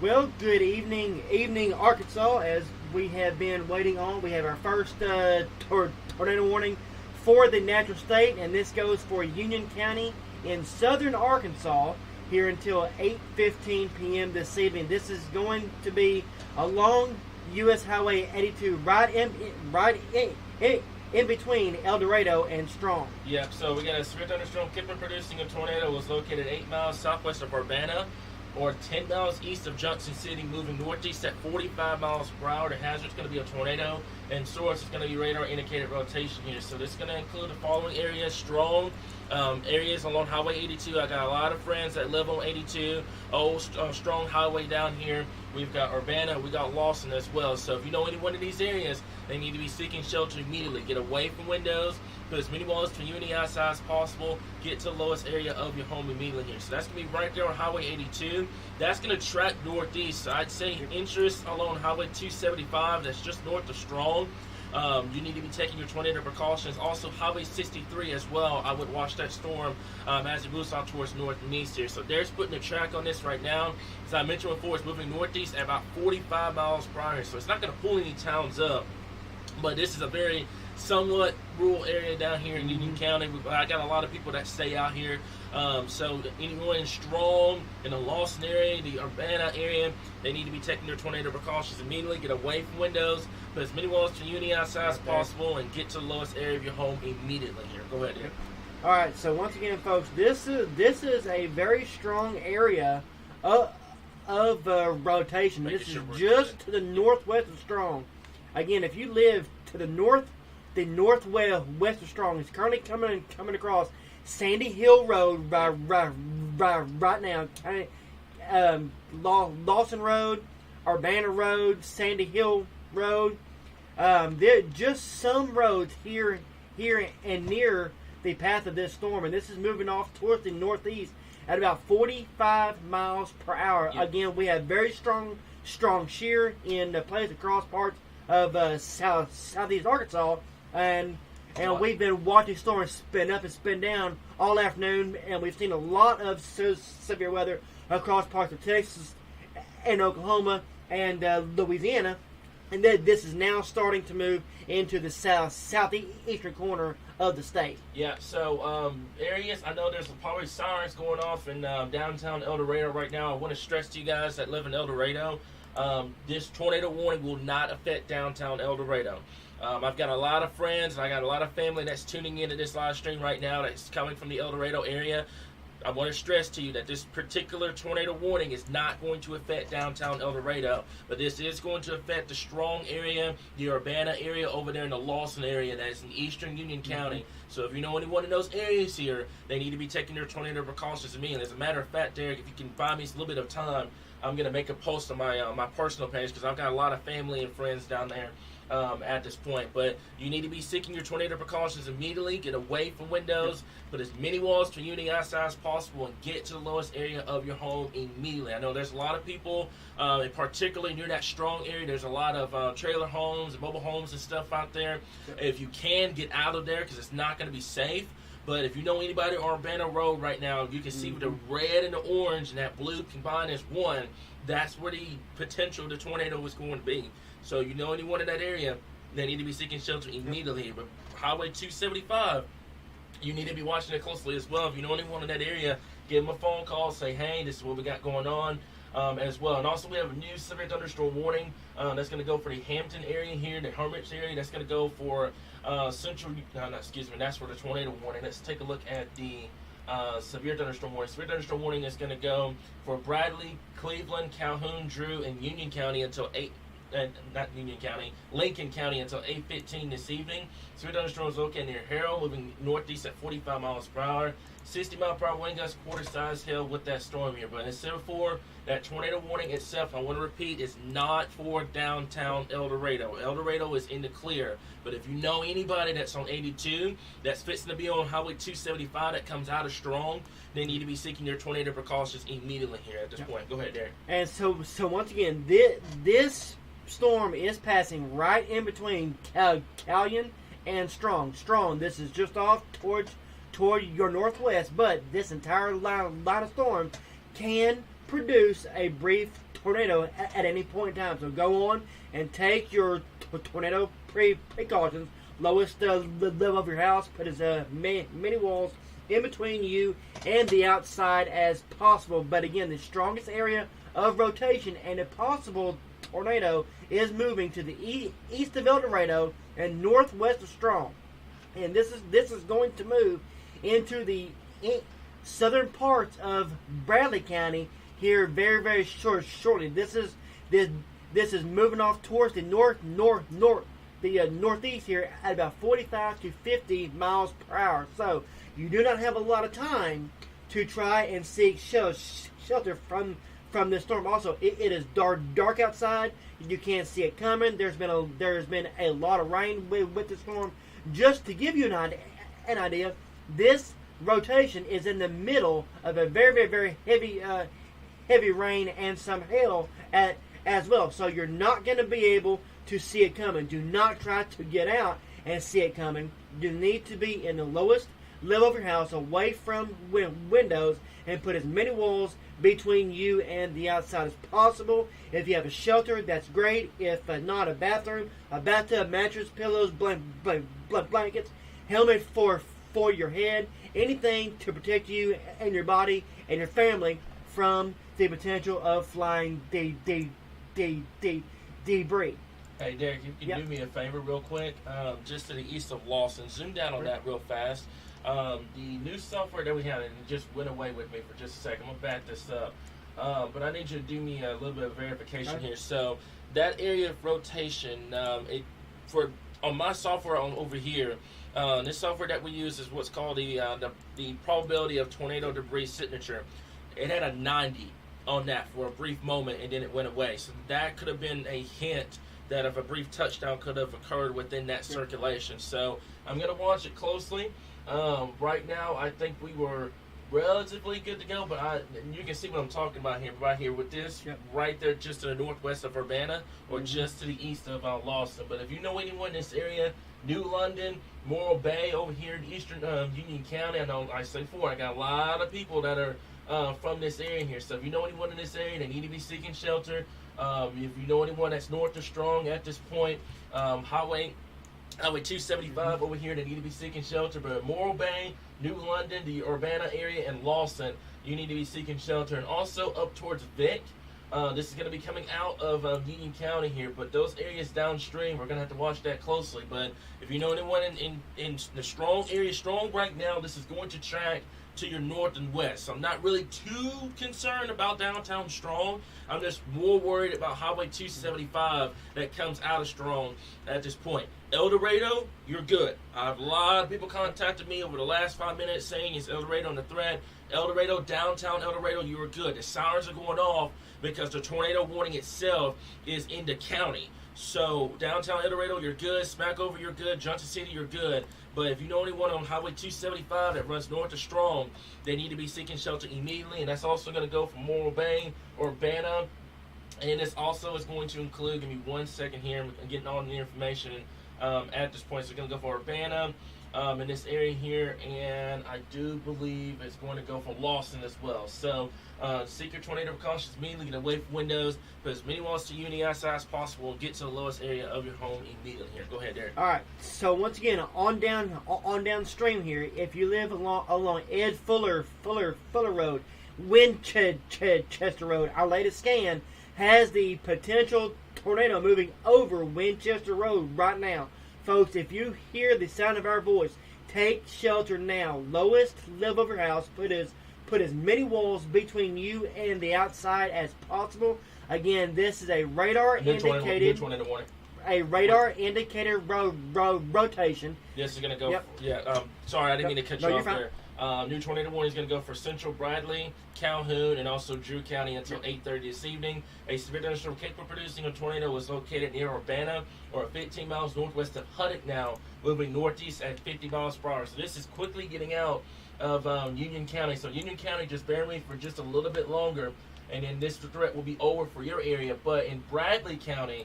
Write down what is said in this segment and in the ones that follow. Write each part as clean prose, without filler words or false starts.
Well, good evening, Arkansas. As we have been waiting on, we have our first tornado warning for the natural state, and this goes for Union County in southern Arkansas here until 8:15 p.m. this evening. This is going to be along U.S. Highway 82, right in between El Dorado and Strong. Yep. So we got a severe thunderstorm. Kipper producing a tornado was located 8 miles southwest of Urbana, or 10 miles east of Junction City, moving northeast at 45 miles per hour. The hazard's going to be a tornado, and source is going to be radar indicated rotation here. So this is going to include the following areas: Strong, areas along Highway 82. I got a lot of friends that live on 82, Strong Highway down here. We've got Urbana, we got Lawson as well. So if you know any one of these areas, they need to be seeking shelter immediately. Get away from windows, put as many walls to you and the outside as possible. Get to the lowest area of your home immediately here. So that's going to be right there on Highway 82. That's going to track northeast. So I'd say interest along Highway 275, that's just north of Strong. You need to be taking your tornado precautions. Also, Highway 63 as well. I would watch that storm as it moves out towards north and east here. So there's putting a track on this right now. As I mentioned before, it's moving northeast at about 45 miles per hour. So it's not going to pull any towns up. But this is a very somewhat rural area down here in Union County. I got a lot of people that stay out here. So anyone in Strong, in the Lawson area, the Urbana area, they need to be taking their tornado precautions immediately. Get away from windows, put as many walls to you outside as possible, and get to the lowest area of your home immediately here. Go ahead, Eric. All right, so once again, folks, this is a very strong area of rotation. This is just to the northwest of Strong. Again, if you live to the northwest of Strong, it's currently coming across Sandy Hill Road right now. Lawson Road, Urbana Road, Sandy Hill Road. There are just some roads here and near the path of this storm, and this is moving off towards the northeast at about 45 miles per hour. Yep. Again, we have very strong shear in the place across parts of southeast Arkansas, and we've been watching storms spin up and spin down all afternoon, and we've seen a lot of severe weather across parts of Texas and Oklahoma and Louisiana, and then this is now starting to move into the southeastern corner of the state. Yeah, so areas, I know there's probably sirens going off in downtown El Dorado right now. I want to stress to you guys that live in El Dorado, this tornado warning will not affect downtown El Dorado. I've got a lot of friends, and I got a lot of family that's tuning into this live stream right now that's coming from the El Dorado area. I want to stress to you that this particular tornado warning is not going to affect downtown El Dorado, but this is going to affect the Strong area, the Urbana area over there in the Lawson area that's in eastern Union County. So if you know anyone in those areas here, they need to be taking their tornado precautions immediately. As a matter of fact, Derek, if you can buy me a little bit of time, I'm going to make a post on my my personal page because I've got a lot of family and friends down there at this point. But you need to be seeking your tornado precautions immediately. Get away from windows. Put as many walls to you outside as possible, and get to the lowest area of your home immediately. I know there's a lot of people, particularly near that Strong area, there's a lot of trailer homes and mobile homes and stuff out there. If you can, get out of there because it's not going to be safe. But if you know anybody on Urbana Road right now, you can see the red and the orange and that blue combined as one. That's where the potential of the tornado is going to be. So you know anyone in that area, they need to be seeking shelter immediately. But Highway 275, you need to be watching it closely as well. If you know anyone in that area, give them a phone call, say, hey, this is what we got going on as well. And also we have a new severe thunderstorm warning that's going to go for the Hampton area here, the Hermitage area. That's going to go for that's for the tornado warning. Let's take a look at the severe thunderstorm warning. Severe thunderstorm warning is going to go for Bradley, Cleveland, Calhoun, Drew, and Union County until Lincoln County until 8:15 this evening. Severe thunderstorm is located near Harrell, moving northeast at 45 miles per hour. 60 mile per hour wind gusts, quarter size hail with that storm here. But instead of for that tornado warning itself, I want to repeat, is not for downtown El Dorado. El Dorado is in the clear. But if you know anybody that's on 82, that's fixing to be on Highway 275 that comes out of Strong, they need to be seeking their tornado precautions immediately here at this point. Go ahead, Derek. And so once again, this storm is passing right in between Callion and Strong. This is just off toward your northwest, but this entire line of storm can produce a brief tornado at any point in time. So go on and take your tornado precautions. Lowest level of your house. Put as many walls in between you and the outside as possible. But again, the strongest area of rotation and a possible tornado is moving to the east of El Dorado and northwest of Strong. And this is going to move into the southern parts of Bradley County here very, very shortly. This is moving off towards the northeast here at about 45 to 50 miles per hour. So you do not have a lot of time to try and seek shelter from this storm. Also, it is dark outside. You can't see it coming. There's been a lot of rain with the storm. Just to give you an idea, this rotation is in the middle of a very, very, very heavy rain and some hail as well. So you're not going to be able to see it coming. Do not try to get out and see it coming. You need to be in the lowest level of your house, away from windows, and put as many walls between you and the outside as possible. If you have a shelter, that's great. If not, a bathroom, a bathtub, mattress, pillows, blankets, helmet for your head, anything to protect you and your body and your family from the potential of flying debris. Hey, Derek, you can do me a favor real quick. Just to the east of Lawson, zoom down on that real fast. The new software that we have, and it just went away with me for just a second. I'm going to back this up. But I need you to do me a little bit of verification here. So that area of rotation, on my software over here, this software that we use is what's called the probability of tornado debris signature. It had a 90 on that for a brief moment, and then it went away. So that could have been a hint that if a brief touchdown could have occurred within that circulation. So I'm going to watch it closely. Right now, I think we were relatively good to go, but you can see what I'm talking about here, right here with this, right there just to the northwest of Urbana, or just to the east of Lawson. But if you know anyone in this area, New London, Morro Bay, over here in eastern Union County, I know I say I got a lot of people that are from this area here. So if you know anyone in this area, they need to be seeking shelter. If you know anyone that's north of Strong at this point, Highway 275 over here, they need to be seeking shelter. But Morro Bay, New London, the Urbana area, and Lawson, you need to be seeking shelter. And also up towards Vic. This is going to be coming out of Union County here, but those areas downstream, we're going to have to watch that closely. But if you know anyone in the Strong area, Strong right now, this is going to track to your north and west. So I'm not really too concerned about downtown Strong. I'm just more worried about Highway 275 that comes out of Strong at this point. El Dorado, you're good. I have a lot of people contacted me over the last 5 minutes saying it's El Dorado on the thread. El Dorado, downtown El Dorado, you are good. The sirens are going off because the tornado warning itself is in the county. So downtown El Dorado, you're good. Smackover, you're good. Junction City, you're good. But if you know anyone on Highway 275 that runs north of Strong, they need to be seeking shelter immediately. And that's also going to go from Morro Bay or Urbana. And this also is going to include, give me 1 second here, I'm getting all the information at this point. So we're going to go for Urbana in this area here. And I do believe it's going to go for Lawson as well. So seek your tornado precautions immediately. Get away from windows. Put as many walls to you on the outside as possible. And get to the lowest area of your home immediately here. Go ahead, Derek. All right. So once again, on downstream here, if you live along Ed Fuller Road, Winchester Road, our latest scan has the potential tornado moving over Winchester Road right now. Folks, if you hear the sound of our voice, take shelter now. Lowest level of your house. Put as many walls between you and the outside as possible. Again, this is a radar indicated. A radar indicated rotation. This is going to go. Sorry, I didn't mean to cut you off there. New tornado warning is going to go for Central Bradley, Calhoun, and also Drew County until 8:30 this evening. A severe thunderstorm capable of producing a tornado was located near Urbana, or 15 miles northwest of Huddock now, moving northeast at 50 miles per hour. So this is quickly getting out of Union County. So Union County, just bear with me for just a little bit longer, and then this threat will be over for your area. But in Bradley County,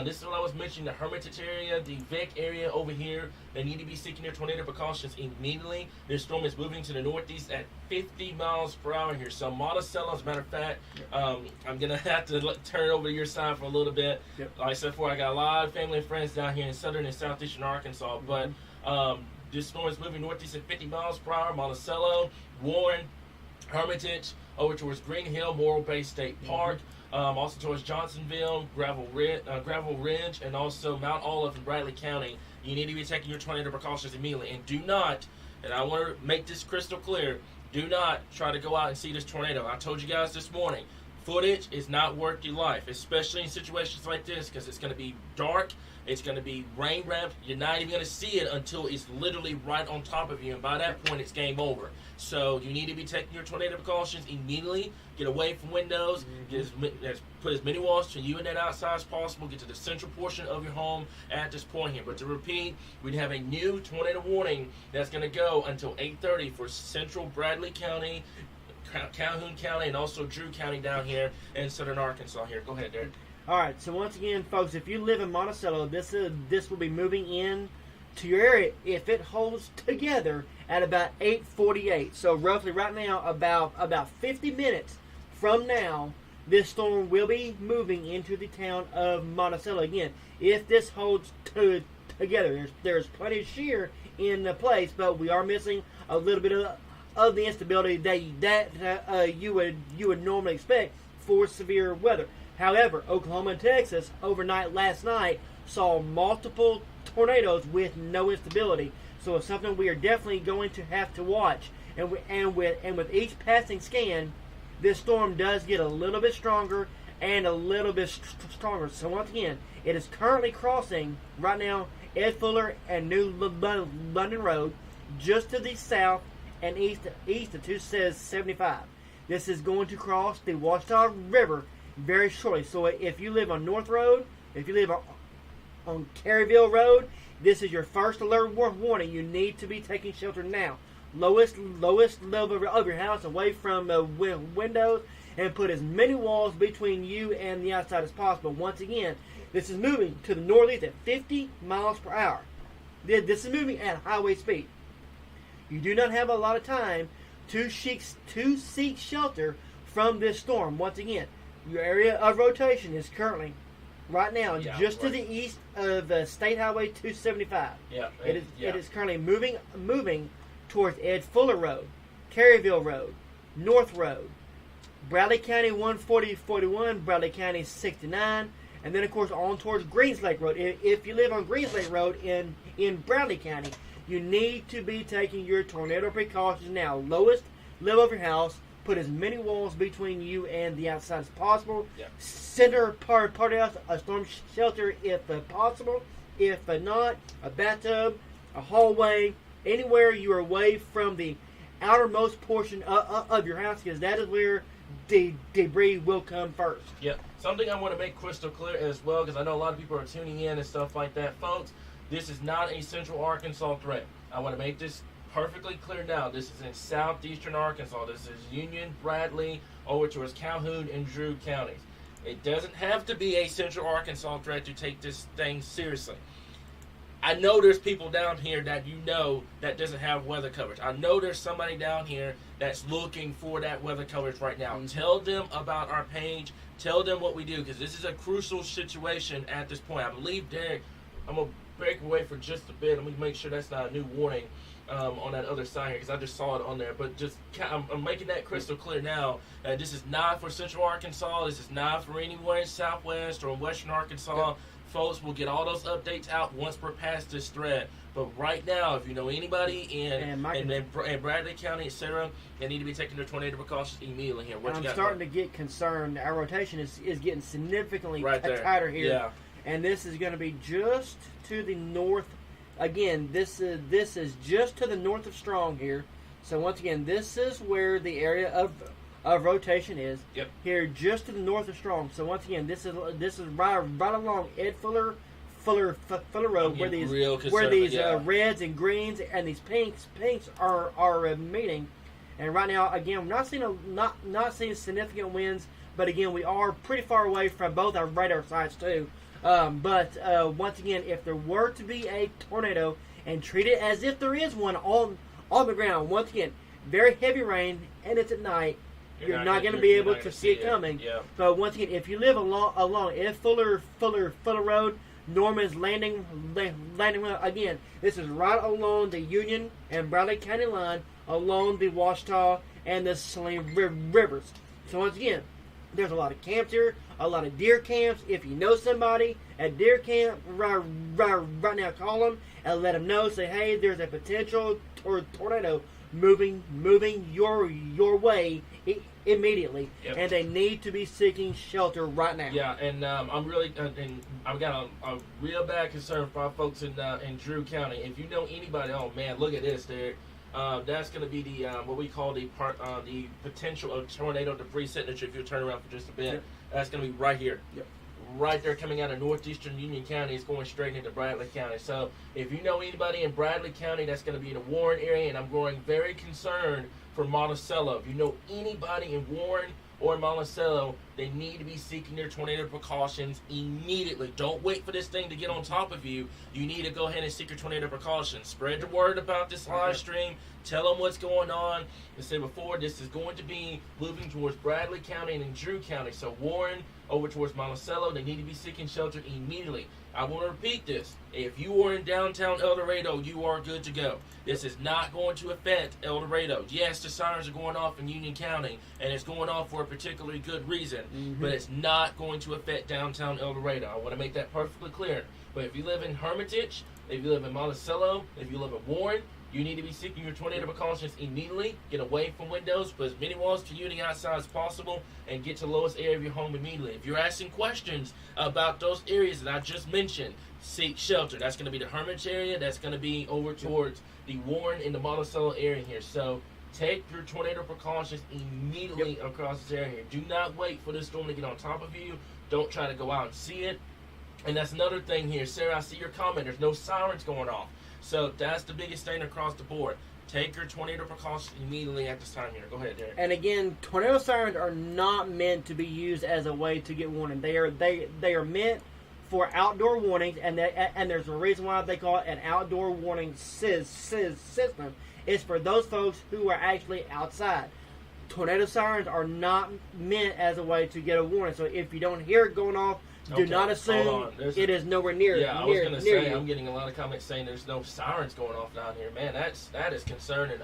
this is what I was mentioning, the Hermitage area, the Vic area over here, they need to be seeking their tornado precautions immediately. This storm is moving to the northeast at 50 miles per hour here. So Monticello, as a matter of fact, I'm going to have to turn over to your side for a little bit. Yep. Like I said before, I got a lot of family and friends down here in southern and southeastern Arkansas. But this storm is moving northeast at 50 miles per hour. Monticello, Warren, Hermitage, over towards Green Hill, Morro Bay State Park. Also towards Johnsonville, Gravel Ridge, and also Mount Olive in Bradley County. You need to be taking your tornado precautions immediately. And do not, and I want to make this crystal clear, do not try to go out and see this tornado. I told you guys this morning, footage is not worth your life, especially in situations like this, because it's going to be dark, it's going to be rain wrapped. You're not even going to see it until it's literally right on top of you, and by that point, it's game over. So you need to be taking your tornado precautions immediately. Get away from windows. Put as many walls to you and that outside as possible. Get to the central portion of your home at this point here. But to repeat, we have a new tornado warning that's going to go until 8:30 for central Bradley County, Calhoun County, and also Drew County down here in southern Arkansas here. Go ahead, Derek. All right, so once again, folks, if you live in Monticello, this will be moving in to your area if it holds together at about 8:48. So roughly right now, about 50 minutes from now, this storm will be moving into the town of Monticello. Again, if this holds together, there's plenty of shear in the place, but we are missing a little bit of the instability that you would normally expect for severe weather. However, Oklahoma and Texas overnight last night saw multiple tornadoes with no instability. So it's something we are definitely going to have to watch. And with each passing scan, this storm does get a little bit stronger and a little bit stronger. So once again, it is currently crossing right now Ed Fuller and New London Road, just to the south and east of 275. This is going to cross the Washita River very shortly. So if you live on North Road, if you live on Caryville Road, this is your first alert warning. You need to be taking shelter now. Lowest level of your house, away from windows, and put as many walls between you and the outside as possible. Once again, this is moving to the northeast at 50 miles per hour. This is moving at highway speed. You do not have a lot of time to seek shelter from this storm. Once again, your area of rotation is currently, right now, just to the east of State Highway 275. Yeah, it is currently moving towards Ed Fuller Road, Caryville Road, North Road, Bradley County 140-41, Bradley County 69, and then of course on towards Greenslake Road. If you live on Greenslake Road in Bradley County, you need to be taking your tornado precautions now. Lowest level of your house. Put as many walls between you and the outside as possible. Yeah. Center part of the house, a storm shelter if possible. If not, a bathtub, a hallway, anywhere you are away from the outermost portion of your house, because that is where the debris will come first. Yeah. Something I want to make crystal clear as well, because I know a lot of people are tuning in and stuff like that. Folks, this is not a central Arkansas threat. I want to make this perfectly clear now. This is in southeastern Arkansas. This is Union, Bradley, over towards Calhoun and Drew counties. It doesn't have to be a central Arkansas threat to take this thing seriously. I know there's people down here that that doesn't have weather coverage. I know there's somebody down here that's looking for that weather coverage right now. Tell them about our page. Tell them what we do, because this is a crucial situation at this point. I believe, Derek, I'm going to break away for just a bit. Let me make sure that's not a new warning on that other side here, because I just saw it on there. But just I'm making that crystal clear now. This is not for central Arkansas. This is not for anywhere in southwest or in western Arkansas. Yep. Folks, we'll get all those updates out once we're past this thread. But right now, if you know anybody in Bradley County, etc., they need to be taking their tornado precautions immediately here. I'm starting to get concerned. Our rotation is getting significantly tighter here. Yeah. And this is going to be just to the north. Again, this is just to the north of Strong here. So once again, this is where the area of rotation is. Yep. Here, just to the north of Strong. So once again, this is right along Ed Fuller Road, where these reds and greens and these pinks are meeting. And right now, again, we're not seeing significant winds but again, we are pretty far away from both our radar sites too. But once again, if there were to be a tornado, and treat it as if there is one on the ground. Once again, very heavy rain, and it's at night. You're not going to be able to see it coming. Yeah. So once again, if you live along if Fuller Road, Norman's Landing again, this is right along the Union and Bradley County line, along the Washita and the Saline rivers. So once again, there's a lot of camps here, a lot of deer camps. If you know somebody at deer camp, right now, call them and let them know. Say, hey, there's a potential tornado moving your way immediately, and they need to be seeking shelter right now. Yeah, and I'm really, and I've got a real bad concern for our folks in Drew County. If you know anybody, oh man, look at this, Derek. That's going to be the what we call the potential of tornado debris signature. If you turn around for just a bit, that's going to be right here. Yep. Right there, coming out of northeastern Union County, is going straight into Bradley County. So if you know anybody in Bradley County, that's going to be in the Warren area, and I'm growing very concerned for Monticello. If you know anybody in Warren or Monticello, they need to be seeking their tornado precautions immediately. Don't wait for this thing to get on top of you. You need to go ahead and seek your tornado precautions. Spread the word about this live stream. Tell them what's going on. I said before, this is going to be moving towards Bradley County and in Drew County. So Warren over towards Monticello, they need to be seeking shelter immediately. I want to repeat this. If you are in downtown El Dorado, you are good to go. This is not going to affect El Dorado. Yes, the sirens are going off in Union County, and it's going off for a particularly good reason, but it's not going to affect downtown El Dorado. I want to make that perfectly clear. But if you live in Hermitage, if you live in Monticello, if you live in Warren, you need to be seeking your tornado precautions immediately. Get away from windows, put as many walls to you on the outside as possible, and get to the lowest area of your home immediately. If you're asking questions about those areas that I just mentioned, seek shelter. That's going to be the Hermitage area. That's going to be over towards the Warren and the Monticello area here. So take your tornado precautions immediately across this area here. Do not wait for this storm to get on top of you. Don't try to go out and see it. And that's another thing here. Sarah, I see your comment. There's no sirens going off. So that's the biggest thing across the board. Take your tornado precautions immediately at this time here. Go ahead, Derek. And again, tornado sirens are not meant to be used as a way to get warning. They are meant for outdoor warnings, and there's a reason why they call it an outdoor warning system. It's for those folks who are actually outside. Tornado sirens are not meant as a way to get a warning. So if you don't hear it going off, do not assume it is nowhere near. Yeah, I was going to say, you. I'm getting a lot of comments saying there's no sirens going off down here. Man, that is concerning.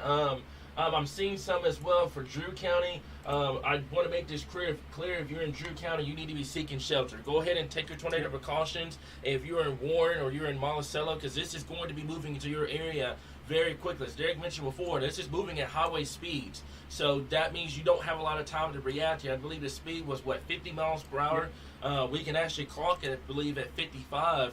I'm seeing some as well for Drew County. I want to make this clear. If you're in Drew County, you need to be seeking shelter. Go ahead and take your tornado precautions. If you're in Warren or you're in Monticello, because this is going to be moving into your area very quickly. As Derek mentioned before, this is moving at highway speeds. So that means you don't have a lot of time to react here. I believe the speed was, 50 miles per hour? We can actually clock it, I believe, at 55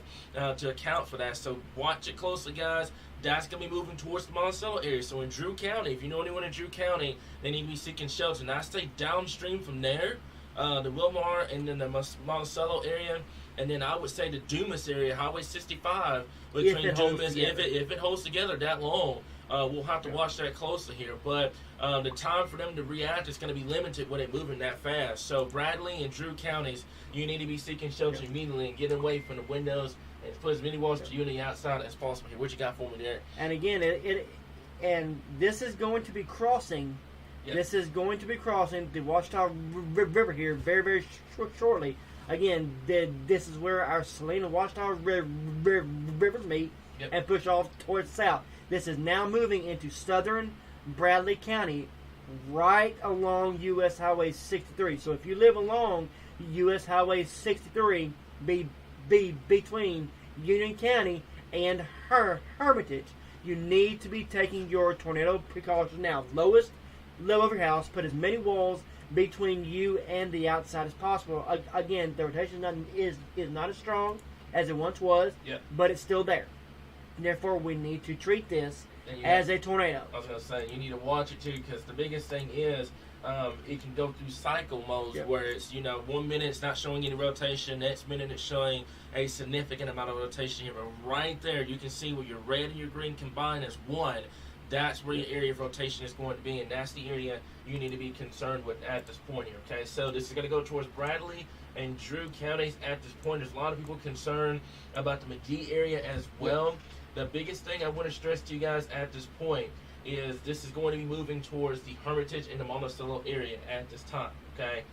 to account for that. So watch it closely, guys. That's going to be moving towards the Monticello area. So in Drew County, if you know anyone in Drew County, they need to be seeking shelter. And I stay downstream from there, the Wilmar and then the Monticello area. And then I would say the Dumas area, Highway 65, between Dumas, if it holds together that long, we'll have to watch that closely here. But the time for them to react is going to be limited when they're moving that fast. So Bradley and Drew counties, you need to be seeking shelter immediately and getting away from the windows and put as many walls to you on the outside as possible here. What you got for me there? And again, and this is going to be crossing. Yep. This is going to be crossing the Washita River here very, very shortly. Again, this is where our Saline and Washita rivers meet and push off towards south. This is now moving into southern Bradley County, right along U.S. Highway 63. So if you live along U.S. Highway 63, be between Union County and Hermitage, you need to be taking your tornado precautions now. Lowest level of your house, put as many walls between you and the outside as possible. Again, the rotation is not as strong as it once was, but it's still there. Therefore, we need to treat this as a tornado. I was going to say, you need to watch it too, because the biggest thing is it can go through cycle modes where it's, 1 minute it's not showing any rotation, next minute it's showing a significant amount of rotation here. But right there, you can see where your red and your green combine as one. that's where your area of rotation is going to be, and that's the area you need to be concerned with at this point here, okay? So this is going to go towards Bradley and Drew counties at this point. There's a lot of people concerned about the McGee area as well. The biggest thing I want to stress to you guys at this point is this is going to be moving towards the Hermitage and the Monticello area at this time, okay?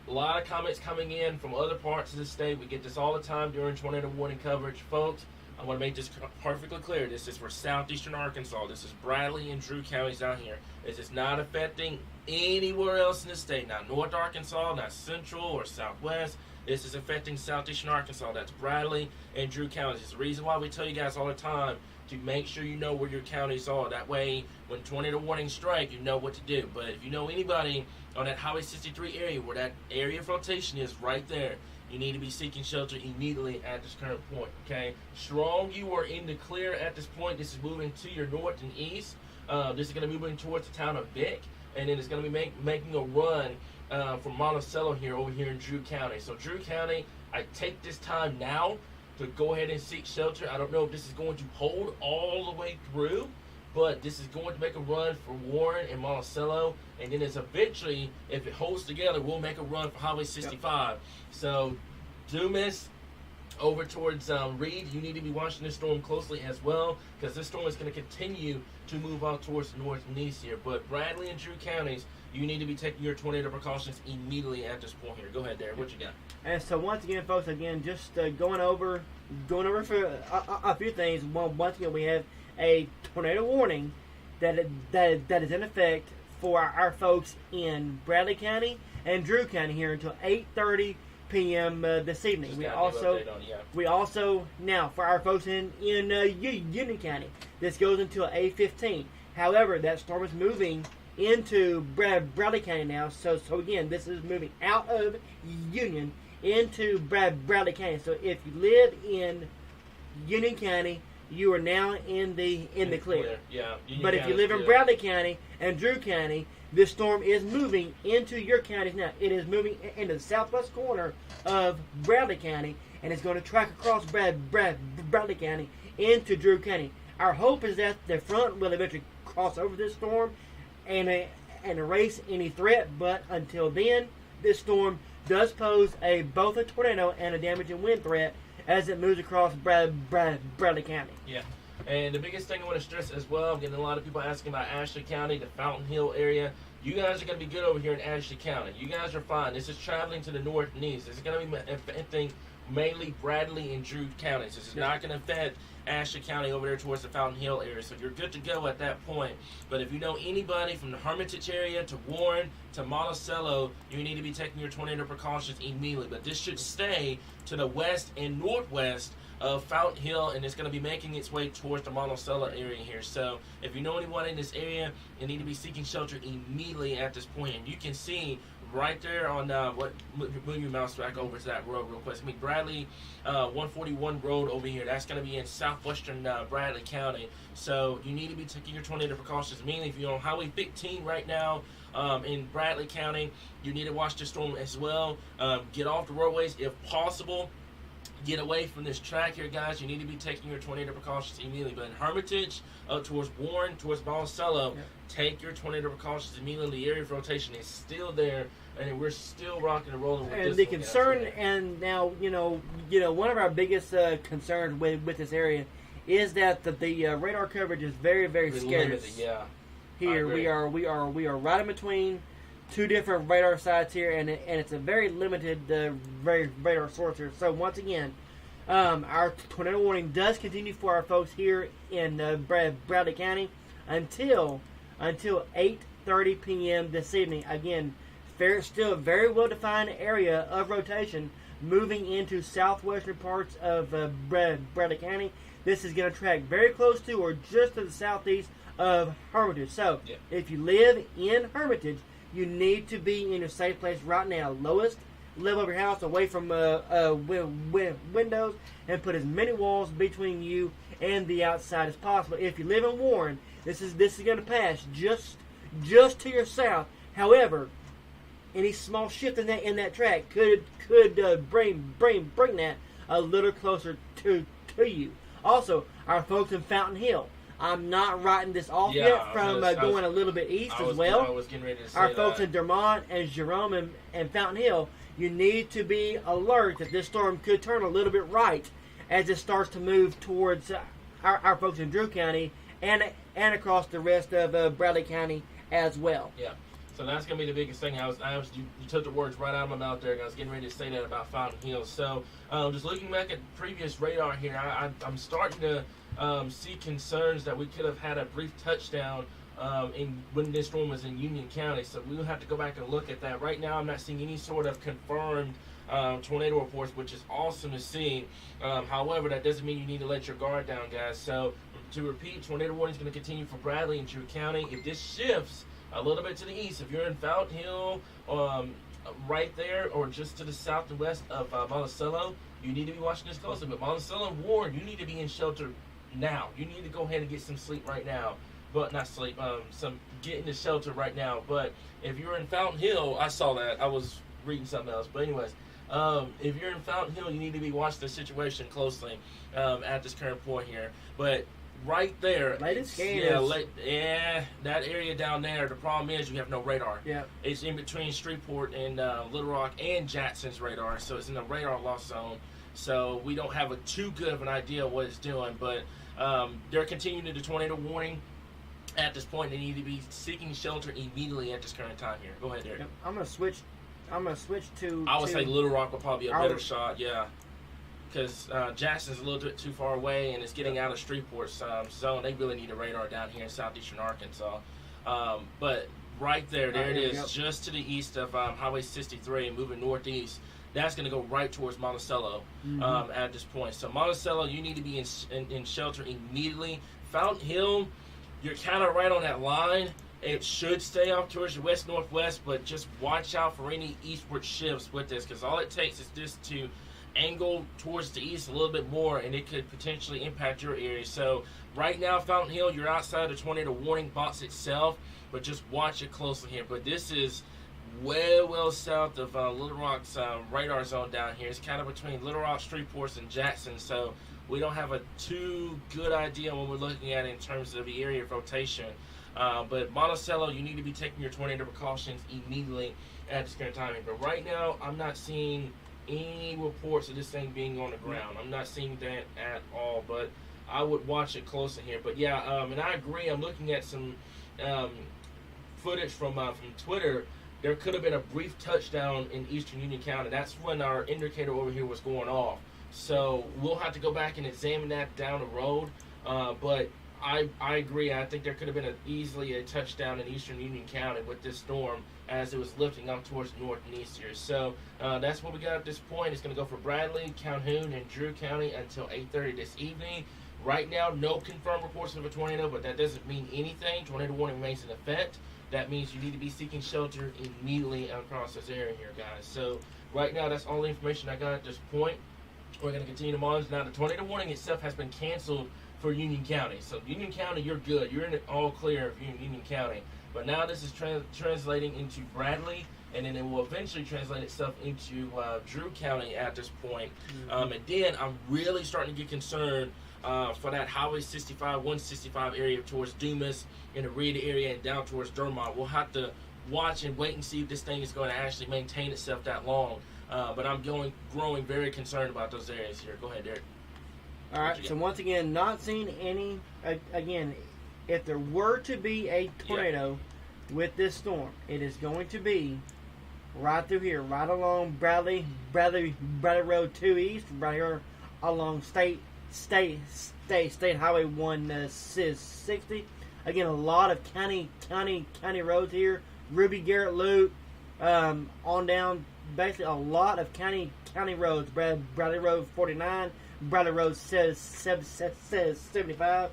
A lot of comments coming in from other parts of the state. We get this all the time during tornado warning coverage. Folks, I want to make this perfectly clear. This is for southeastern Arkansas. This is Bradley and Drew counties down here. This is not affecting anywhere else in the state. Not North Arkansas, not Central or Southwest. This is affecting southeastern Arkansas. That's Bradley and Drew counties. It's the reason why we tell you guys all the time to make sure you know where your counties are. That way, when tornado warnings strike, you know what to do. But if you know anybody on that Highway 63 area where that area of rotation is right there, you need to be seeking shelter immediately at this current point, okay? Strong, you are in the clear at this point. This is moving to your north and east. This is going to be moving towards the town of Vick, and then it's going to be making a run from Monticello here over here in Drew County. So Drew County, I take this time now to go ahead and seek shelter. I don't know if this is going to hold all the way through, but this is going to make a run for Warren and Monticello, and then it's eventually, if it holds together, we'll make a run for Highway 65. Yep. So, Dumas over towards Reed, you need to be watching this storm closely as well, because this storm is going to continue to move out towards the north and east here. But Bradley and Drew counties, you need to be taking your tornado precautions immediately at this point here. Go ahead, Darren. What you got? And so once again, folks, just going over for a few things. Once again, we have a tornado warning that is in effect for our folks in Bradley County and Drew County here until 8:30 p.m. This evening. We also now for our folks in Union County, this goes until 8:15. However, that storm is moving into Bradley County now. So again, this is moving out of Union into Bradley County. So if you live in Union County, you are now in the clear. Yeah. But if you live in Bradley County and Drew County, this storm is moving into your counties now. It is moving into the southwest corner of Bradley County, and it's going to track across Bradley County into Drew County. Our hope is that the front will eventually cross over this storm and erase any threat. But until then, this storm does pose both a tornado and a damaging wind threat as it moves across Bradley County. Yeah. And the biggest thing I want to stress as well, I'm getting a lot of people asking about Ashley County, the Fountain Hill area. You guys are going to be good over here in Ashley County. You guys are fine. This is traveling to the north and east. This is going to be affecting mainly Bradley and Drew counties. This is not going to affect Ashley County over there towards the Fountain Hill area. So you're good to go at that point. But if you know anybody from the Hermitage area to Warren to Monticello, you need to be taking your tornado precautions immediately. But this should stay to the west and northwest of Fountain Hill, and it's going to be making its way towards the Monticello area here. So if you know anyone in this area, you need to be seeking shelter immediately at this point. And you can see right there on move your mouse back over to that road real quick. It's going to be Bradley 141 road over here. That's going to be in southwestern Bradley County. So you need to be taking your tornado precautions immediately. If you're on Highway 15 right now in Bradley County, you need to watch the storm as well. Get off the roadways if possible. Get away from this track here, guys. You need to be taking your tornado precautions immediately. But in Hermitage, towards Warren, towards Monticello, take your tornado precautions immediately. The area of rotation is still there, and we're still rocking and rolling with this. And the concern, and now one of our biggest concerns with this area is that the radar coverage is very, very scarce. Limited, yeah. Here we are right in between two different radar sites here, and it's a very limited radar source here. So once again, our tornado warning does continue for our folks here in Bradley County until 8:30 p.m. this evening. Again, still a very well-defined area of rotation moving into southwestern parts of Bradley County. This is going to track very close to or just to the southeast of Hermitage. So if you live in Hermitage, you need to be in a safe place right now. Lowest level of your house, away from windows, and put as many walls between you and the outside as possible. If you live in Warren, this is going to pass just to your south. However, any small shift in that track could bring that a little closer to you. Also, our folks in Fountain Hill, I'm not writing this off Yeah, yet from going a little bit east as well. I was getting ready to say Our folks that. in Dermont and Jerome and Fountain Hill, you need to be alert that this storm could turn a little bit right as it starts to move towards our folks in Drew County and across the rest of Bradley County as well. Yeah. So that's going to be the biggest thing. You took the words right out of my mouth there. I was getting ready to say that about Fountain Hills. So just looking back at previous radar here, I'm starting to see concerns that we could have had a brief touchdown when this storm was in Union County. So we'll have to go back and look at that. Right now, I'm not seeing any sort of confirmed tornado reports, which is awesome to see. However, that doesn't mean you need to let your guard down, guys. So to repeat, tornado warning is going to continue for Bradley and Drew County. If this shifts a little bit to the east, if you're in Fountain Hill, right there, or just to the south and west of Monticello, you need to be watching this closely. But Monticello and Warren, you need to be in shelter now. You need to go ahead and get some sleep right now. But not sleep, get into shelter right now. But if you're in Fountain Hill, I saw that. I was reading something else. But anyways, if you're in Fountain Hill, you need to be watching the situation closely at this current point here. But right there, Latest that area down there, the problem is you have no radar. Yeah. It's in between Shreveport and Little Rock and Jackson's radar, so it's in the radar loss zone. So we don't have too good of an idea of what it's doing, but they're continuing the tornado warning. At this point, they need to be seeking shelter immediately at this current time here. Go ahead, Derek. Yep. I'm gonna switch to. I would say Little Rock would probably be a better shot, yeah. Because Jackson's a little bit too far away and it's getting out of Shreveport's zone. They really need a radar down here in southeastern Arkansas. But right there it is, just to the east of Highway 63 and moving northeast. That's going to go right towards Monticello at this point. So Monticello, you need to be in shelter immediately. Fountain Hill, you're kind of right on that line. It should stay off towards the west-northwest, but just watch out for any eastward shifts with this, because all it takes is this to angle towards the east a little bit more, and it could potentially impact your area. So right now, Fountain Hill, you're outside the tornado warning box itself, but just watch it closely here. But this is well south of Little Rock's radar zone down here. It's kind of between Little Rock, Shreveport, and Jackson, so we don't have a too good idea what we're looking at in terms of the area of rotation. But Monticello, you need to be taking your tornado precautions immediately at this current timing. But right now, I'm not seeing any reports of this thing being on the ground. I'm not seeing that at all, but I would watch it closely here. But yeah, and I agree. I'm looking at some footage from Twitter. There could have been a brief touchdown in eastern Union County. That's when our indicator over here was going off. So we'll have to go back and examine that down the road. But I agree. I think there could have been easily a touchdown in eastern Union County with this storm as it was lifting up towards the north and east here. So that's what we got at this point. It's going to go for Bradley, Calhoun, and Drew County until 8:30 this evening. Right now, no confirmed reports of a tornado, but that doesn't mean anything. Tornado warning remains in effect. That means you need to be seeking shelter immediately across this area here, guys. So right now, that's all the information I got at this point. We're going to continue to monitor. Now, the tornado warning itself has been canceled for Union County. So Union County, you're good. You're in the all clear of Union County. But now this is translating into Bradley, and then it will eventually translate itself into Drew County at this point. And then I'm really starting to get concerned for that Highway 65, 165 area towards Dumas and the Reed area and down towards Dermont. We'll have to watch and wait and see if this thing is going to actually maintain itself that long. But I'm growing very concerned about those areas here. Go ahead, Derek. All right, so once again, not seeing any, again, if there were to be a tornado with this storm, it is going to be right through here, right along Bradley Road 2 East, right here along State Highway 160. Again, a lot of county roads here. Ruby Garrett Loop, on down, basically a lot of county roads. Bradley Road 49. Bradley Road says 75.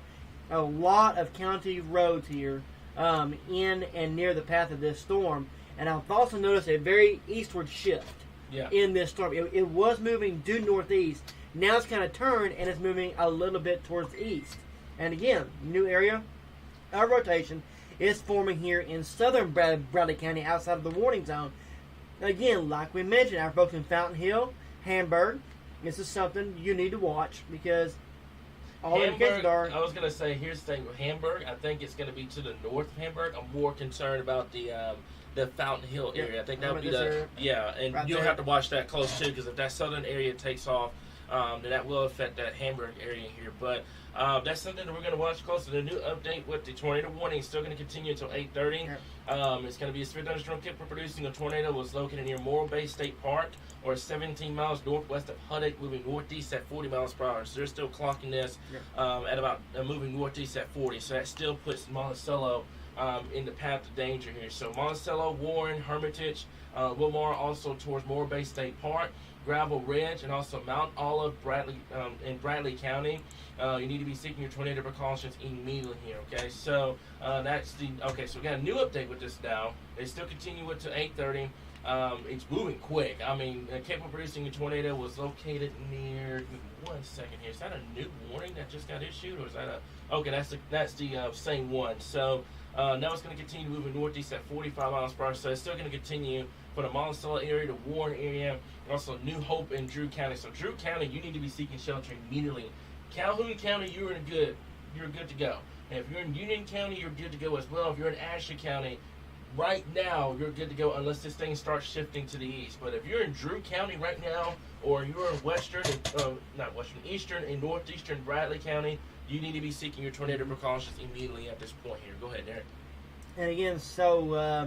A lot of county roads here in and near the path of this storm. And I've also noticed a very eastward shift in this storm. It was moving due northeast. Now it's kind of turned and it's moving a little bit towards the east. And again, new area of rotation is forming here in southern Bradley County outside of the warning zone. Again, like we mentioned, our folks in Fountain Hill, Hamburg, this is something you need to watch because all indications are. I was gonna say, here's the thing with Hamburg. I think it's gonna be to the north of Hamburg. I'm more concerned about the Fountain Hill area. I think that would be and right you'll there. have to watch that close too, because if that southern area takes off, then that will affect that Hamburg area here. But that's something that we're going to watch closely. The new update with the tornado warning is still going to continue until 8:30. It's going to be a severe thunderstorm capable of producing a tornado was located near Morro Bay State Park, or 17 miles northwest of Huddock, moving northeast at 40 miles per hour. So they're still clocking this at about moving northeast at 40. So that still puts Monticello in the path of danger here. So Monticello, Warren, Hermitage, Wilmar, also towards Morro Bay State Park, Gravel Ridge, and also Mount Olive, Bradley, in Bradley County. You need to be seeking your tornado precautions immediately here. Okay, so that's the So we got a new update with this now. They still continue it to 8:30. It's moving quick. I mean, capable of producing a tornado was located near. Give me 1 second here. Is that a new warning that just got issued, or is that a? Okay, that's the same one. So now it's going to continue moving northeast at 45 miles per hour. So it's still going to continue from the Monticello area to Warren area, and also New Hope and Drew County. So Drew County, you need to be seeking shelter immediately. Calhoun County, you're good to go. And if you're in Union County, you're good to go as well. If you're in Ashley County, right now you're good to go unless this thing starts shifting to the east. But if you're in Drew County right now, or you're in eastern and northeastern Bradley County, you need to be seeking your tornado precautions immediately at this point here. Go ahead, Derek. And again, so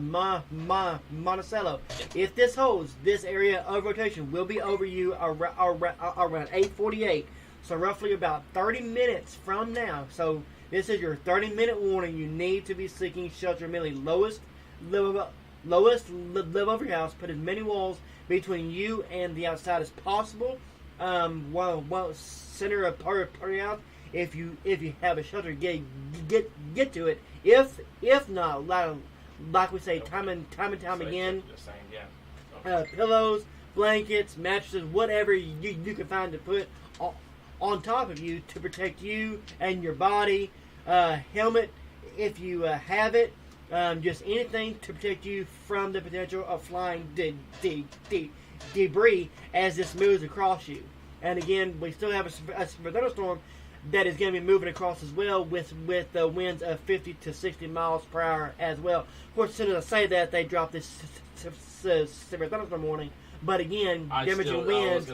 Monticello, if this holds, this area of rotation will be over you around 8:48. So roughly about 30 minutes from now. So this is your 30-minute warning. You need to be seeking shelter immediately. Lowest live over your house. Put as many walls between you and the outside as possible. Center of part of your house. If you have a shelter, get to it. If not, like we say time and time again, pillows, blankets, mattresses, whatever you can find to put on top of you to protect you and your body. Helmet, if you have it. Just anything to protect you from the potential of flying debris as this moves across you. And again, we still have a thunderstorm that is going to be moving across as well with winds of 50 to 60 miles per hour as well. Of course, as soon as I say that, they drop this severe thunderstorm warning. But again, damaging winds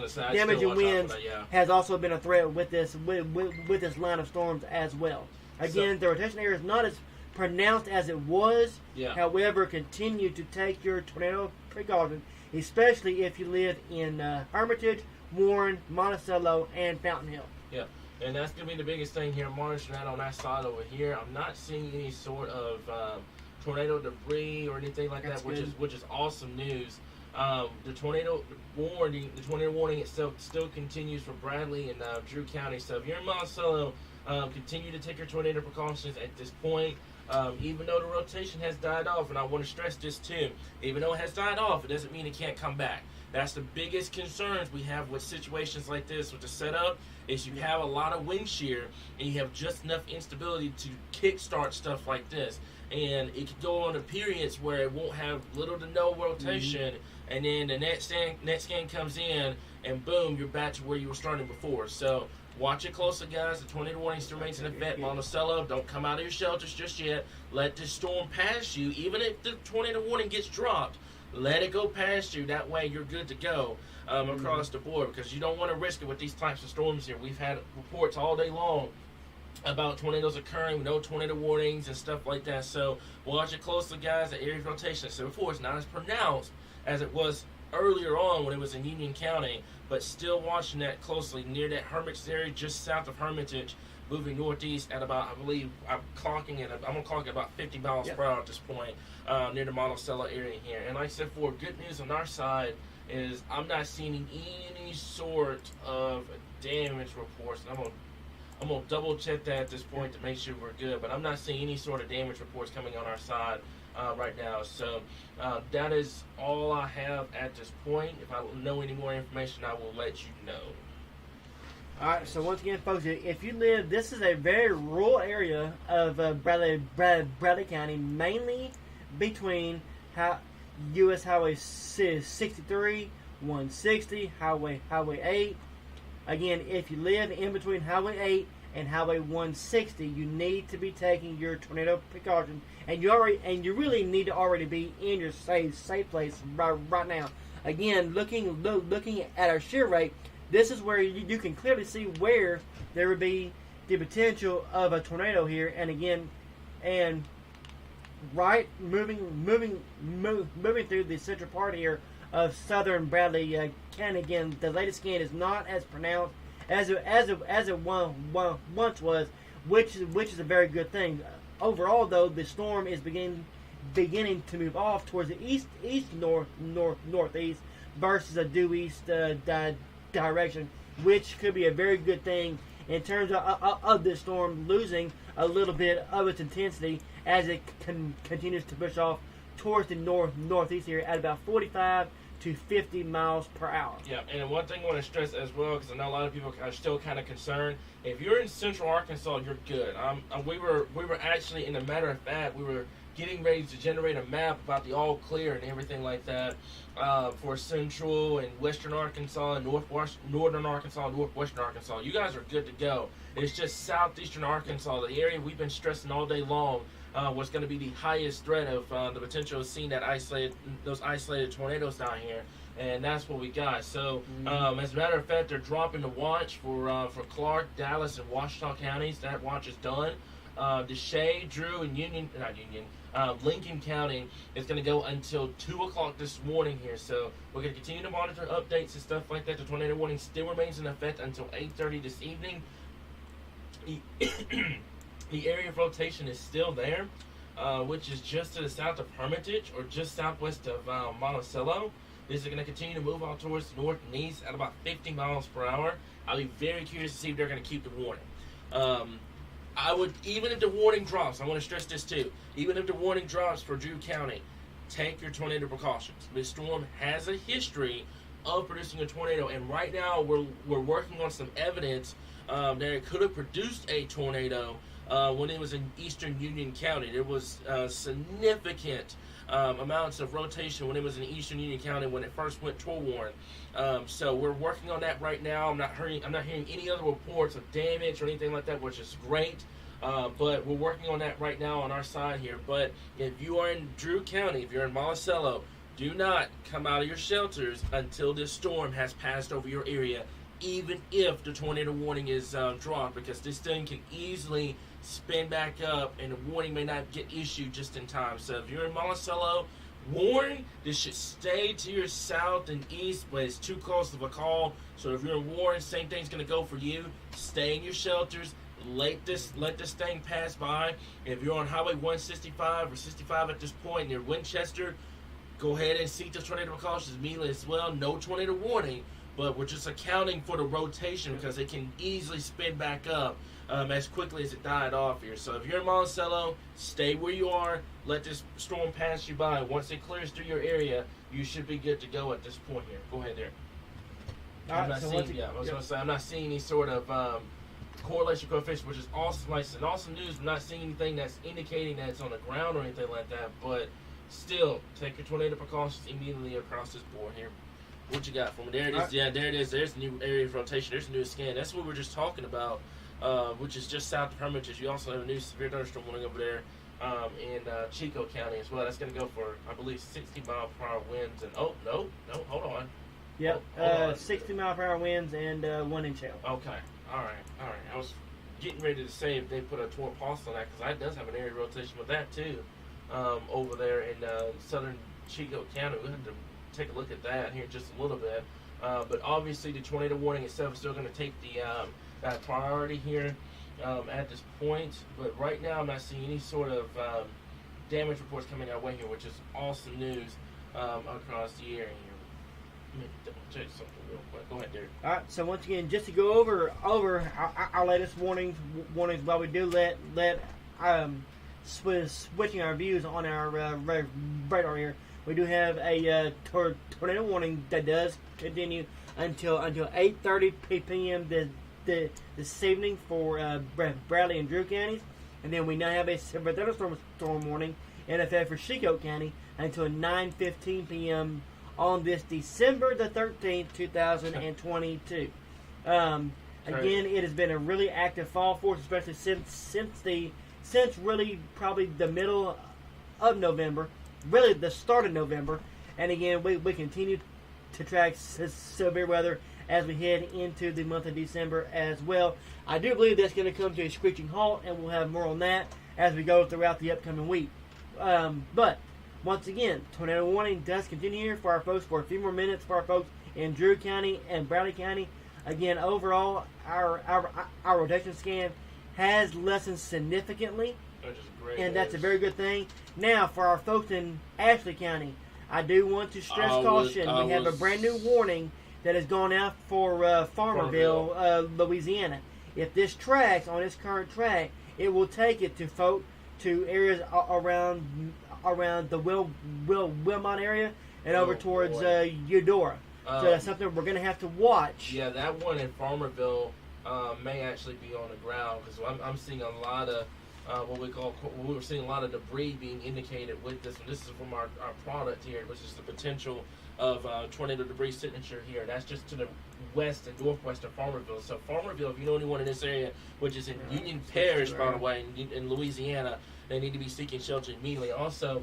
has also been a threat with this line of storms as well. Again, the rotation area is not as pronounced as it was. However, continue to take your tornado precautions, especially if you live in Hermitage, Warren, Monticello, and Fountain Hill. Yeah, and that's going to be the biggest thing here. Monitoring that on that side over here. I'm not seeing any sort of tornado debris or anything like that, which is awesome news. The tornado warning itself still continues for Bradley and Drew County. So if you're in Monticello, continue to take your tornado precautions at this point. Even though the rotation has died off, and I want to stress this too, even though it has died off, it doesn't mean it can't come back. That's the biggest concerns we have with situations like this with the setup, is you have a lot of wind shear, and you have just enough instability to kickstart stuff like this. And it could go on to periods where it won't have little to no rotation, and then the next scan comes in, and boom, you're back to where you were starting before. So watch it closely, guys. The tornado warning still remains in effect. Monticello, don't come out of your shelters just yet. Let this storm pass you. Even if the tornado warning gets dropped, let it go past you. That way you're good to go across the board, because you don't want to risk it with these types of storms here. We've had reports all day long about tornadoes occurring with no tornado warnings and stuff like that. So watch it closely, guys. The area of rotation, so before, it's not as pronounced as it was earlier on when it was in Union County, but still watching that closely near that Hermitage area just south of Hermitage, moving northeast at about, I believe, I'm going to clock at about 50 miles per hour at this point, near the Monticello area here. And like I said before, good news on our side is I'm not seeing any sort of damage reports. And I'm gonna double check that at this point to make sure we're good, but I'm not seeing any sort of damage reports coming on our side right now. So that is all I have at this point. If I know any more information, I will let you know. Alright, so once again, folks, if you live, this is a very rural area of Bradley County, mainly between U.S. Highway 63, 160, Highway 8. Again, if you live in between Highway 8 and Highway 160, you need to be taking your tornado precautions, and you really need to already be in your safe place right now. Again, looking at our shear rate, this is where you can clearly see where there would be the potential of a tornado here, and again, right moving through the central part here of southern Bradley County. Again, the latest scan is not as pronounced as it once was, which is a very good thing. Overall, though, the storm is beginning to move off towards the northeast versus a due east direction, which could be a very good thing in terms of this storm losing a little bit of its intensity as it continues to push off towards the northeast here at about 45 to 50 miles per hour. Yeah, and one thing I want to stress as well, because I know a lot of people are still kind of concerned. If you're in Central Arkansas, you're good. We were actually, in a matter of fact, we were getting ready to generate a map about the all clear and everything like that for Central and Western Arkansas and Northern Arkansas and Northwestern Arkansas. You guys are good to go. It's just Southeastern Arkansas, the area we've been stressing all day long, was going to be the highest threat of the potential of seeing those isolated tornadoes down here, and that's what we got. So, as a matter of fact, they're dropping the watch for Clark, Dallas, and Ouachita counties. That watch is done. DeShay, Drew, and Lincoln County is going to go until 2 o'clock this morning here. So we're going to continue to monitor updates and stuff like that. The tornado warning still remains in effect until 8:30 this evening. The area of rotation is still there, which is just to the south of Hermitage or just southwest of Monticello. This is going to continue to move out towards the north and east at about 50 miles per hour. I'll be very curious to see if they're going to keep the warning. I would, even if the warning drops, I want to stress this too, even if the warning drops for Drew County, take your tornado precautions. This storm has a history of producing a tornado, and right now we're working on some evidence that it could have produced a tornado when it was in Eastern Union County. There was significant amounts of rotation when it was in Eastern Union County when it first went toward Warren. So we're working on that right now. I'm not hearing any other reports of damage or anything like that, which is great. But we're working on that right now on our side here. But if you are in Drew County, if you're in Monticello, do not come out of your shelters until this storm has passed over your area, even if the tornado warning is dropped, because this thing can easily spin back up and the warning may not get issued just in time. So if you're in Monticello, Warren, this should stay to your south and east, but it's too close of a call. So if you're in Warren, same thing's going to go for you. Stay in your shelters. Let this thing pass by. If you're on Highway 165 or 65 at this point near Winchester, go ahead and seek the tornado precautions immediately as well. No tornado warning, but we're just accounting for the rotation because it can easily spin back up as quickly as it died off here. So if you're in Monticello, stay where you are. Let this storm pass you by. Once it clears through your area, you should be good to go at this point here. Go ahead there. I'm not seeing any sort of correlation coefficient, which is awesome. Like it's awesome news. I'm not seeing anything that's indicating that it's on the ground or anything like that. But still, take your tornado precautions immediately across this board here. What you got for me? There it is. Yeah, there it is. There's the new area of rotation. There's the new scan. That's what we were just talking about, which is just south of Hermitage. You also have a new severe thunderstorm warning over there in Chico County as well. That's going to go for, I believe, 60-mile-per-hour winds. And no, hold on. Yep, 60-mile-per-hour winds and 1-inch hail. Okay, all right. I was getting ready to say if they put a torn pulse on that, because that does have an area of rotation with that too, over there in southern Chico County. We'll have to take a look at that here in just a little bit. But obviously the tornado warning itself is still going to take the priority here at this point. But right now I'm not seeing any sort of damage reports coming our way here, which is awesome news across the area here. Let me double check something real quick. Go ahead, Derek. All right. So once again, just to go over our latest warnings, while we do let switching our views on our radar here. We do have a tornado warning that does continue until 8:30 p.m. this evening for Bradley and Drew counties, and then we now have a severe thunderstorm warning in effect for Chico County until 9:15 p.m. on this December the 13th, 2022. Again, it has been a really active fall for us, especially since really probably the middle of November, really the start of November. And again, we continue to track severe weather as we head into the month of December as well. I do believe that's going to come to a screeching halt, and we'll have more on that as we go throughout the upcoming week. But once again, tornado warning does continue here for our folks for a few more minutes for our folks in Drew County and Bradley County. Again, overall, our rotation scan has lessened significantly, and that's a very good thing. Now, for our folks in Ashley County, I do want to stress caution. We have a brand new warning that has gone out for Farmerville, Louisiana. If this tracks on its current track, it will take it to areas around the Wilmot area and over towards Eudora. So that's something we're going to have to watch. Yeah, that one in Farmerville may actually be on the ground, because I'm seeing a lot of we're seeing a lot of debris being indicated with this one. This is from our product here, which is the potential of tornado debris signature here. That's just to the west and northwest of Farmerville. So Farmerville, if you know anyone in this area, which is in Union Parish, by the way, in Louisiana, they need to be seeking shelter immediately. Also,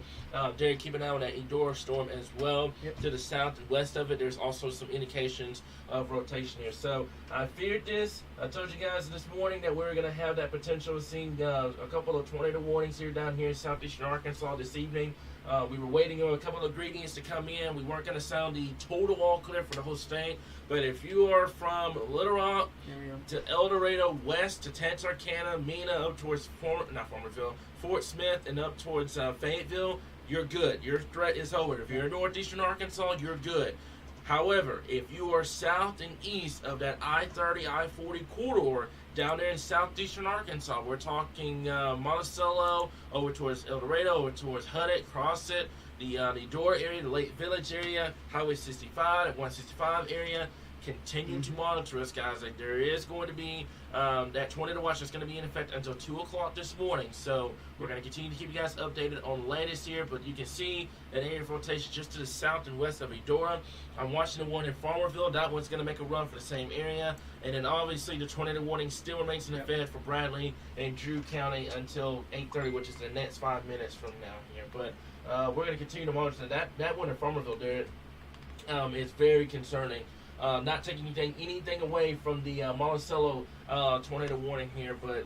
Derek, keep an eye on that Eudora storm as well. Yep. To the south and west of it, there's also some indications of rotation here. So I feared this. I told you guys this morning that we were going to have that potential of seeing a couple of tornado warnings here down here in southeastern Arkansas this evening. We were waiting on a couple of ingredients to come in. We weren't going to sound the total all clear for the whole state. But if you are from Little Rock to El Dorado, west to Texarkana, Mena, up towards Fort Smith, and up towards Fayetteville, you're good. Your threat is over. If you're in northeastern Arkansas, you're good. However, if you are south and east of that I-30, I-40 corridor, down there in southeastern Arkansas, we're talking Monticello, over towards El Dorado, over towards Huddock, Crossett, the Eudora area, the Lake Village area, Highway 65, 165 area. Continue to monitor us, guys. Like, there is going to be that tornado watch that's going to be in effect until 2 o'clock this morning. So we're going to continue to keep you guys updated on the latest here. But you can see that area of rotation just to the south and west of Eudora. I'm watching the one in Farmerville. That one's going to make a run for the same area. And then obviously the tornado warning still remains in effect for Bradley and Drew County until 8:30, which is the next 5 minutes from now here. But we're going to continue to monitor that one in Farmerville, Derek. Is very concerning. Not taking anything away from the Monticello tornado warning here, but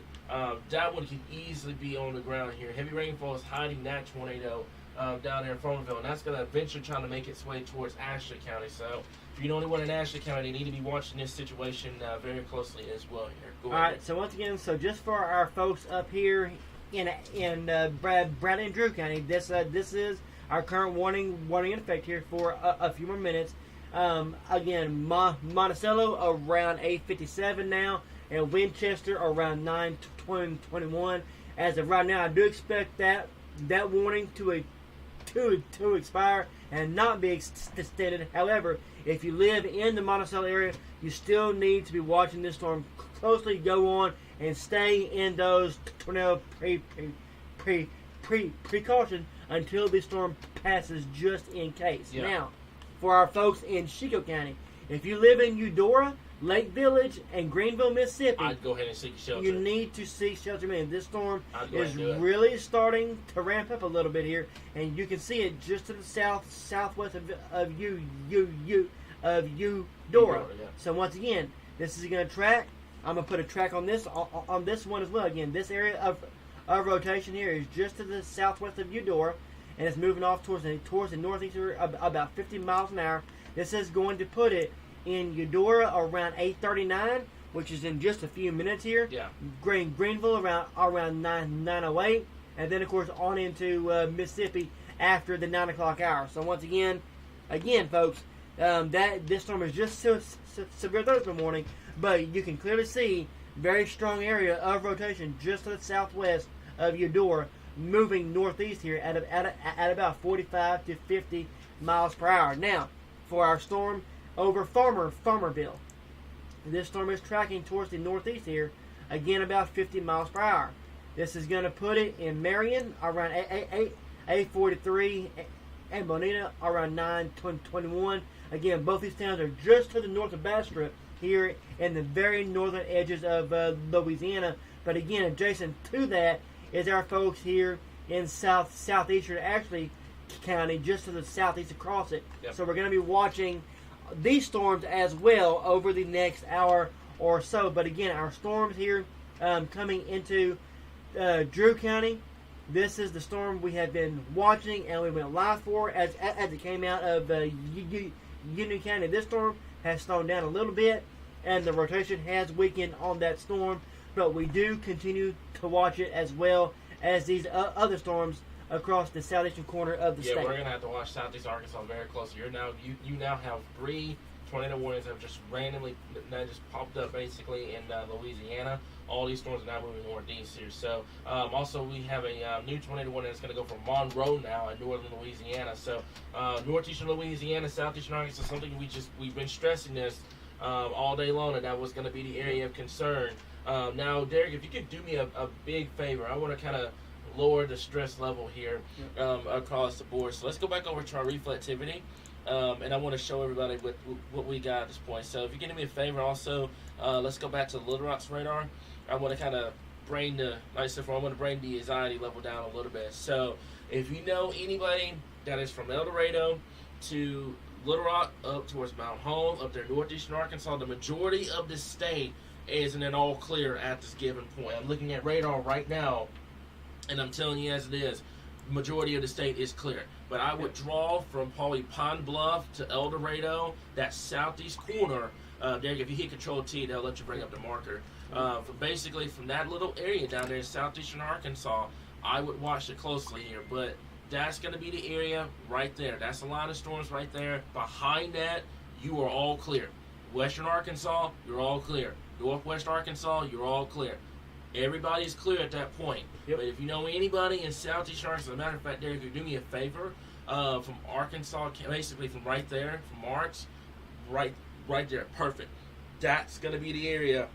that one could easily be on the ground here. Heavy rainfall is hiding that tornado down there in Farmerville, and that's going to eventually try to make its way towards Ashley County. So if you know anyone in Ashley County, they need to be watching this situation very closely as well here. Go ahead. All right, so once again, just for our folks up here in Bradley and Drew County, this is our current warning in effect here for a few more minutes. Again, Monticello around 8:57 now, and Winchester around 9:21. As of right now, I do expect that warning to expire and not be extended. However, if you live in the Monticello area, you still need to be watching this storm closely. Go on and stay in those tornado precaution until the storm passes, just in case. Yeah. Now, for our folks in Chico County, if you live in Eudora, Lake Village, and Greenville, Mississippi, I'd go ahead and seek shelter. You need to seek shelter. Man, this storm is really starting to ramp up a little bit here, and you can see it just to the southwest of Eudora. Yeah. So once again, this is going to track. I'm going to put a track on this one as well. Again, this area of rotation here is just to the southwest of Eudora, and it's moving off towards the northeast about 50 miles an hour. This is going to put it in Eudora around 8:39, which is in just a few minutes here. Yeah. Greenville around 9:08, and then of course on into Mississippi after the 9 o'clock hour. So once again, folks, this storm is just so severe Thursday morning, but you can clearly see very strong area of rotation just to the southwest of Eudora, moving northeast here at about 45 to 50 miles per hour. Now, for our storm over Farmerville, this storm is tracking towards the northeast here, again about 50 miles per hour. This is going to put it in Marion around 8:43 and Bonita around 9:21. Again, both these towns are just to the north of Bastrop here in the very northern edges of Louisiana. But again, adjacent to that is our folks here in southeastern actually county, just to the southeast across it. Yep. So we're going to be watching these storms as well over the next hour or so. But again, our storms here coming into Drew County. This is the storm we have been watching and we went live for as it came out of Union County. This storm has slowed down a little bit and the rotation has weakened on that storm, but we do continue to watch it as well as these other storms across the southeastern corner of the state. Yeah, we're gonna have to watch Southeast Arkansas very closely. You now have 3 tornado warnings that have just randomly popped up basically in Louisiana. All these storms are now moving northeast here. So also we have a new tornado warning that's going to go from Monroe now in northern Louisiana. So northeastern Louisiana, southeastern Arkansas, something we've been stressing this all day long, and that was going to be the area of concern. Now, Derek, if you could do me a big favor, I want to kind of lower the stress level here across the board. So let's go back over to our reflectivity. And I want to show everybody what we got at this point. So if you can do me a favor also, let's go back to the Little Rock's radar. I want to kind of bring the anxiety level down a little bit. So if you know anybody that is from El Dorado to Little Rock up towards Mount Home, up there northeastern Arkansas, the majority of the state isn't at all clear at this given point. I'm looking at radar right now, and I'm telling you as it is, majority of the state is clear. But I would draw from probably Pine Bluff to El Dorado, that southeast corner. Derek, if you hit Control T, they'll let you bring up the marker. Basically, from that little area down there in southeastern Arkansas, I would watch it closely here. But that's going to be the area right there. That's a line of storms right there. Behind that, you are all clear. Western Arkansas, you're all clear. Northwest Arkansas, you're all clear. Everybody's clear at that point. Yep. But if you know anybody in southeast Arkansas, as a matter of fact, Derek, if you do me a favor, from Arkansas, basically from right there, from Marks, right there, perfect. That's going to be the area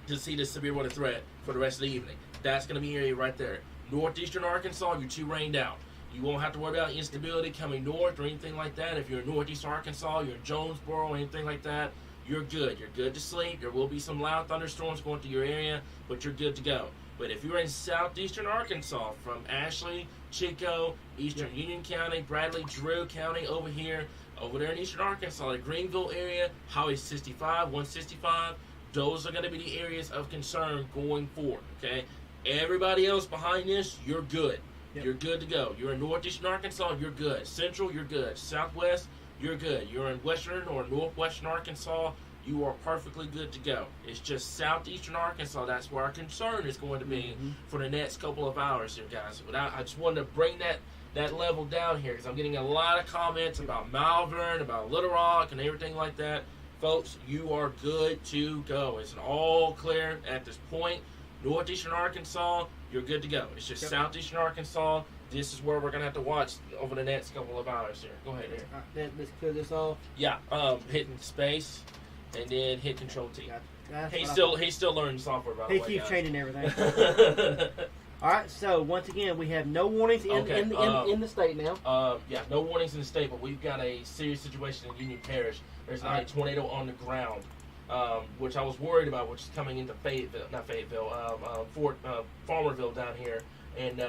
to see the severe weather threat for the rest of the evening. That's going to be the area right there. Northeastern Arkansas, you're 2 rained out. You won't have to worry about instability coming north or anything like that. If you're in northeast Arkansas, you're in Jonesboro, anything like that, you're good. You're good to sleep. There will be some loud thunderstorms going through your area, but you're good to go. But if you're in southeastern Arkansas, from Ashley, Chico, eastern Union County, Bradley, Drew County, over there in eastern Arkansas, the Greenville area, Highway 65, 165, those are going to be the areas of concern going forward, okay? Everybody else behind this, you're good. Yep. You're good to go. You're in northeastern Arkansas, you're good. Central, you're good. Southwest, you're good. You're in western or northwestern Arkansas, you are perfectly good to go. It's just southeastern Arkansas, that's where our concern is going to be for the next couple of hours here, guys. But I just wanted to bring that level down here because I'm getting a lot of comments about Malvern, about Little Rock, and everything like that. Folks, you are good to go. It's an all clear at this point. Northeastern Arkansas, you're good to go. It's just southeastern Arkansas. This is where we're going to have to watch over the next couple of hours here. Go ahead, Aaron. Let's clear this off. Yeah, hitting space and then hit Control T. He's still learning software, by the way. He keeps changing everything. All right, so once again, we have no warnings in the state now. No warnings in the state, but we've got a serious situation in Union Parish. There's not a tornado on the ground, which I was worried about, which is coming into Farmerville down here in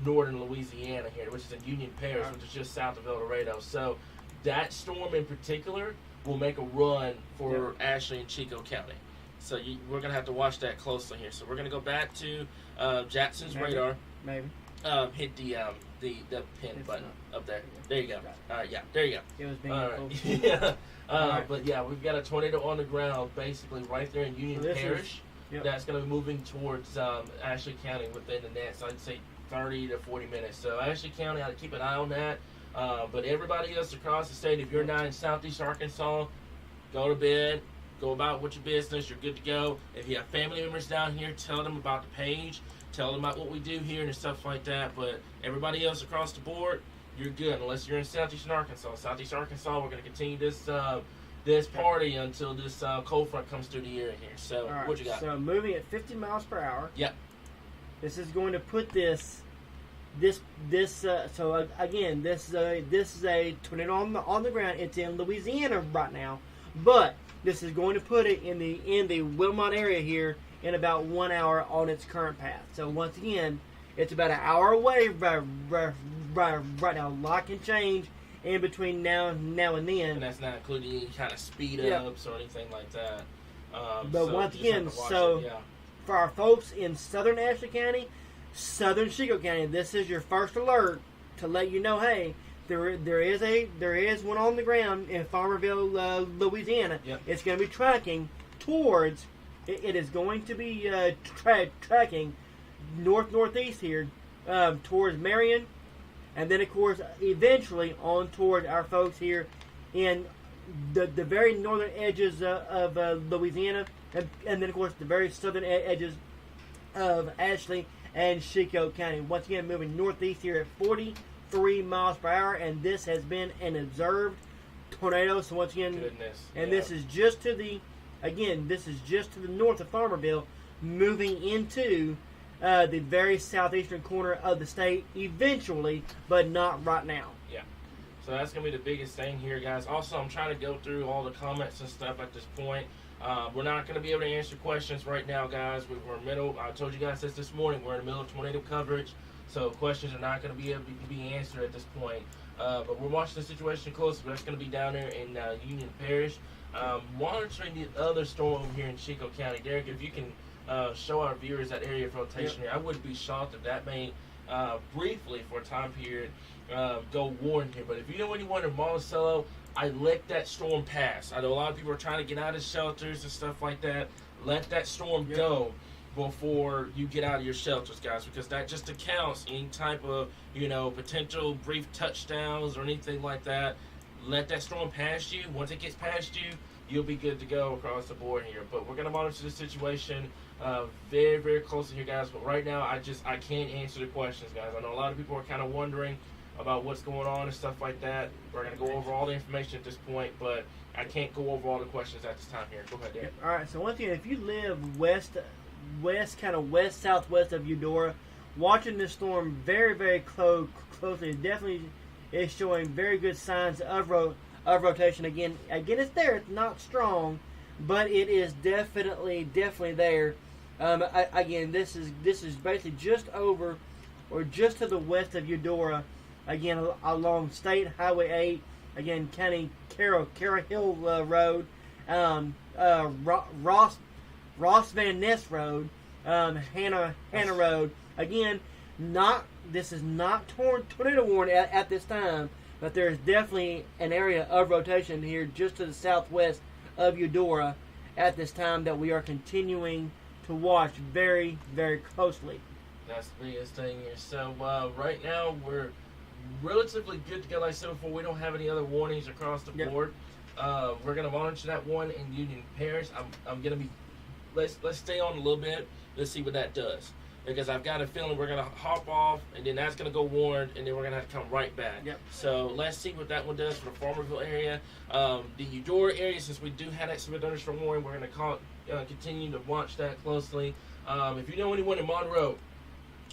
northern Louisiana here, which is in Union Parish, which is just south of El Dorado. So that storm in particular will make a run for Ashley and Chico County. So we're going to have to watch that closely here. So we're going to go back to Jackson's radar. Maybe. Hit the pin button up there. There you go. All right, there you go. It was being But yeah, we've got a tornado on the ground basically right there in Union Parish. That's going to be moving towards Ashley County within the next, I'd say, 30 to 40 minutes. So Ashley County, I have to keep an eye on that. But everybody else across the state, if you're not in southeast Arkansas, go to bed. Go about with your business. You're good to go. If you have family members down here, tell them about the page. Tell them about what we do here and stuff like that. But everybody else across the board, you're good. Unless you're in southeastern Arkansas. Southeast Arkansas, we're going to continue this party until this cold front comes through the area here. So, right, what you got? So, moving at 50 miles per hour. Yep. This is going to put this is a tornado on the ground. It's in Louisiana right now. But this is going to put it in the Wilmot area here in about 1 hour on its current path. So once again, it's about an hour away right now. A lot can change in between now and then. And that's not including any kind of speed ups or anything like that. But so once again, yeah. For our folks in southern Ashley County, southern Chico County, this is your first alert to let you know, hey, there is one on the ground in Farmerville, Louisiana. Yep. It's going to be tracking towards. It is going to be tracking northeast here towards Marion, and then of course eventually on toward our folks here in the very northern edges of Louisiana, and then of course the very southern edges of Ashley and Chico County. Once again, moving northeast here at 43 miles per hour, and this has been an observed tornado. So once again, this is just to the north of Farmerville, moving into the very southeastern corner of the state eventually, but not right now. Yeah. So that's going to be the biggest thing here, guys. Also, I'm trying to go through all the comments and stuff at this point. We're not going to be able to answer questions right now, guys. We're in the middle. I told you guys this morning. We're in the middle of tornado coverage, so questions are not going to be able to be answered at this point. But we're watching the situation closely. That's going to be down there in Union Parish. Monitoring the other storm over here in Chico County. Derek, if you can show our viewers that area of rotation here, I wouldn't be shocked if that may briefly for a time period go warm here. But if you know anyone in Monticello, I let that storm pass. I know a lot of people are trying to get out of shelters and stuff like that. Let that storm go before you get out of your shelters, guys, because that just accounts any type of potential brief touchdowns or anything like that. Let that storm pass you. Once it gets past you, you'll be good to go across the board here. But we're going to monitor the situation very, very closely here, guys. But right now, I can't answer the questions, guys. I know a lot of people are kind of wondering about what's going on and stuff like that. We're going to go over all the information at this point, but I can't go over all the questions at this time here. Go ahead, Derek. All right, so once again, if you live west, kind of west-southwest of Eudora, watching this storm very, very closely, definitely is showing very good signs of rotation. Again, it's there. It's not strong, but it is definitely there. Again, this is basically just over or just to the west of Eudora. Again, along State Highway 8. Again, County Carroll Hill Road, Ross Van Ness Road, Hannah Road. Again, this is not tornado warning at this time, but there is definitely an area of rotation here just to the southwest of Eudora at this time that we are continuing to watch very, very closely. That's the biggest thing here. So right now we're relatively good to go. Like I said before, we don't have any other warnings across the board. We're going to monitor that one in Union Parish. I'm going to be let's stay on a little bit. Let's see what that does, because I've got a feeling we're going to hop off, and then that's going to go warned, and then we're going to have to come right back. So let's see what that one does for the Farmerville area. The Eudora area, since we do have that severe thunderstorm warning, we're going to continue to watch that closely. If you know anyone in Monroe,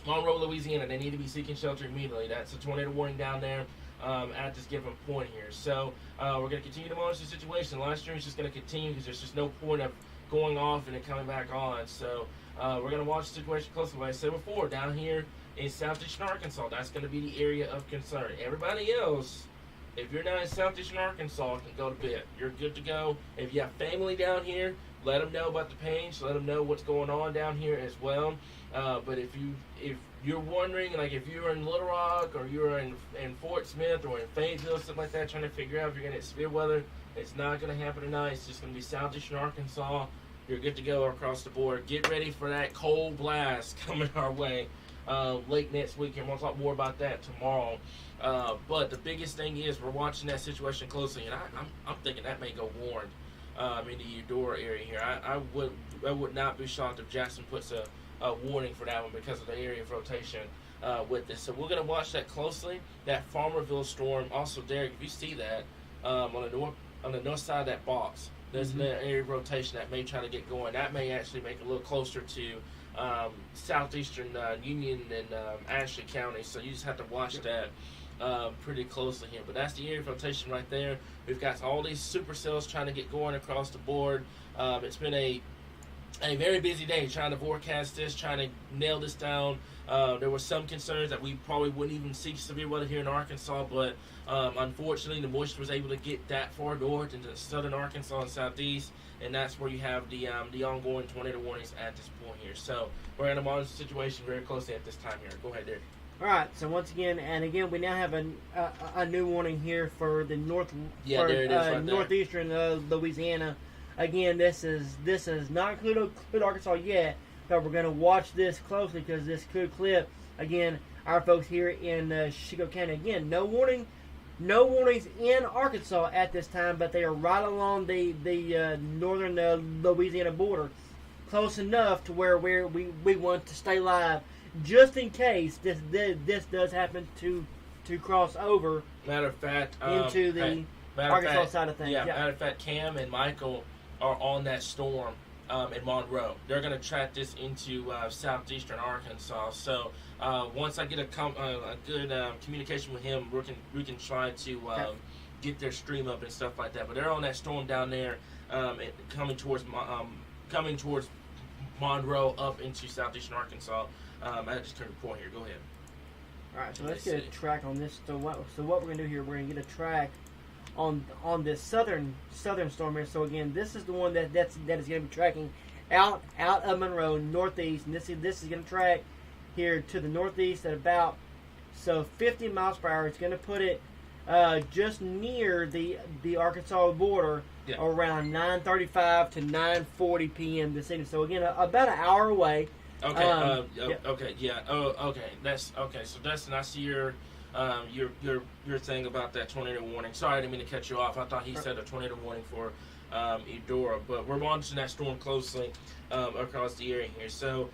Louisiana, they need to be seeking shelter immediately. That's a tornado warning down there at this given point here. So we're going to continue to monitor the situation. Live stream is just going to continue because there's just no point of going off and then coming back on. So we're going to watch the situation closely. Like I said before, down here in southeastern Arkansas, that's going to be the area of concern. Everybody else, if you're not in southeastern Arkansas, can go to bed. You're good to go. If you have family down here, let them know about the pains. Let them know what's going on down here as well. But if you're wondering, like if you're in Little Rock or you're in Fort Smith or in Fayetteville, something like that, trying to figure out if you're going to get severe weather, it's not going to happen tonight. It's just going to be southeastern Arkansas. You're good to go across the board. Get ready for that cold blast coming our way late next week, and we'll talk more about that tomorrow. But the biggest thing is we're watching that situation closely, and I'm thinking that may go warned in the Eudora area here. I would not be shocked if Jackson puts a warning for that one because of the area of rotation with this. So we're going to watch that closely. That Farmerville storm. Also, Derek, if you see that on the north side of that box, there's an area of rotation that may try to get going. That may actually make it a little closer to southeastern Union and Ashley County. So you just have to watch that. pretty closely here. But that's the area of rotation right there. We've got all these supercells trying to get going across the board. It's been a very busy day trying to forecast this, trying to nail this down. There were some concerns that we probably wouldn't even see severe weather here in Arkansas, but unfortunately the moisture was able to get that far north into southern Arkansas and southeast, and that's where you have the ongoing tornado warnings at this point here. So we're going to monitor the situation very closely at this time here. Go ahead, Derek. All right. So once again, we now have a new warning here for the northeastern Louisiana. Again, this is not include Arkansas yet, but we're going to watch this closely because this could clip. Again, our folks here in Chico County. Again, no warnings in Arkansas at this time, but they are right along the northern Louisiana border, close enough to where we want to stay live, just in case this does happen to cross over. Matter of fact, into the Arkansas side of things. Yeah, matter of fact, Cam and Michael are on that storm in Monroe. They're going to track this into southeastern Arkansas. So once I get a good communication with him, we can try to get their stream up and stuff like that. But they're on that storm down there, coming towards Monroe up into southeastern Arkansas. I just turned a point here. Go ahead. All right, so let's get a track on this. So what we're going to do here, we're going to get a track on this southern storm here. So again, this is the one that is going to be tracking out of Monroe northeast, and this is going to track here to the northeast at about 50 miles per hour. It's going to put it just near the Arkansas border around 9:35 to 9:40 p.m. this evening. So again, about an hour away. Okay. Okay. Yeah. Oh. Okay. That's okay. So Dustin, I see your thing about that tornado warning. Sorry, I didn't mean to cut you off. I thought he said a tornado warning for Eudora, but we're monitoring that storm closely across the area here. So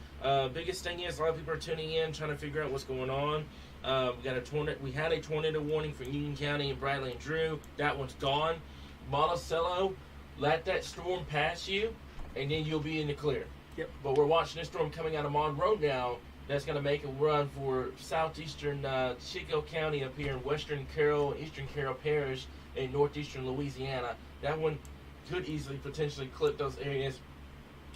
biggest thing is a lot of people are tuning in, trying to figure out what's going on. We had a tornado warning for Union County and Bradley and Drew. That one's gone. Monticello, let that storm pass you, and then you'll be in the clear. Yep. But we're watching this storm coming out of Monroe now. That's going to make a run for southeastern Chico County up here in western Carroll, eastern Carroll Parish, in northeastern Louisiana. That one could easily potentially clip those areas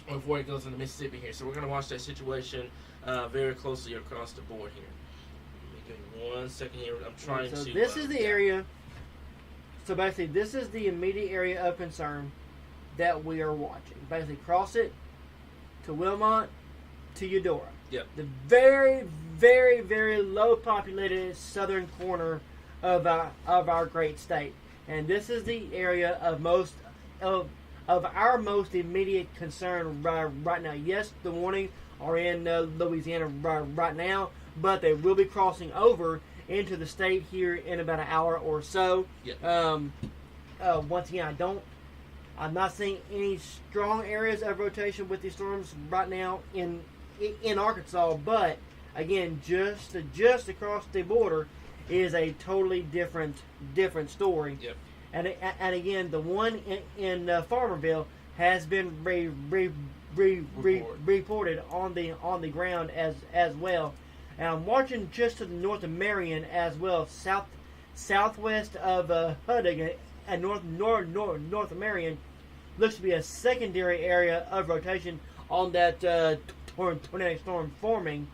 before it goes into Mississippi here. So we're going to watch that situation very closely across the board here. Give me 1 second here. I'm trying to. So this is the area. So basically, this is the immediate area of concern that we are watching. Basically, cross it to Wilmot to Eudora. Yep. The very, very, very low populated southern corner of our great state, and this is the area of our most immediate concern right now. Yes, the warnings are in Louisiana right now, but they will be crossing over into the state here in about an hour or so. Yep. Once again, I'm not seeing any strong areas of rotation with these storms right now in Arkansas, but again, just across the border is a totally different story. Yep. And again, the one in Farmerville has been reported on the ground as well. And I'm watching just to the north of Marion as well, southwest of Huddig and north of Marion looks to be a secondary area of rotation on that tornado storm forming,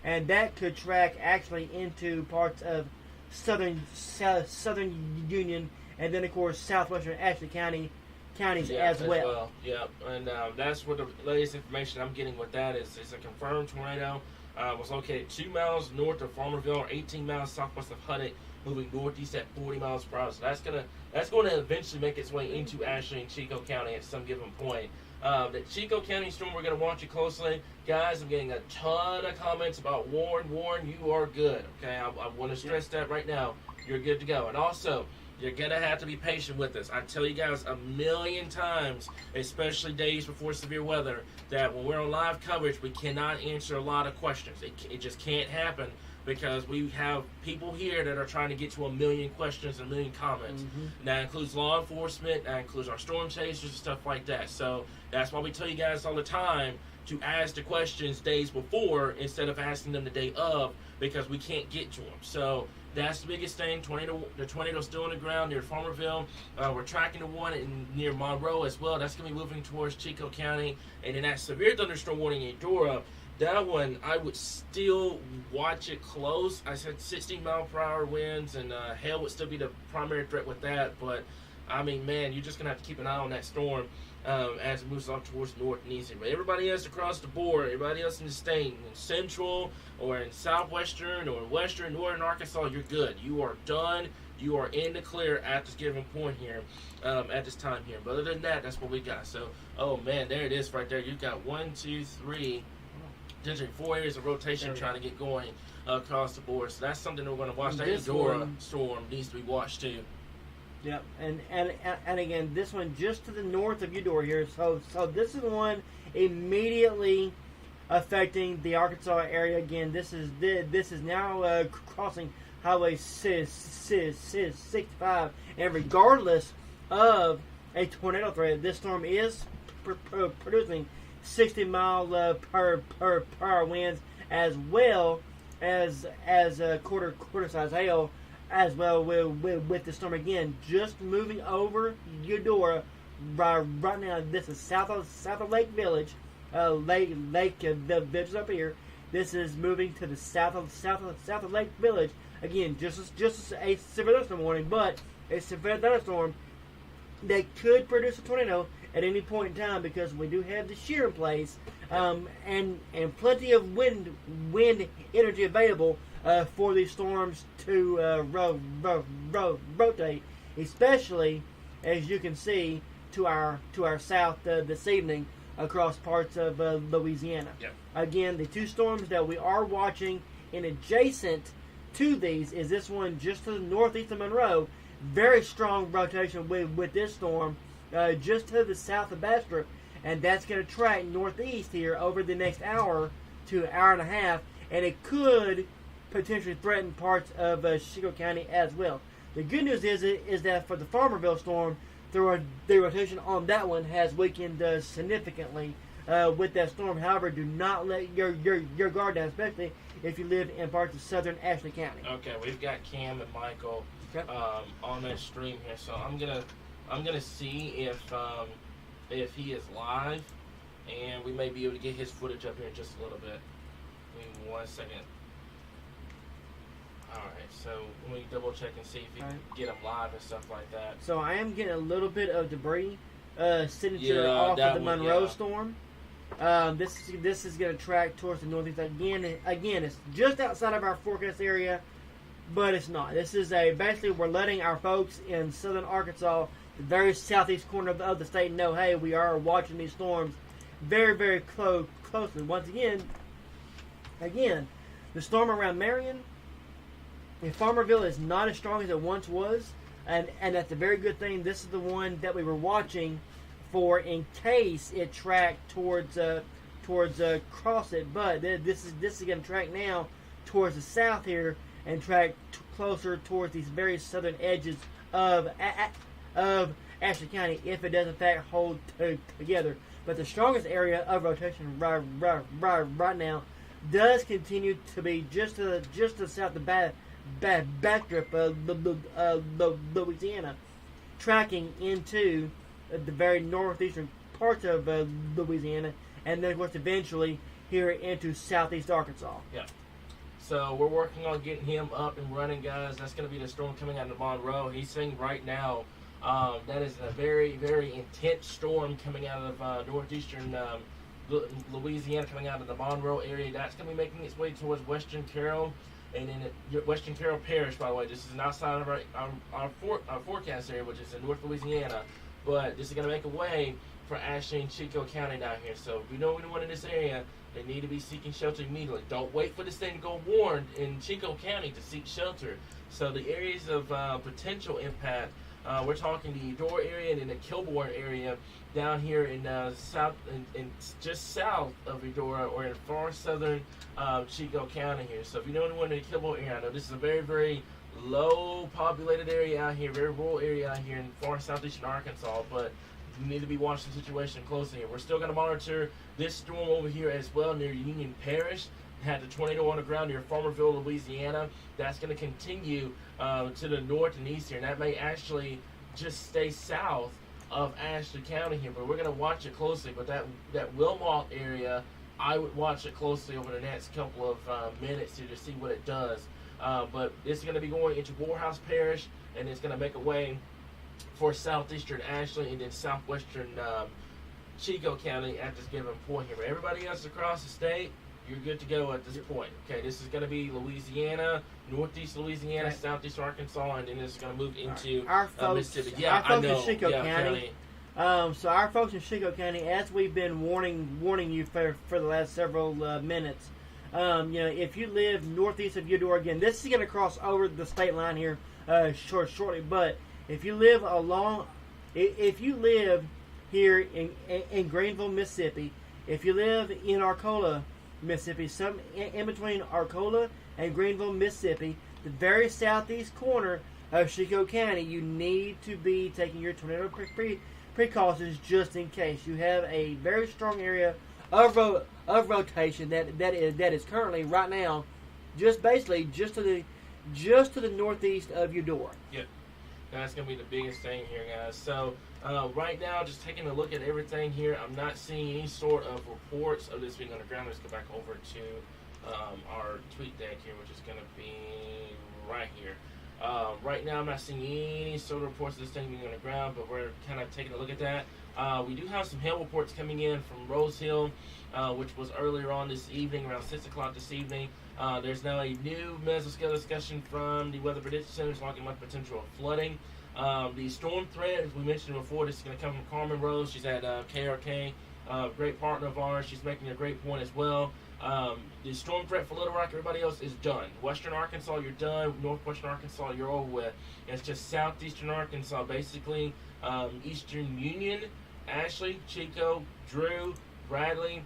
and that could track actually into parts of southern Union, and then of course southwestern Ashley counties as well. Yeah, and that's what the latest information I'm getting with that is. It's a confirmed tornado. Was located 2 miles north of Farmerville, or 18 miles southwest of Huddig, moving northeast at 40 miles per hour. So that's gonna eventually make its way into Ashley and Chico County at some given point. The Chico County storm, we're going to watch it closely. Guys, I'm getting a ton of comments about Warren, you are good. Okay, I want to stress that right now. You're good to go. And also, you're going to have to be patient with us. I tell you guys a million times, especially days before severe weather, that when we're on live coverage, we cannot answer a lot of questions. It just can't happen because we have people here that are trying to get to a million questions and a million comments. Mm-hmm. That includes law enforcement, that includes our storm chasers and stuff like that. So that's why we tell you guys all the time to ask the questions days before instead of asking them the day of, because we can't get to them. So That's the biggest thing. The tornado's still on the ground near Farmerville. We're tracking the one near Monroe as well. That's going to be moving towards Chico County. And then that severe thunderstorm warning in Eudora, that one, I would still watch it close. I said 60-mile-per-hour winds, and hail would still be the primary threat with that. But, I mean, man, you're just going to have to keep an eye on that storm as it moves off towards north and eastern. But everybody else across the board, everybody else in the state, in central or in southwestern or western, northern Arkansas, you're good. You are done. You are in the clear at this given point here, at this time here. But other than that, that's what we got. So, oh, man, there it is right there. You've got 1, 2, 3, potentially 4 areas of rotation trying to get going across the board. So that's something that we're going to watch. That Eudora storm needs to be watched too. Yep, and again, this one just to the north of Eudora here. So this is the one immediately affecting the Arkansas area. Again, this is now crossing Highway 65, and regardless of a tornado threat, this storm is producing 60-mile-per-hour winds, as well as quarter-size hail, as well with the storm. Again, just moving over Eudora right now. This is south of Lake Village, Lake Village up here. This is moving to the south of Lake Village. Again, just a severe thunderstorm warning, but a severe thunderstorm that could produce a tornado at any point in time, because we do have the shear in place, and plenty of wind energy available for these storms to rotate, especially as you can see to our south this evening across parts of Louisiana. Yep. Again, the two storms that we are watching in adjacent to these is this one just to the northeast of Monroe. Very strong rotation with this storm just to the south of Bastrop, and that's going to track northeast here over the next hour to hour and a half, and it could potentially threaten parts of Chico County as well. The good news is that for the Farmerville storm, the rotation on that one has weakened significantly with that storm. However, do not let your guard down, especially if you live in parts of southern Ashley County. Okay, we've got Cam and Michael on that stream here, so I'm gonna see if he is live, and we may be able to get his footage up here in just a little bit. Give me 1 second. Alright, so let me double check and see if we can get him live and stuff like that. So I am getting a little bit of debris signature off of the Monroe storm. This is going to track towards the northeast. Again, it's just outside of our forecast area, but it's not. This is basically we're letting our folks in southern Arkansas, the very southeast corner of the state, know, hey, we are watching these storms very, very closely. Once again, the storm around Marion, if Farmerville is not as strong as it once was, and that's a very good thing. This is the one that we were watching for in case it tracked towards cross it. But this is going to track now towards the south here and track closer towards these very southern edges of Ashley County if it does in fact hold together. But the strongest area of rotation right now does continue to be just to the south of Bastrop, Louisiana, tracking into the very northeastern parts of Louisiana, and then of course eventually here into southeast Arkansas. Yeah. So we're working on getting him up and running, guys. That's going to be the storm coming out of Monroe. He's saying right now that is a very, very intense storm coming out of northeastern Louisiana, coming out of the Monroe area. That's going to be making its way towards Western Carroll. And in Western Carroll Parish, by the way, this is outside of our forecast area, which is in North Louisiana. But this is going to make a way for Ashley and Chico County down here. So if you know anyone in this area, they need to be seeking shelter immediately. Don't wait for this thing to go warned in Chico County to seek shelter. So the areas of potential impact, we're talking the Eudora area and in the Kilbourne area down here in south, in just south of Eudora, or in far southern Chico County here. So if you know anyone in the Kilbourne area, I know this is a very, very low populated area out here, very rural area out here in far southeastern Arkansas, but you need to be watching the situation closely here. We're still going to monitor this storm over here as well near Union Parish. had the tornado on the ground near Farmerville, Louisiana. That's going to continue to the north and east here, and that may actually just stay south of Ashley County here, but we're going to watch it closely. But that Wilmot area, I would watch it closely over the next couple of minutes here to see what it does. But it's going to be going into Morehouse Parish, and it's going to make a way for southeastern Ashley and then southwestern Chico County at this given point here. But everybody else across the state, you're good to go at this point. Okay, this is going to be Louisiana, northeast Louisiana, southeast Arkansas, and then this is going to move into our folks, Mississippi. Yeah, our folks I know. in Chico yeah, County. So our folks in Chico County, as we've been warning you for the last several minutes, if you live northeast of Eudora, again, this is going to cross over the state line here shortly. But if you live here in Greenville, Mississippi, if you live in Arcola, Mississippi, some in between Arcola and Greenville, Mississippi, the very southeast corner of Chico County, you need to be taking your tornado precautions just in case. You have a very strong area of rotation that is currently right now just to the northeast of Eudora. Yep. That's going to be the biggest thing here, guys. So right now, just taking a look at everything here, I'm not seeing any sort of reports of this being underground. Let's go back over to our tweet deck here, which is going to be right here. Right now, I'm not seeing any sort of reports of this thing being underground, but we're kind of taking a look at that. We do have some hail reports coming in from Rose Hill, which was earlier on this evening, around 6 o'clock this evening. There's now a new mesoscale discussion from the Weather Prediction Center talking about potential of flooding. The storm threat, as we mentioned before, this is going to come from Carmen Rose. She's at KRK, great partner of ours. She's making a great point as well. The storm threat for Little Rock, everybody else is done. Western Arkansas, you're done. Northwestern Arkansas, you're over with. It's just southeastern Arkansas, basically. Eastern Union, Ashley, Chico, Drew, Bradley,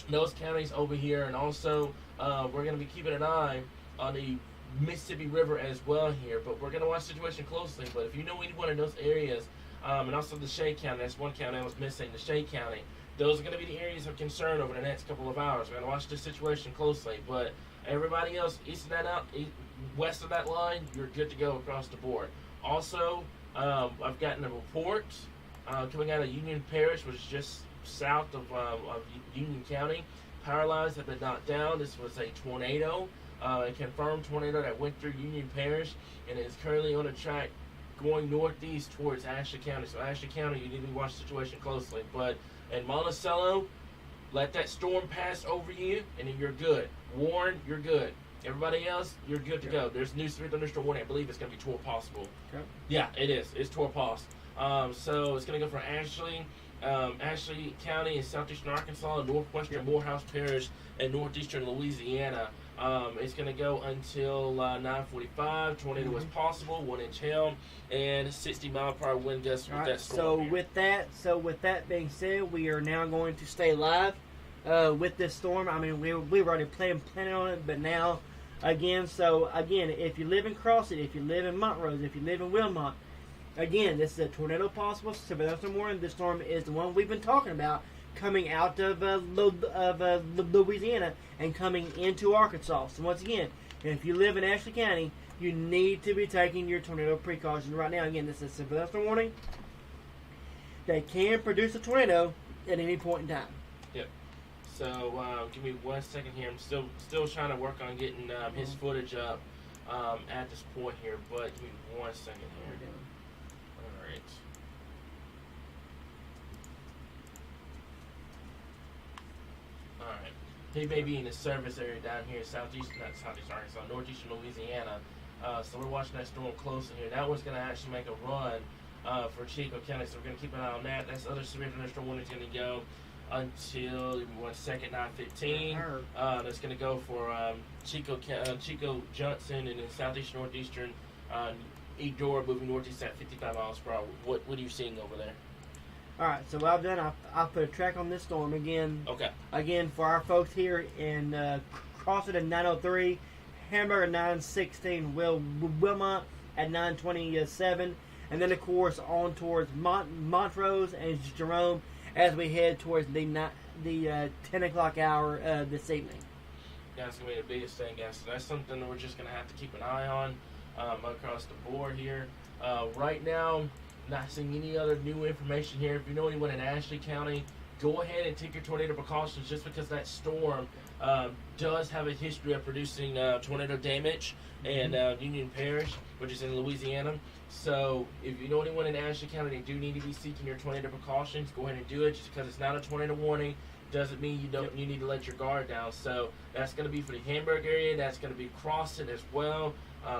those counties over here. And also, we're going to be keeping an eye on the Mississippi River as well here. But we're going to watch the situation closely. But if you know anyone in those areas, and also the Shea County, that's one county I was missing, the Shea County. Those are going to be the areas of concern over the next couple of hours. We're going to watch this situation closely. But everybody else, west of that line, you're good to go across the board. Also, I've gotten a report coming out of Union Parish, which is just south of Union County. Power lines have been knocked down. This was a tornado, a confirmed tornado that went through Union Parish, and it is currently on a track going northeast towards Ashley County. So Ashley County, you need to watch the situation closely. But in Monticello, let that storm pass over you, and then you're good. Warren, you're good. Everybody else, you're good to go. There's new severe thunderstorm warning. I believe it's going to be torr possible. Okay. Yeah, it is. It's torr poss. So it's going to go from Ashley County in southeastern Arkansas, northwestern Morehouse Parish, and northeastern Louisiana. It's going to go until 9:45. Tornado is possible, 1-inch hail, and 60-mile-per-hour wind gusts with that storm. So with that being said, we are now going to stay live with this storm. I mean, we were already planning on it, but now again. If you live in Crossett, if you live in Montrose, if you live in Wilmot, again, this is a tornado possible. So that's the morning. This storm is the one we've been talking about, coming out of Louisiana and coming into Arkansas. So once again, if you live in Ashley County, you need to be taking your tornado precautions right now. Again, this is a thunderstorm warning. They can produce a tornado at any point in time. Yep. So give me 1 second here. I'm still trying to work on getting his footage up at this point here, but give me 1 second here. All right. Alright. He may be in the service area down here, not southeast Arkansas, northeastern Louisiana. So we're watching that storm closely here. That one's going to actually make a run for Chico County, so we're going to keep an eye on that. That's the other severe thunderstorm warning is going to go until, give me 1 second, 9:15. That's going to go for Chico Johnson, and then southeastern, northeastern Eudora moving northeast at 55 miles per hour. What are you seeing over there? Alright, so what I've done, I've put a track on this storm again. Okay. Again, for our folks here in Crossett at 9:03, Hamburg at 9:16, Wilmot at 9:27, and then of course on towards Montrose and Jerome as we head towards the 10 o'clock hour this evening. That's going to be the biggest thing, guys. So that's something that we're just going to have to keep an eye on across the board here. Right now, not seeing any other new information here. If you know anyone in Ashley County, go ahead and take your tornado precautions, just because that storm does have a history of producing tornado damage in Union Parish, which is in Louisiana. So if you know anyone in Ashley County, they do need to be seeking your tornado precautions. Go ahead and do it. Just because it's not a tornado warning doesn't mean you need to let your guard down. So that's going to be for the Hamburg area. That's going to be Croston as well.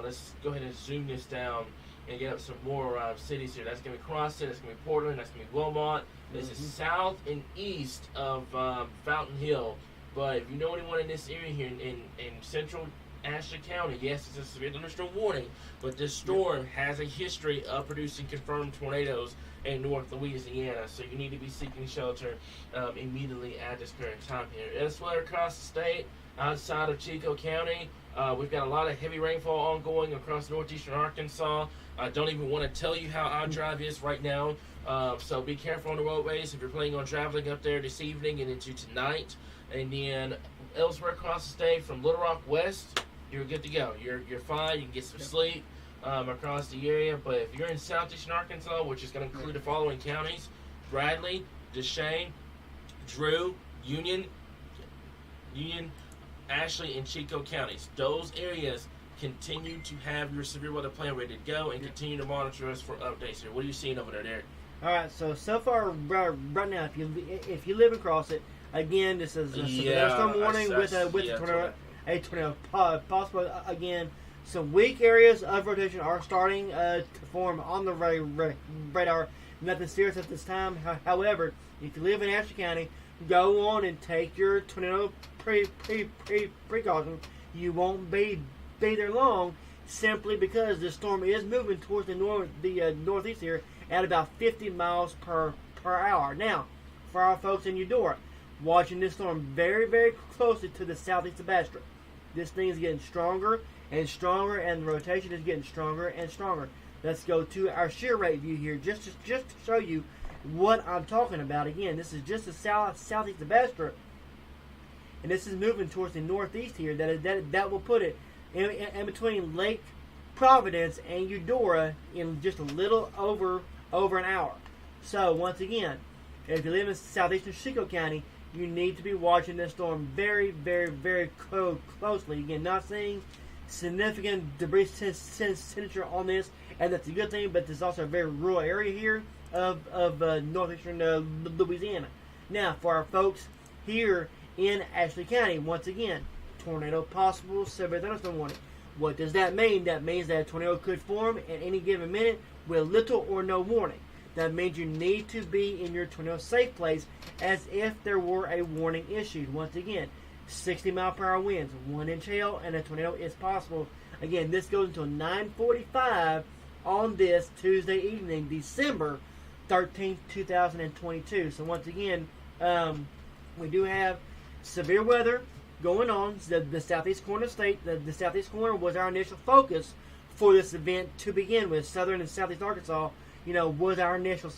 Let's go ahead and zoom this down and get up some more cities here. That's going to be Croston. That's going to be Portland. That's going to be Wilmot. This is south and east of Fountain Hill. But if you know anyone in this area here in central Ashley County, yes, it's a severe thunderstorm warning, but this storm has a history of producing confirmed tornadoes in North Louisiana, so you need to be seeking shelter immediately at this current time here. Elsewhere across the state, outside of Chico County, we've got a lot of heavy rainfall ongoing across northeastern Arkansas. I don't even want to tell you how our drive is right now, so be careful on the roadways if you're planning on traveling up there this evening and into tonight. And then elsewhere across the state, from Little Rock west, you're good to go. You're fine. You can get some sleep across the area. But if you're in southeastern Arkansas, which is going to include the following counties: Bradley, Deshanes, Drew, Union, Ashley, and Chico counties. Those areas continue to have your severe weather plan ready to go, and continue to monitor us for updates here. What are you seeing over there, Derek? All right. So far right now, if you live across it, again, this is a thunderstorm warning with a tornado possible. Again, some weak areas of rotation are starting to form on the radar. Nothing serious at this time. However, if you live in Ashley County, go on and take your tornado precautions. You won't be there long, simply because the storm is moving towards the northeast here at about 50 miles per hour. Now, for our folks in Eudora, watching this storm very, very closely to the southeast of Bastrop. This thing is getting stronger and stronger, and the rotation is getting stronger and stronger. Let's go to our shear rate view here, just to show you what I'm talking about. Again, this is just the southeast of Bastrop, and this is moving towards the northeast here. That will put it in between Lake Providence and Eudora in just a little over an hour. So once again, if you live in southeastern Chico County, you need to be watching this storm very, very, very closely. Again, not seeing significant debris signature on this, and that's a good thing, but there's also a very rural area here of northeastern Louisiana. Now, for our folks here in Ashley County, once again, tornado possible, severe thunderstorm warning. What does that mean? That means that a tornado could form at any given minute with little or no warning. That means you need to be in your tornado safe place as if there were a warning issued. Once again, 60-mile-per-hour winds, 1-inch hail, and a tornado is possible. Again, this goes until 9:45 on this Tuesday evening, December 13th, 2022. So once again, we do have severe weather going on. The southeast corner of the state, the southeast corner was our initial focus for this event to begin with. Southern and southeast Arkansas, was our initial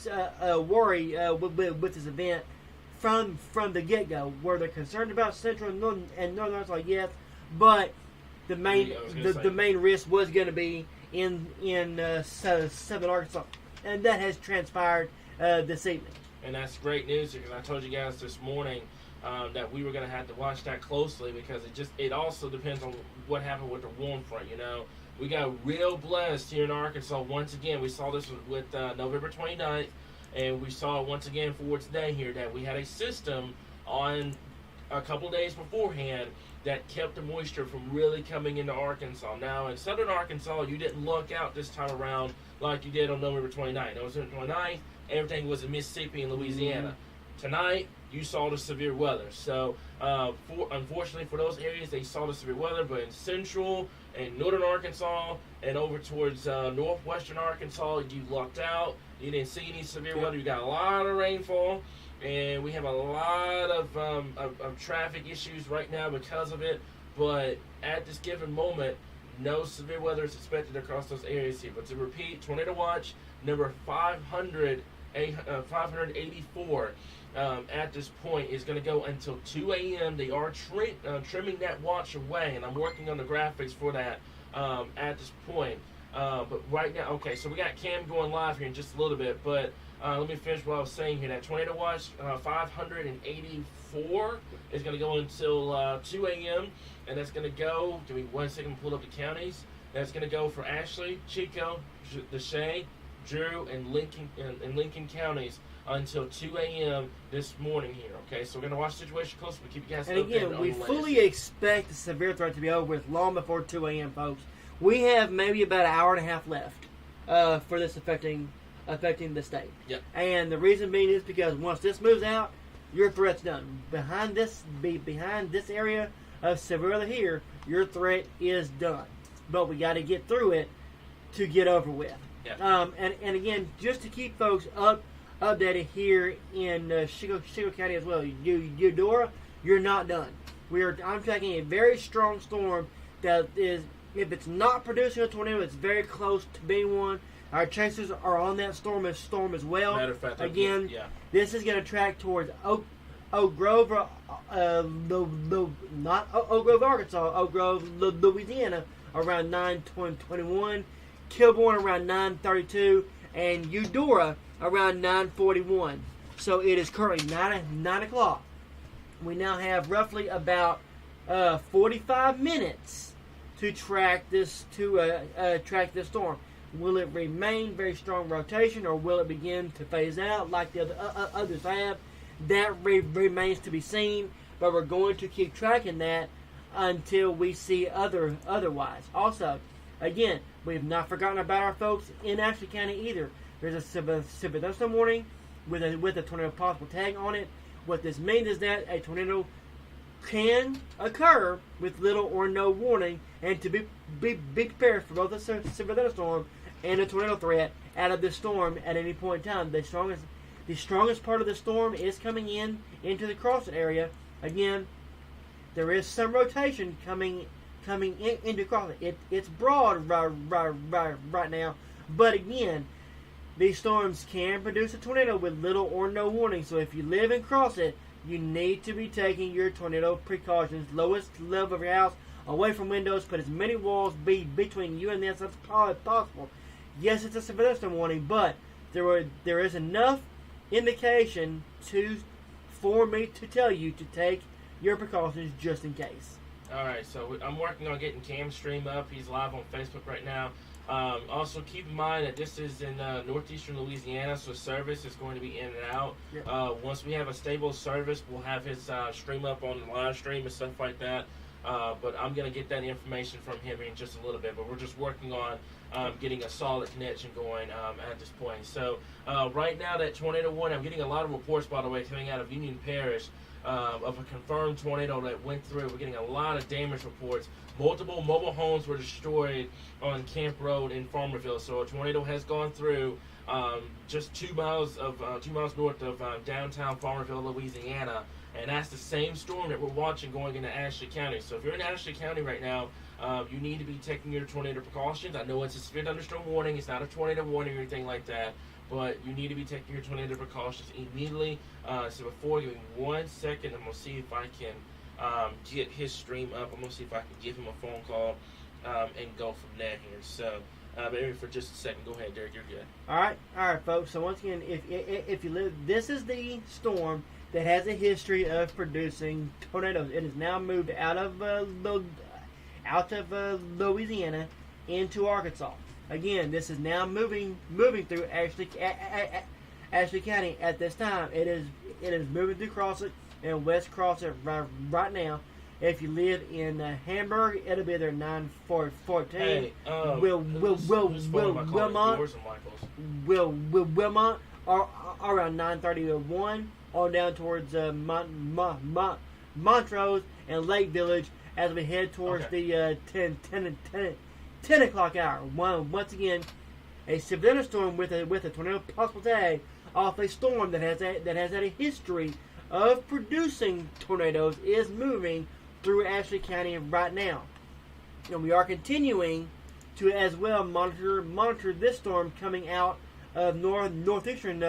worry with this event from the get-go. Were they concerned about central and northern Arkansas? Yes, but the main risk was going to be in southern Arkansas, and that has transpired this evening. And that's great news, because I told you guys this morning that we were going to have to watch that closely, because it also depends on what happened with the warm front. We got real blessed here in Arkansas. Once again, we saw this with November 29th, and we saw it once again for today here, that we had a system on a couple of days beforehand that kept the moisture from really coming into Arkansas. Now, in southern Arkansas, you didn't look out this time around like you did on November 29th. November 29th, everything was in Mississippi and Louisiana. Tonight, you saw the severe weather. So, unfortunately for those areas, they saw the severe weather, but in central and northern Arkansas and over towards northwestern Arkansas, you lucked out. You didn't see any severe weather. You got a lot of rainfall, and we have a lot of traffic issues right now because of it. But at this given moment, no severe weather is expected across those areas here. But to repeat, Tornado Watch number 584 at this point is going to go until 2 a.m. They are trimming that watch away, and I'm working on the graphics for that at this point. But right now, okay, so we got Cam going live here in just a little bit, but let me finish what I was saying here. That tornado watch 584 is going to go until 2 a.m., and that's going to go, give me 1 second to pull up the counties. That's going to go for Ashley, Chico, Deshae, Drew, and Lincoln counties until 2 a.m. this morning here. Okay, so we're going to watch the situation closely. We'll keep you guys updated. And again, we fully expect the severe threat to be over with long before 2 a.m., folks. We have maybe about an hour and a half left for this affecting the state. Yep. And the reason being is because once this moves out, your threat's done. Behind this area of severely here, your threat is done. But we got to get through it to get over with. Yep. And again, just to keep folks updated here in Chico County as well. Eudora, you're not done. I'm tracking a very strong storm that is, if it's not producing a tornado, it's very close to being one. Our chasers are on that storm as well. Matter of fact, again, this is going to track towards Oak Grove, not Oak Grove, Arkansas, Oak Grove, Louisiana, around 9:21, Kilbourne around 9:32, and Eudora around 9:41. So it is currently 9 o'clock. We now have roughly about 45 minutes to track this storm. Will it remain very strong rotation, or will it begin to phase out like the others have? That remains to be seen, but we're going to keep tracking that until we see otherwise. Also, again, we have not forgotten about our folks in Ashley County either. There's a severe thunderstorm warning with a tornado possible tag on it. What this means is that a tornado can occur with little or no warning, and to be prepared for both a severe thunderstorm and a tornado threat out of this storm at any point in time. The strongest part of the storm is coming into the crossing area. Again, there is some rotation coming into crossing. It's broad right now, but again, these storms can produce a tornado with little or no warning. So if you live and cross it, you need to be taking your tornado precautions. Lowest level of your house, away from windows. Put as many walls between you and this as possible. Yes, it's a severe thunderstorm warning, but there is enough indication for me to tell you to take your precautions just in case. All right, so I'm working on getting Cam's stream up. He's live on Facebook right now. Also, keep in mind that this is in northeastern Louisiana, so service is going to be in and out. Yep. Once we have a stable service, we'll have his stream up on the live stream and stuff like that. But I'm going to get that information from him in just a little bit. But we're just working on getting a solid connection going at this point. So right now, that tornado warning, I'm getting a lot of reports, by the way, coming out of Union Parish of a confirmed tornado that went through. We're getting a lot of damage reports. Multiple mobile homes were destroyed on Camp Road in Farmerville. So a tornado has gone through just 2 miles north of downtown Farmerville, Louisiana. And that's the same storm that we're watching going into Ashley County. So if you're in Ashley County right now, you need to be taking your tornado precautions. I know it's a severe thunderstorm warning. It's not a tornado warning or anything like that. But you need to be taking your tornado precautions immediately. So before, give me 1 second. I'm going to see if I can get his stream up. I'm going to see if I can give him a phone call and go from there here. So maybe for just a second. Go ahead, Derek. You're good. All right, folks. So once again, if you live, this is the storm that has a history of producing tornadoes. It has now moved out of Louisiana into Arkansas. Again, this is now moving through Ashley County at this time. It is moving through Crossett and West Crossett right now. If you live in Hamburg, it'll be there 9:14. Hey, Wilmont are around 9:31. On down towards Montrose and Lake Village as we head towards the 10 o'clock hour. Once again, a severe thunderstorm with a tornado possible tag off a storm that has had a history of producing tornadoes is moving through Ashley County right now. And we are continuing to as well monitor this storm coming out of northeastern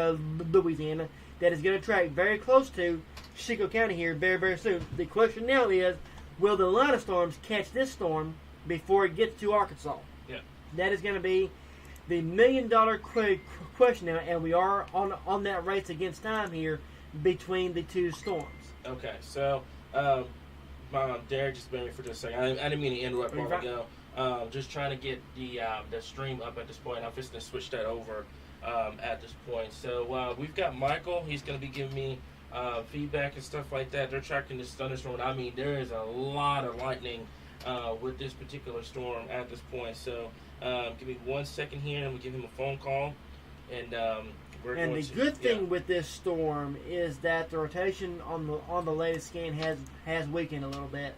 Louisiana, that is going to track very close to Chico County here very, very soon. The question now is, will the line of storms catch this storm before it gets to Arkansas? Yeah. That is going to be the $1,000,000 question now, and we are on that race against time here between the two storms. Okay, so Derek just bear me for just a second. I didn't mean to interrupt while ago. Just trying to get the stream up at this point. I'm just going to switch that over at this point. So we've got Michael. He's going to be giving me feedback and stuff like that. They're tracking this thunderstorm. I mean, there is a lot of lightning with this particular storm at this point. So give me 1 second here, and we'll give him a phone call. And the good thing with this storm is that the rotation on the latest scan has weakened a little bit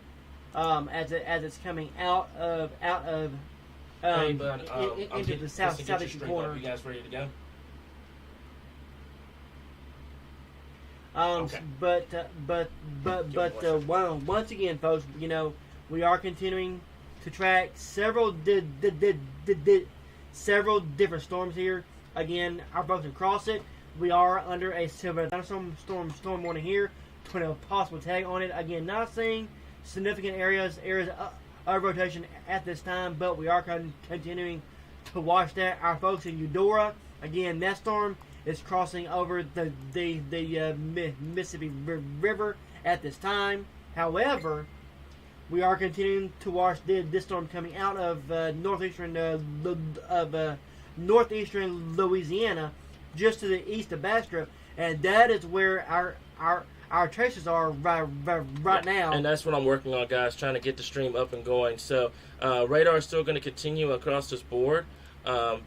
as it's coming out of into the southeastern corner. You guys ready to go? Okay. But once again, folks, you know, we are continuing to track several different storms here. Again, our boats across it. We are under a severe storm warning here. Tornado possible tag on it. Again, not seeing significant areas of rotation at this time, but we are continuing to watch that. Our folks in Eudora, again, that storm is crossing over the Mississippi River at this time. However, we are continuing to watch this storm coming out of northeastern Louisiana, just to the east of Bastrop, and that is where our traces are right now. And that's what I'm working on, guys, trying to get the stream up and going. So radar is still going to continue across this board.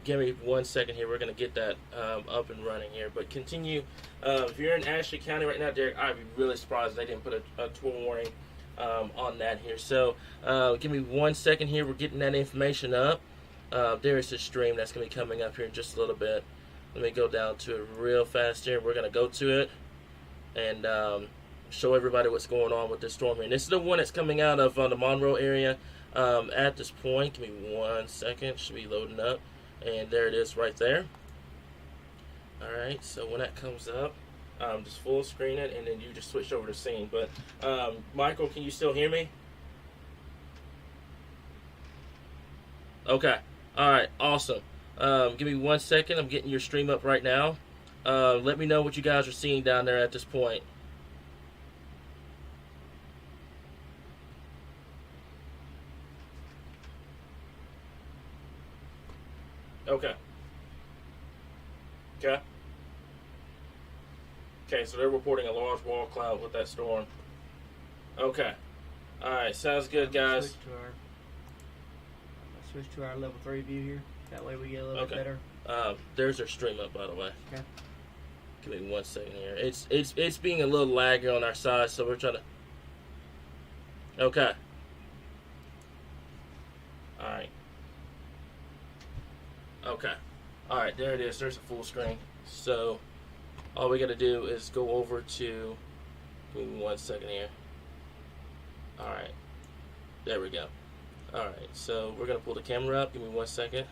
Give me 1 second here. We're going to get that up and running here. But continue. If you're in Ashley County right now, Derek, I'd be really surprised they didn't put a tornado warning on that here. So give me 1 second here. We're getting that information up. There is a stream that's going to be coming up here in just a little bit. Let me go down to it real fast here. We're going to go to it and show everybody what's going on with this storm here. And this is the one that's coming out of the Monroe area at this point. Give me 1 second. Should be loading up. And there it is right there. All right, so when that comes up, just full screen it, and then you just switch over to scene. But Michael, can you still hear me? Okay. All right, awesome. Give me 1 second. I'm getting your stream up right now. Let me know what you guys are seeing down there at this point. Okay. Okay. Okay, so they're reporting a large wall cloud with that storm. Okay. All right, sounds good, guys. Switch to our level 3 view here. That way we get a little bit better. There's our stream up, by the way. Okay. Give me 1 second here. It's being a little laggy on our side, so we're trying to. Okay. All right. Okay. All right. There it is. There's a full screen. So all we got to do is go over to. Give me 1 second here. All right. There we go. All right, so we're gonna pull the camera up. Give me 1 second.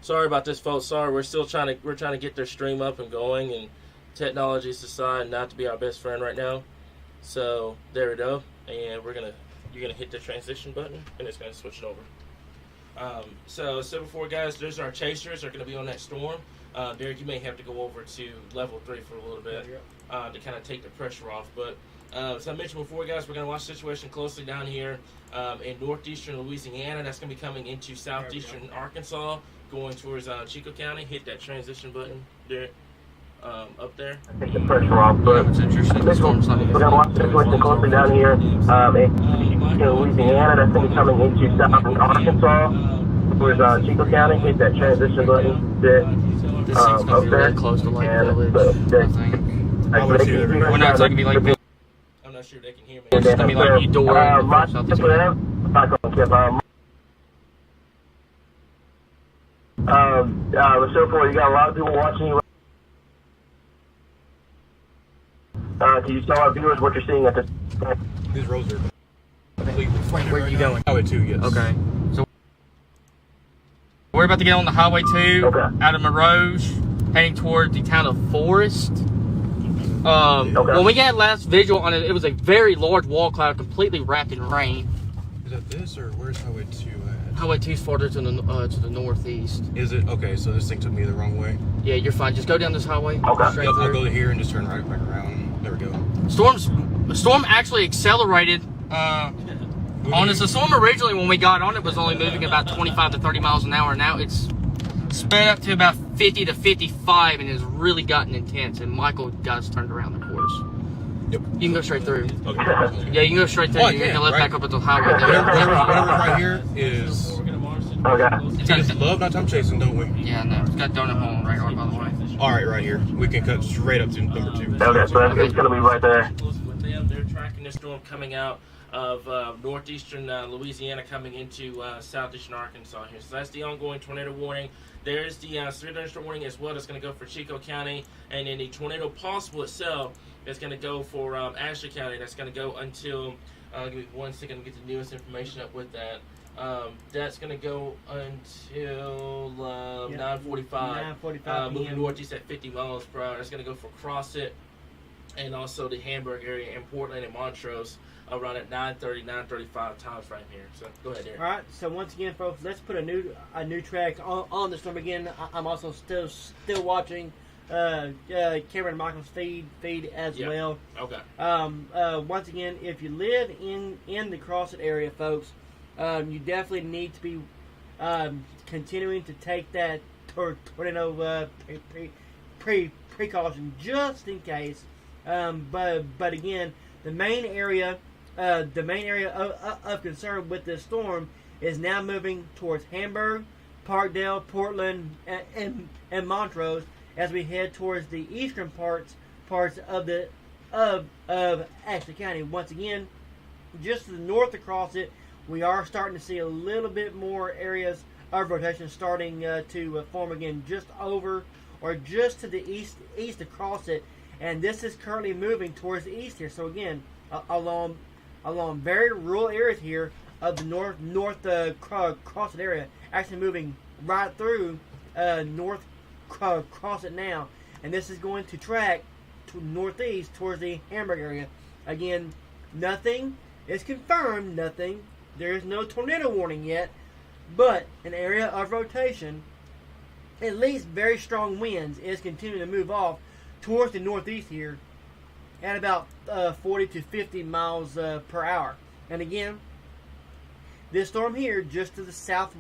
Sorry about this, folks. Sorry, we're trying to get their stream up and going, and technology's decided not to be our best friend right now. So there we go, and you're gonna hit the transition button, and it's gonna switch it over. So before, guys, there's our chasers are gonna be on that storm. Derek, you may have to go over to level 3 for a little bit to kind of take the pressure off, but. As I mentioned before, guys, we're going to watch the situation closely down here in northeastern Louisiana. That's going to be coming into southeastern Arkansas, going towards Chico County. Hit that transition button there, up there. Take the pressure off, but we're going to watch the situation closely down here in Louisiana. That's going to be coming into southern Arkansas, towards Chico County. Hit that transition button up there. Close to like village, we're not going to be like village. I'm not sure they can hear me. It's going to be like Eudora. So far, you got a lot of people watching you. Can you tell our viewers what you're seeing at this point? These roads are completely flat. Where are you going? Highway 2, yes. Okay. So we're about to get on the Highway 2 out of Monroe, heading toward the town of Forest. When we got last visual on it, it was a very large wall cloud completely wrapped in rain. Is that this, or where's Highway 2 at? Highway 2 is farther to the northeast. Is it? Okay, so this thing took me the wrong way. Yeah, you're fine. Just go down this highway. Okay. Straight I'll through. go here and just turn right back around. There we go. The storm actually accelerated on us. The storm originally, when we got on it, was only moving about 25 to 30 miles an hour. Now it's sped up to about 50 to 55 and has really gotten intense. And Michael got us turned around the course. Yep. You can go straight through. Okay. Yeah, you can go straight through. Oh, You yeah, can let right. back up at the highway. Whatever's right here is. Okay. It's We just got, love not time chasing, don't we? yeah, no, it's got donut hole on the radar, by the way. All right here. We can cut straight up to number 2. Okay, so it's going to be right there. With them, they're tracking the storm coming out of northeastern Louisiana, coming into southeastern Arkansas here. So that's the ongoing tornado warning. There's the severe thunderstorm warning as well. That's going to go for Chico County, and then the tornado possible itself is going to go for Ashley County. That's going to go until. Give me 1 second to get the newest information up with that. That's going to go until 9:45. 9:45 Moving p.m. northeast at 50 miles per hour. That's going to go for Crossit and also the Hamburg area and Portland and Montrose around at 9:30, 9:35 time frame here. So go ahead, Derek. All right. So once again, folks, let's put a new track on the storm again. I'm also still watching Cameron Michael's feed as Yep. well. Okay. Once again, if you live in the Crossit area, folks, you definitely need to be continuing to take that tornado precaution just in case. But again, the main area of concern with this storm is now moving towards Hamburg, Parkdale, Portland, and Montrose as we head towards the eastern parts of Ashley County. Once again, just to the north across it, we are starting to see a little bit more areas of rotation starting to form again, just over or just to the east across it, and this is currently moving towards the east here. So again, along very rural areas here of the north Crossit area, actually moving right through north Crossit now, and this is going to track to northeast towards the Hamburg area. Again, nothing is confirmed. Nothing. There is no tornado warning yet, but an area of rotation, at least very strong winds, is continuing to move off towards the northeast here at about 40 to 50 miles per hour. And again, this storm here, just to the southwest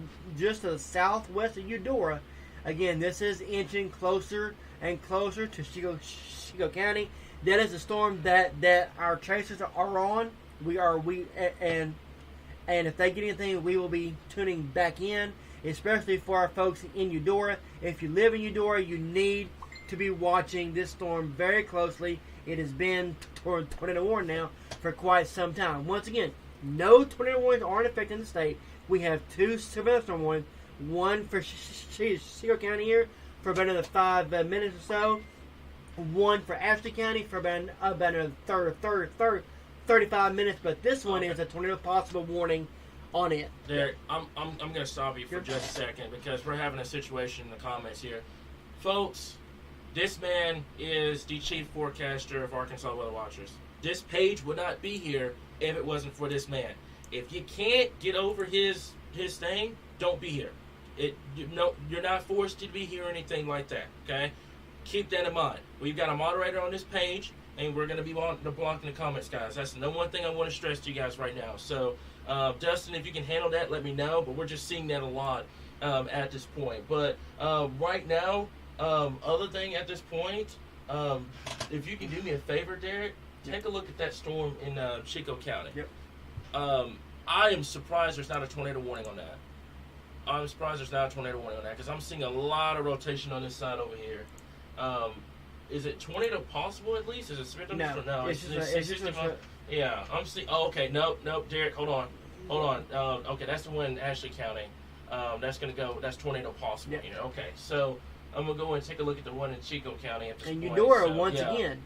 of Eudora, again, this is inching closer and closer to Chico County. That is a storm that our chasers are on. And if they get anything, we will be tuning back in, especially for our folks in Eudora. If you live in Eudora, you need to be watching this storm very closely. It has been tornado warning now for quite some time. Once again, no tornado warnings are in effect in the state. We have 2 severe storm warnings, one for Chico County here for about another 5 minutes or so, one for Ashley County for about another 35 minutes, but this one is a tornado possible warning on it. Derek, I'm going to stop you for just a second because we're having a situation in the comments here. Folks, this man is the chief forecaster of Arkansas Weather Watchers. This page would not be here if it wasn't for this man. If you can't get over his thing, don't be here. You're not forced to be here or anything like that, okay? Keep that in mind. We've got a moderator on this page, and we're going to be blocking the comments, guys. That's the number one thing I want to stress to you guys right now. So, Dustin, if you can handle that, let me know. But we're just seeing that a lot at this point. But right now, other thing at this point, if you can do me a favor, Derek, take a look at that storm in Chico County. Yep. I am surprised there's not a tornado warning on that. I'm surprised there's not a tornado warning on that because I'm seeing a lot of rotation on this side over here. Is it tornado possible at least? Is it severe thunderstorm? No, it's just yeah, I'm seeing. Oh, okay. Nope. Derek, hold on. Okay, that's the one in Ashley County. That's gonna go. That's tornado possible Yep. here. Okay, so I'm gonna go and take a look at the one in Chico County at this And point. Eudora, So, once yeah. again.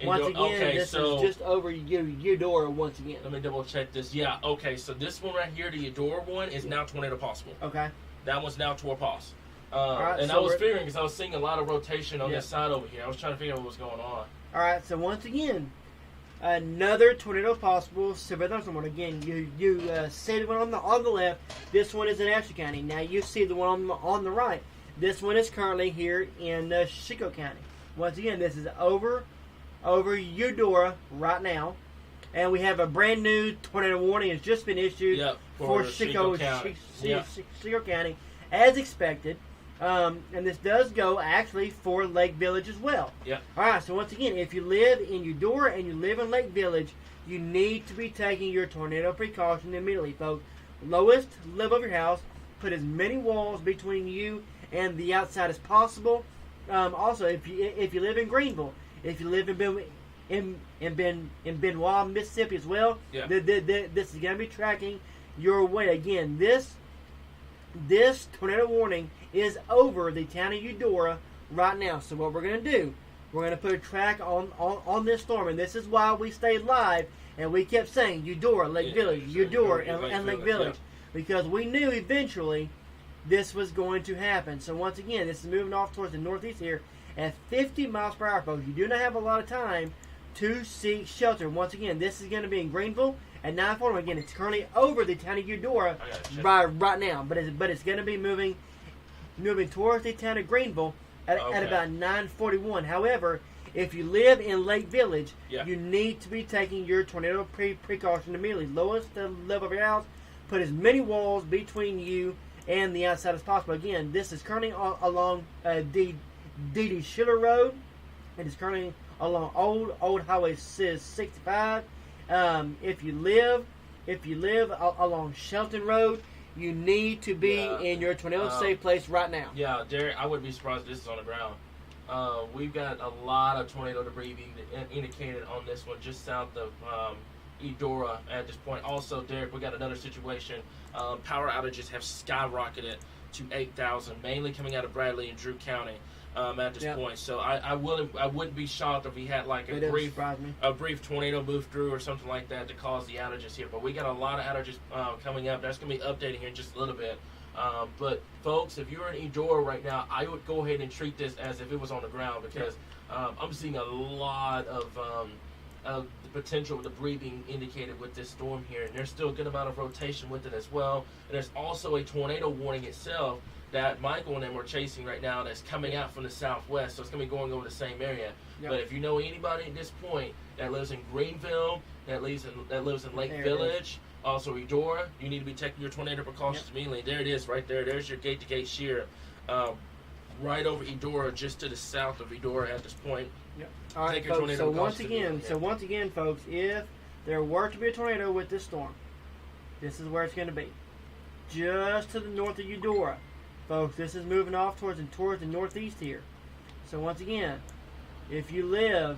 Okay, This so is just over Eudora once again. let me double check this. Yeah. Okay, so this one right here, the Eudora one, is now tornado possible. Okay. That one's now torpos. right, And so I was we're- figuring because I was seeing a lot of rotation on Yeah. this side over here. I was trying to figure out what was going on. All right, so once again, another tornado possible. Severe thunderstorm. Again, you see the one on the left. This one is in Ashley County. Now you see the one on the right. This one is currently here in Chico County. Once again, this is over Eudora right now, and we have a brand new tornado warning has just been issued for Chico County. Chico County, as expected. And this does go actually for Lake Village as well. Yeah. All right. So once again, if you live in Eudora and you live in Lake Village, you need to be taking your tornado precaution immediately, folks. Lowest level of your house. Put as many walls between you and the outside as possible. Also, if you live in Greenville, if you live in Benoit, Mississippi as well, this is going to be tracking your way. Again, this tornado warning is over the town of Eudora right now. So what we're going to do, we're going to put a track on this storm, and this is why we stayed live and we kept saying Eudora, Lake Village, Eudora, and Lake Village, because we knew eventually this was going to happen. So once again, this is moving off towards the northeast here at 50 miles per hour, folks. You do not have a lot of time to seek shelter. Once again, this is going to be in Greenville at 9:41. Again, it's currently over the town of Eudora right now, but it's going to be moving towards the town of Greenville at about 9:41. However, if you live in Lake Village, you need to be taking your tornado precaution immediately. Lowest level of your house. Put as many walls between you and the outside as possible. Again, this is currently along D.D. Schiller Road. It is currently along Old Highway 65. If you live along Shelton Road, you need to be in your tornado safe place right now. Yeah, Derek, I wouldn't be surprised if this is on the ground. We've got a lot of tornado debris being indicated on this one, just south of Eudora at this point. Also, Derek, we got another situation. Power outages have skyrocketed to 8,000, mainly coming out of Bradley and Drew County at this point. So I wouldn't be shocked if we had like a brief tornado move through or something like that to cause the outages here. But we got a lot of outages coming up. That's going to be updating here in just a little bit. But folks, if you're in Eudora right now, I would go ahead and treat this as if it was on the ground, because I'm seeing a lot of the potential debris being indicated with this storm here, and there's still a good amount of rotation with it as well. And there's also a tornado warning itself that Michael and them are chasing right now that's coming out from the southwest, so it's going to be going over the same area. But if you know anybody at this point that lives in Greenville, that lives in Lake Village, also Eudora, you need to be taking your tornado precautions immediately. There it is right there. There's your gate-to-gate shear right over Eudora, just to the south of Eudora at this point. All right, folks, so once again, folks, if there were to be a tornado with this storm, this is where it's going to be. Just to the north of Eudora. Folks, this is moving off towards the northeast here. So once again, if you live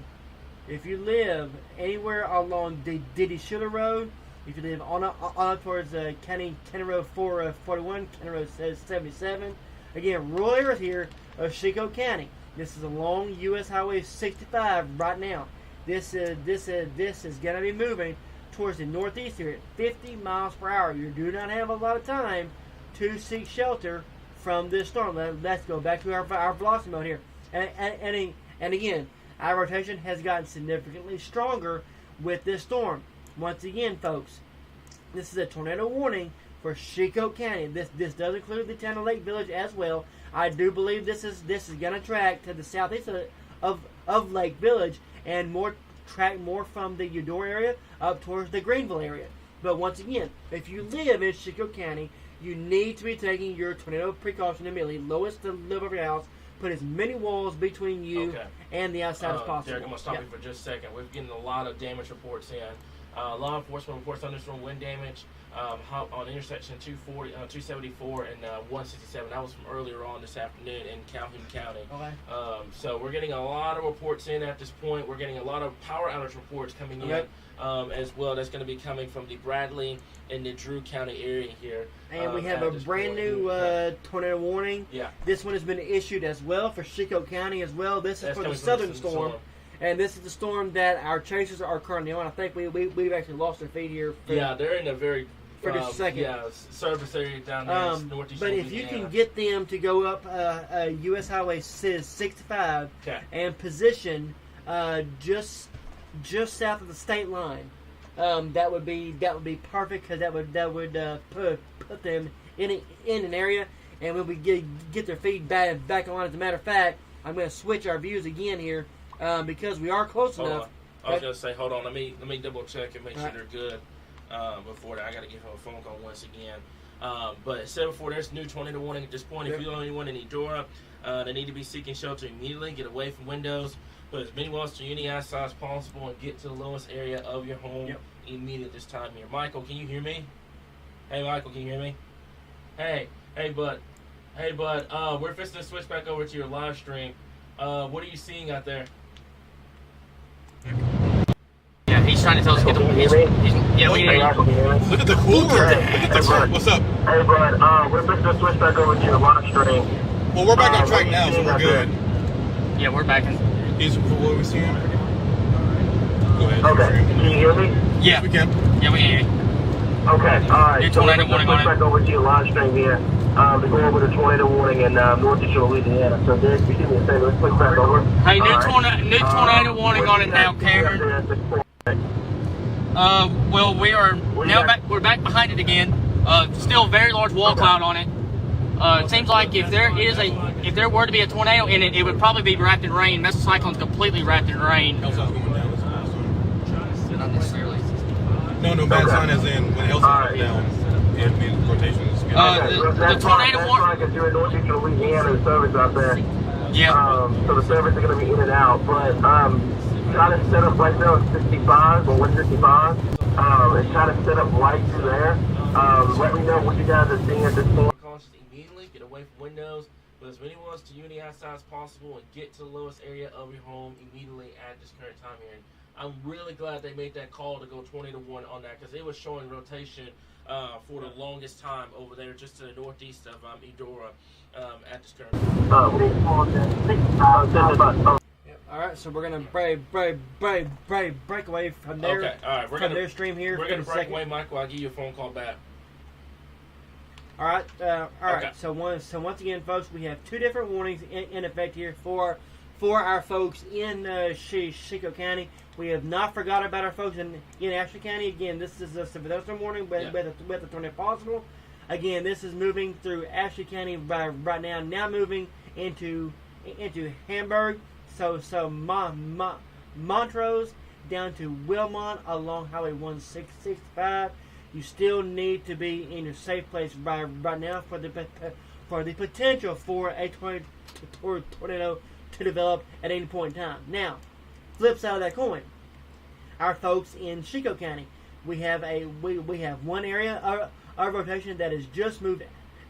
anywhere along D.D. Schiller Road, if you live on towards County Road 441, County Road 77, again, rural areas here of Chico County. This is along U.S. Highway 65 right now. This is going to be moving towards the northeast here at 50 miles per hour. You do not have a lot of time to seek shelter from this storm. Let's go back to our velocity mode here. And again, our rotation has gotten significantly stronger with this storm. Once again, folks, this is a tornado warning for Chico County. This does include the town of Lake Village as well. I do believe this is going to track to the southeast of Lake Village and track more from the Eudora area up towards the Greenville area. But once again, if you live in Chico County, you need to be taking your tornado precaution immediately. Lowest level of your house. Put as many walls between you and the outside as possible. Derek, I'm going to stop you for just a second. We're getting a lot of damage reports in. Law enforcement reports thunderstorm wind damage on intersection 274 and 167. That was from earlier on this afternoon in Calhoun County. So we're getting a lot of reports in at this point. We're getting a lot of power outage reports coming in as well. That's going to be coming from the Bradley and the Drew County area here. And we have a brand new tornado warning. This one has been issued as well for Chico County as well. This is for the southern storm. And this is the storm that our chasers are currently on. I think we've actually lost their feet here. They're in a very second. Service area down there in northeast But Louisiana. if you can get them to go up U.S. Highway 65 and position just south of the state line. That would be perfect because that would put them in an area, and when we get their feed back on. As a matter of fact, I'm going to switch our views again here because we are close enough. I was going to say, hold on, let me double check and make sure right. they're good before that. I got to give her a phone call once again. But as said before, there's new tornado warning at this point. If you don't anyone in Eudora, they need to be seeking shelter immediately. Get away from windows. Put as many walls to any outside as possible and get to the lowest area of your home immediately this time here. Michael, can you hear me? Hey, Michael, can you hear me? Hey, bud. We're fixing to switch back over to your live stream. What are you seeing out there? Yeah, he's trying to tell us to get the. Yeah, we can hear you. Look at the cooler. What's up? Hey, bud, we're fixing to switch back over to your live stream. Well, we're back on track now, so we're good. Yeah, we're back in. He's what are we seeing? Go ahead. Okay, can you hear me? Yeah, we can. Yeah, we can hear you. Okay, alright. New So we're tornado warning switch on back it. over to your live stream here to go over the tornado warning in northeastern Louisiana. So, Derek, if you do me a favor, let's switch back over. Hey, new tornado warning on it now, Cameron. Well, we're back behind it again. Still very large wall cloud on it. It seems like if there were to be a tornado in it, it would probably be wrapped in rain. Mesocyclone's completely wrapped in rain. Elsa's going down. Not necessarily. No, bad sign as in when Elsa's going down, it means rotations. The tornado warning. Because you're in northeastern Louisiana, the service out there. Yeah. So the service is going to be in and out. But trying to set up right now at 65 or 155. And trying to set up right through there. Let me know what you guys are seeing at this point. Immediately get away from windows, put as many walls to unity outside as possible, and get to the lowest area of your home immediately at this current time here. And I'm really glad they made that call to go 20-1 on that because it was showing rotation for the longest time over there just to the northeast of Eudora at this current time. All right, so we're gonna break away from their Okay, all right, their stream here. We're gonna break away, Michael. I'll give you a phone call back. All right, Okay. So once again, folks, we have two different warnings in effect here for our folks in Chico County. We have not forgot about our folks in Ashley County. Again, this is a severe warning with a tornado possible. Again, this is moving through Ashley County right now. Now moving into Hamburg. So Montrose down to Wilmot along Highway 165. You still need to be in your safe place right now for the potential for a tornado to develop at any point in time. Now, flip side of that coin, our folks in Chico County, we have one area of rotation that has just moved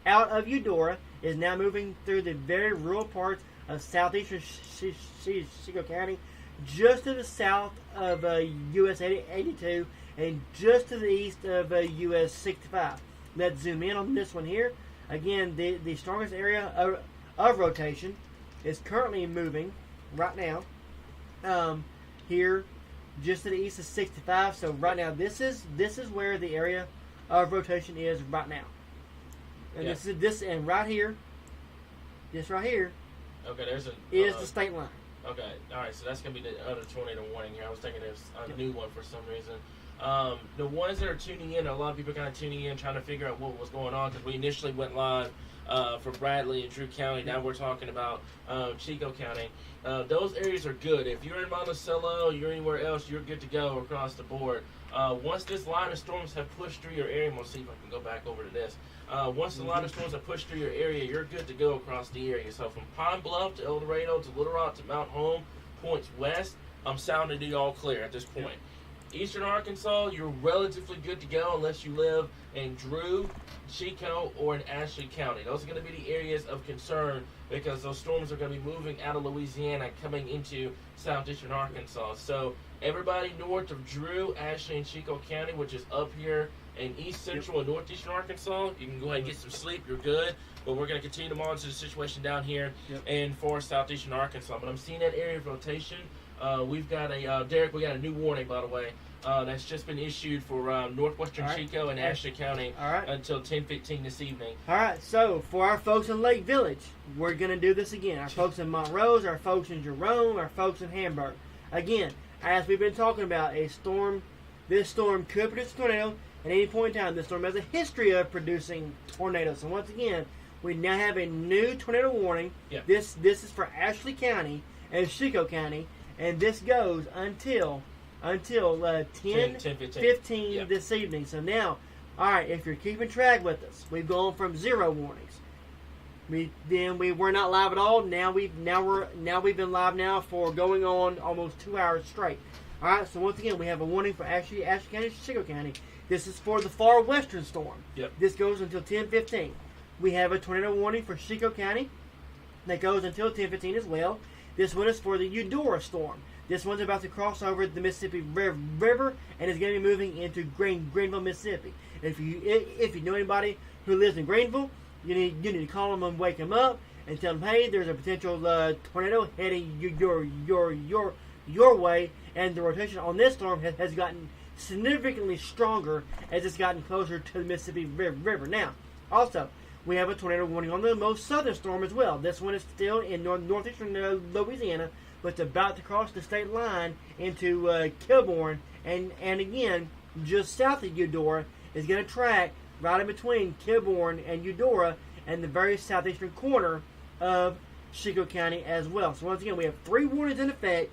out of Eudora, is now moving through the very rural parts of southeastern Chico County, just to the south of US 82 and just to the east of US 65. Let's zoom in on this one here. Again, the strongest area of rotation is currently moving right now here just to the east of 65. So right now this is where the area of rotation is right now. And this and right here, this right here. Okay, there's the state line. Okay, all right. So that's gonna be the other tornado warning here. I was thinking there's a new one for some reason. The ones that are tuning in, a lot of people kind of tuning in, trying to figure out what was going on because we initially went live for Bradley and Drew County. Now we're talking about Chico County. Those areas are good. If you're in Monticello, you're anywhere else, you're good to go across the board. Once this line of storms have pushed through your area, we'll see if I can go back over to this. Once the line of storms have pushed through your area, you're good to go across the area. So from Pine Bluff to El Dorado to Little Rock to Mount Home, points west, I'm sounding you all clear at this point. Eastern Arkansas, you're relatively good to go unless you live in Drew, Chico, or in Ashley County. Those are going to be the areas of concern because those storms are going to be moving out of Louisiana coming into southeastern Arkansas. So everybody north of Drew, Ashley, and Chico County, which is up here in east central and northeastern Arkansas, you can go ahead and get some sleep. You're good. But we're going to continue to monitor the situation down here in far southeastern Arkansas. But I'm seeing that area of rotation. We've got Derek, we got a new warning, by the way, that's just been issued for northwestern Chico and Ashley County until 10:15 this evening. All right, so for our folks in Lake Village, we're going to do this again. Our folks in Montrose, our folks in Jerome, our folks in Hamburg. Again, as we've been talking about, this storm could produce a tornado at any point in time. This storm has a history of producing tornadoes. So once again, we now have a new tornado warning. Yeah. This is for Ashley County and Chico County, and this goes until 10:15 Yep. this evening. So now, all right, if you're keeping track with us, we've gone from 0 warnings. We were not live at all. Now we've been live now for going on almost 2 hours straight. All right, so once again, we have a warning for Ashley County, Chico County. This is for the far western storm. Yep. This goes until 10:15. We have a tornado warning for Chico County that goes until 10:15 as well. This one is for the Eudora storm. This one's about to cross over the Mississippi River and is going to be moving into Greenville, Mississippi. If you know anybody who lives in Greenville, you need to call them and wake them up and tell them, hey, there's a potential tornado heading your way, and the rotation on this storm has gotten significantly stronger as it's gotten closer to the Mississippi River. Now, also, we have a tornado warning on the most southern storm as well. This one is still in northeastern Louisiana, but it's about to cross the state line into Kilbourne, and again, just south of Eudora, is going to track right in between Kilbourne and Eudora and the very southeastern corner of Chico County as well. So once again, we have 3 warnings in effect,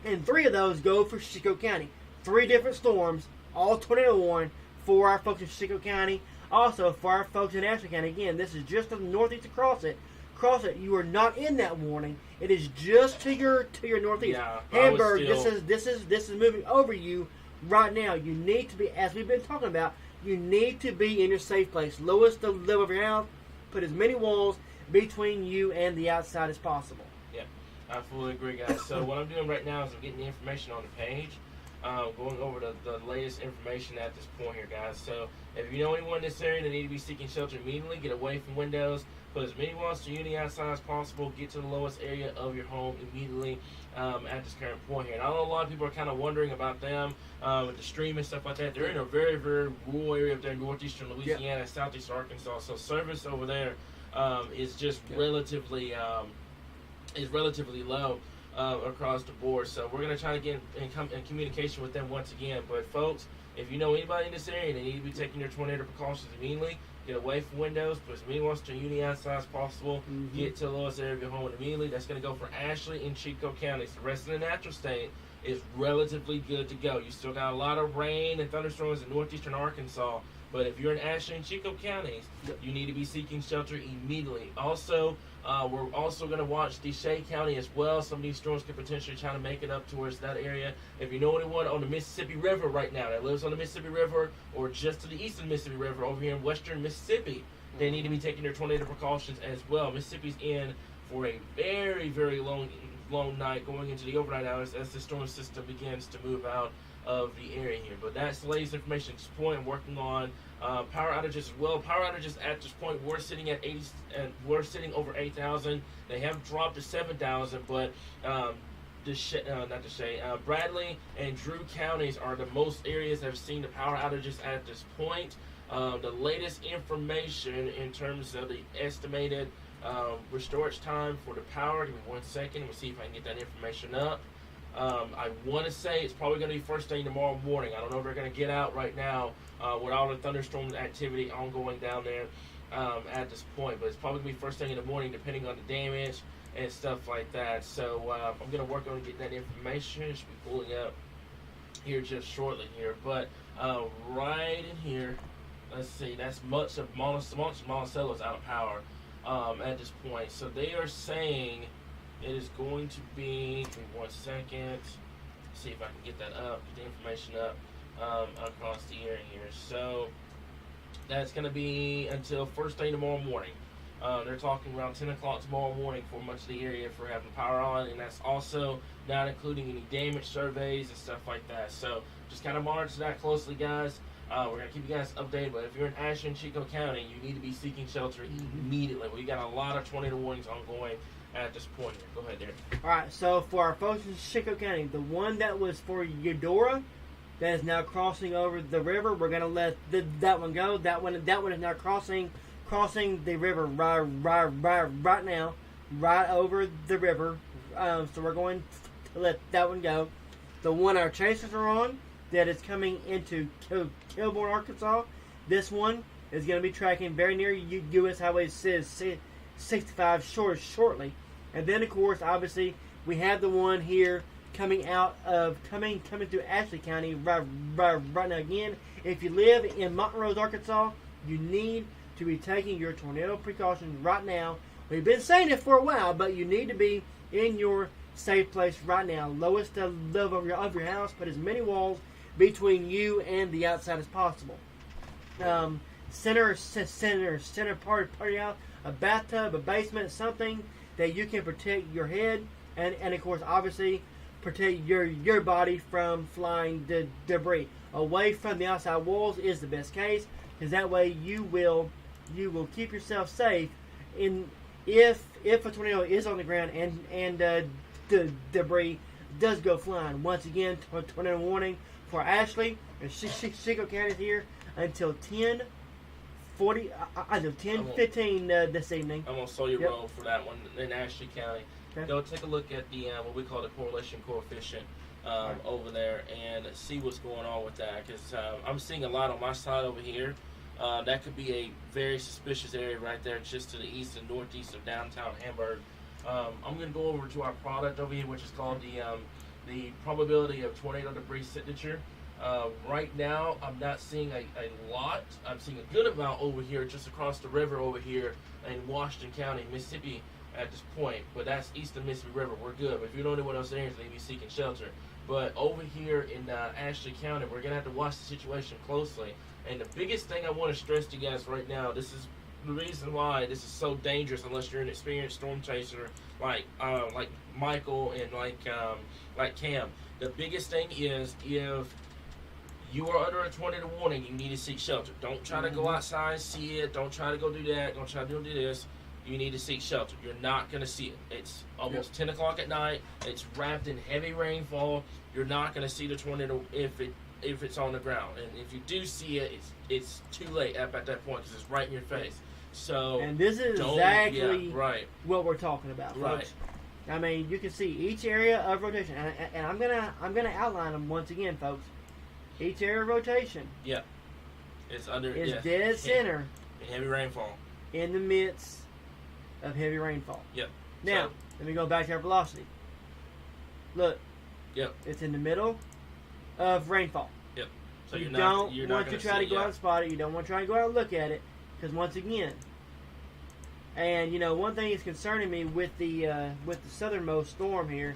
and 3 of those go for Chico County. 3 different storms, all tornado warning for our folks in Chico County. Also, for our folks in Ashley County, again, this is just to the northeast across it. You are not in that warning. It is just to your northeast. Yeah, Hamburg, this is moving over you right now. You need to be, as we've been talking about, you need to be in your safe place. Lowest the level of your house. Put as many walls between you and the outside as possible. Yeah, I fully agree, guys. So what I'm doing right now is I'm getting the information on the page. Going over the latest information at this point here, guys. So if you know anyone in this area that need to be seeking shelter immediately, get away from windows, put as many walls to unity outside as possible, get to the lowest area of your home immediately at this current point here. And I know a lot of people are kind of wondering about them with the stream and stuff like that. They're in a very, very rural area up there in northeastern Louisiana, southeast Arkansas. So service over there is just relatively low. Across the board, so we're going to try to get in communication with them once again. But folks, if you know anybody in this area, they need to be taking their tornado precautions immediately. Get away from windows, put as many walls to unity outside as possible. Get to the lowest area of your home immediately. That's going to go for Ashley and Chico counties. The rest of the natural state is relatively good to go. You still got a lot of rain and thunderstorms in northeastern Arkansas, but if you're in Ashley and Chico counties, you need to be seeking shelter immediately. Also, we're also going to watch DeShay County as well. Some of these storms could potentially try to make it up towards that area. If you know anyone on the Mississippi River right now that lives on the Mississippi River or just to the east of the Mississippi River over here in western Mississippi, they need to be taking their tornado precautions as well. Mississippi's in for a very, very long night going into the overnight hours as the storm system begins to move out of the area here. But that's the latest information at this point. I'm working on power outages as well. Power outages at this point, we're sitting at 80, and we're sitting over 8,000. They have dropped to 7,000, but Bradley and Drew counties are the most areas that have seen the power outages at this point. The latest information in terms of the estimated storage time for the power. Give me 1 second. We'll see if I can get that information up. I want to say it's probably going to be first thing tomorrow morning. I don't know if they're going to get out right now with all the thunderstorm activity ongoing down there at this point. But it's probably going to be first thing in the morning depending on the damage and stuff like that. So I'm going to work on getting that information. It should be pulling up here just shortly here. But right in here, let's see, that's much of Monticello is out of power at this point. So they are saying it is going to be, give me 1 second, see if I can get that up, get the information up across the area here. So that's going to be until first thing tomorrow morning. They're talking around 10 o'clock tomorrow morning for much of the area for having power on, and that's also not including any damage surveys and stuff like that. So just kind of monitor that closely, guys. We're going to keep you guys updated, but if you're in Ashley and Chico County, you need to be seeking shelter immediately. We got a lot of tornado warnings ongoing at this point here. Go ahead, Derek. Alright, so for our folks in Chico County, the one that was for Eudora, that is now crossing over the river, we're going to let that one go. That one is now crossing the river right now, right over the river. So we're going let that one go. The one our chasers are on, that is coming into Kilbourne, Arkansas, this one is going to be tracking very near U.S. Highway 65 shortly. And then, of course, obviously, we have the one here coming through Ashley County right now. Again, if you live in Montrose, Arkansas, you need to be taking your tornado precautions right now. We've been saying it for a while, but you need to be in your safe place right now. Lowest level of your house. Put as many walls between you and the outside as possible. Center party out, a bathtub, a basement, something that you can protect your head and of course, obviously, protect your body from flying debris. Away from the outside walls is the best case, because that way you will keep yourself safe. If a tornado is on the ground and debris does go flying. Once again, tornado warning for Ashley and Chico County here until 10:15 this evening. I'm on Sawyer Road for that one in Ashley County. Okay. Go take a look at the what we call the correlation coefficient over there and see what's going on with that, because I'm seeing a lot on my side over here. That could be a very suspicious area right there, just to the east and northeast of downtown Hamburg. I'm going to go over to our product over here, which is called the probability of tornado debris signature. Right now, I'm not seeing a lot. I'm seeing a good amount over here, just across the river over here in Washington County, Mississippi at this point. But that's east of Mississippi River. We're good. But if you don't know what else there is, then you be seeking shelter. But over here in Ashley County, we're going to have to watch the situation closely. And the biggest thing I want to stress to you guys right now, this is the reason why this is so dangerous unless you're an experienced storm chaser like Michael and like Cam. The biggest thing is, if you are under a tornado warning, you need to seek shelter. Don't try to go outside and see it. Don't try to go do that. Don't try to do this. You need to seek shelter. You're not going to see it. It's almost 10 o'clock at night. It's wrapped in heavy rainfall. You're not going to see the tornado if it's on the ground. And if you do see it, it's too late at that point, because it's right in your face. So, and this is exactly what we're talking about, folks. Right. I mean, you can see each area of rotation, and I'm gonna outline them once again, folks. Each area of rotation, it's under dead center, heavy rainfall, in the midst of heavy rainfall. Yep. Now, let me go back to our velocity. Look. Yep. It's in the middle of rainfall. Yep. So you you're don't not want to try to go out and spot it. You don't want to try to go out and look at it, because once again, and one thing is concerning me with the southernmost storm here,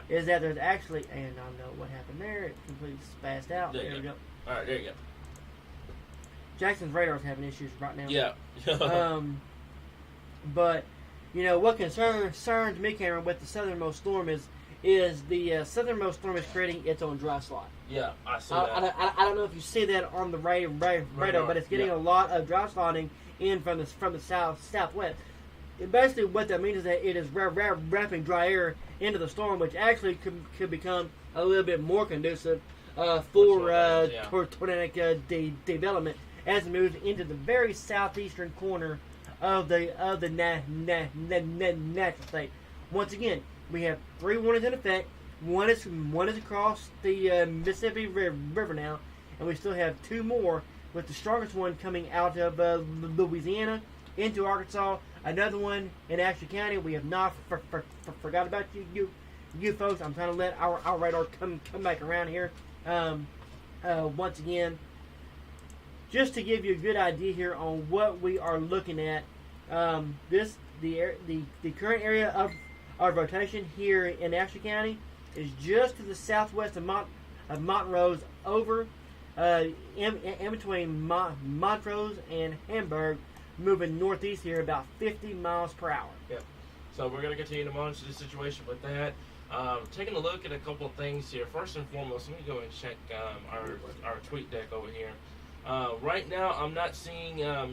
is that there's actually, and I know what happened there. It completely spazzed out. There we go. All right, there you go. Jackson's radar is having issues right now. Yeah. But what concerns me, Cameron, with the southernmost storm is the southernmost storm is creating its own dry slot. Yeah, I see that. I don't know if you see that on the radar, but it's getting a lot of dry slotting in from the southwest. Basically, what that means is that it is wrapping dry air into the storm, which actually could become a little bit more conducive for tornadic development as it moves into the very southeastern corner of the natural state. Once again, we have 3 warnings in effect. One is across the Mississippi River now, and we still have 2 more, with the strongest one coming out of Louisiana into Arkansas. Another one in Ashley County. We have not forgot about you folks. I'm trying to let our radar come back around here. Once again, just to give you a good idea here on what we are looking at. The current area of rotation here in Ashley County is just to the southwest of Montrose, over in between Montrose and Hamburg, moving northeast here about 50 miles per hour. Yep. So we're going to continue to monitor the situation with that. Taking a look at a couple of things here. First and foremost, let me go and check our tweet deck over here. Right now, I'm not seeing, I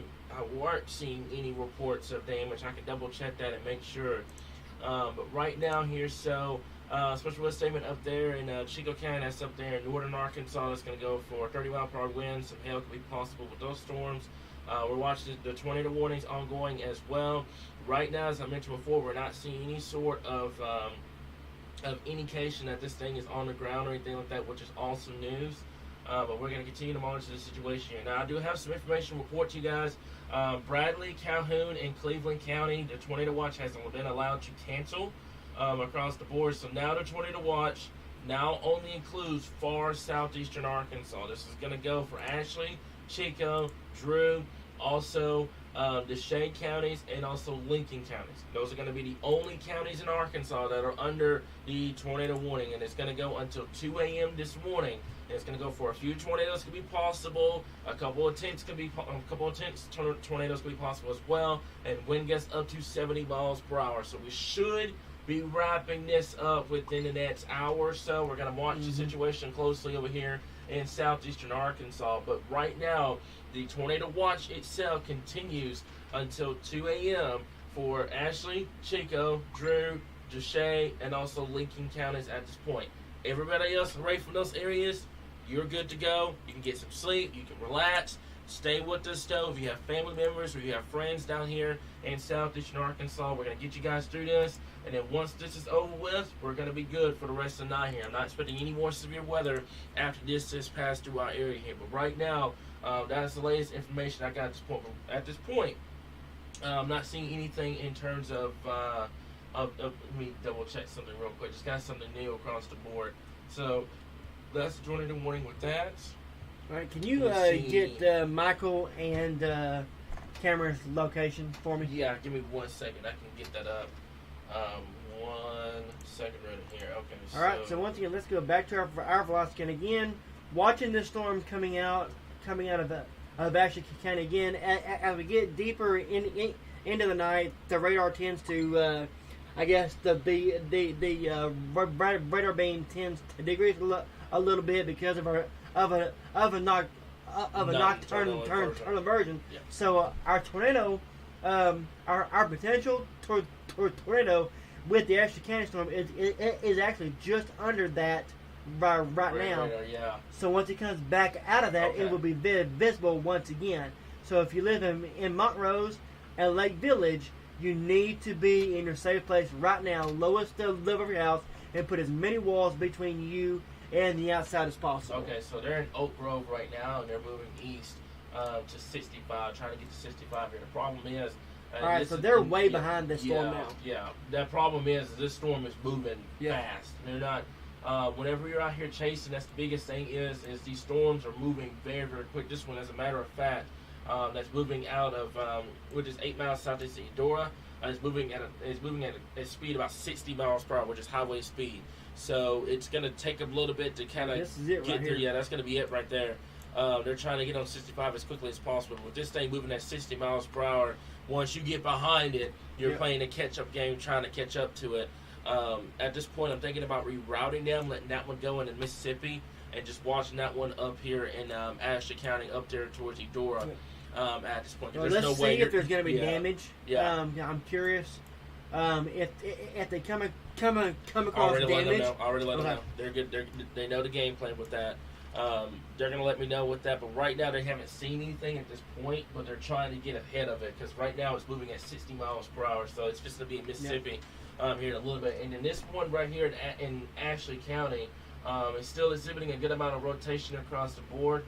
weren't seeing any reports of damage. I can double check that and make sure. But right now here, special weather statement up there in Chico County, that's up there in northern Arkansas. That's going to go for 30 mile per hour winds. Some hail could be possible with those storms. We're watching the tornado warnings ongoing as well. Right now, as I mentioned before, we're not seeing any sort of of indication that this thing is on the ground or anything like that, which is awesome news. But we're going to continue to monitor the situation here. Now, I do have some information to report to you guys. Bradley, Calhoun, and Cleveland County, the tornado watch has been allowed to cancel across the board. So now the tornado watch now only includes far southeastern Arkansas. This is going to go for Ashley, Chico, Drew, also the Shade counties, and also Lincoln counties. Those are going to be the only counties in Arkansas that are under the tornado warning, and it's going to go until 2 a.m. this morning. And it's going to go for a few tornadoes could be possible, a couple of tornadoes could be possible as well, and wind gusts up to 70 miles per hour. So we should be wrapping this up within the next hour or so. We're going to watch the situation closely over here in southeastern Arkansas. But right now, the tornado watch itself continues until 2 a.m. for Ashley, Chico, Drew, Deshae, and also Lincoln counties at this point. Everybody else away from those areas, you're good to go. You can get some sleep. You can relax. Stay with us, though. If you have family members or you have friends down here in southeastern Arkansas, we're going to get you guys through this. And then once this is over with, we're going to be good for the rest of the night here. I'm not expecting any more severe weather after this has passed through our area here. But right now, that's the latest information I got at this point. But at this point, I'm not seeing anything in terms of let me double check something real quick. Just got something new across the board. So that's the tornado warning with that. All right, can you get Michael and Cameron's location for me? Yeah, give me 1 second. I can get that up. 1 second right here. Okay. All right. So once again, let's go back to our velocity. And again, watching this storm coming out of Ashley County again. As we get deeper into the night, the radar tends to, I guess the radar beam tends to decrease a little bit because of a nocturnal version. Yeah. So our tornado, our potential tornado with the Ashley County storm is actually just under that right now. Radar, yeah. So once it comes back out of that, it will be visible once again. So if you live in Montrose and Lake Village, you need to be in your safe place right now. Lowest level of your house, and put as many walls between you and the outside as possible. Okay, so they're in Oak Grove right now, and they're moving east to 65, trying to get to 65 here. The problem is... all right, so they're way behind this storm now. Yeah, that problem is this storm is moving fast. They're not... whenever you're out here chasing, that's the biggest thing is these storms are moving very, very quick. This one, as a matter of fact, that's moving out of, which is 8 miles southeast of Eudora. It's moving at a speed about 60 miles per hour, which is highway speed. So it's going to take a little bit to kind of get there. Here. Yeah, that's going to be it right there. They're trying to get on 65 as quickly as possible. With this thing moving at 60 miles per hour, once you get behind it, you're playing a catch-up game, trying to catch up to it. At this point, I'm thinking about rerouting them, letting that one go into Mississippi, and just watching that one up here in Ashley County, up there towards Eudora. At this point, well, let's see if there's going to be damage. Yeah. I'm curious if they come across already damage. Already let them know. They're good. They know the game plan with that. They're going to let me know with that, but right now they haven't seen anything at this point, but they're trying to get ahead of it because right now it's moving at 60 miles per hour, so it's just going to be in Mississippi here in a little bit. And then this one right here in Ashley County is still exhibiting a good amount of rotation across the board.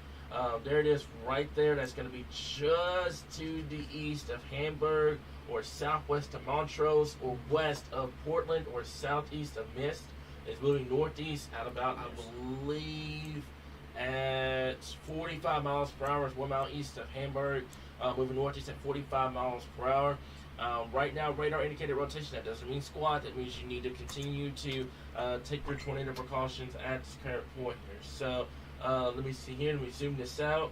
There it is right there. That's going to be just to the east of Hamburg or southwest of Montrose or west of Portland or southeast of Mist. It's moving northeast at about, I believe, at 45 miles per hour. It's 1 mile east of Hamburg. Moving northeast at 45 miles per hour. Right now, radar indicated rotation. That doesn't mean squat. That means you need to continue to take your tornado precautions at this current point here. So, let me see here. Let me zoom this out.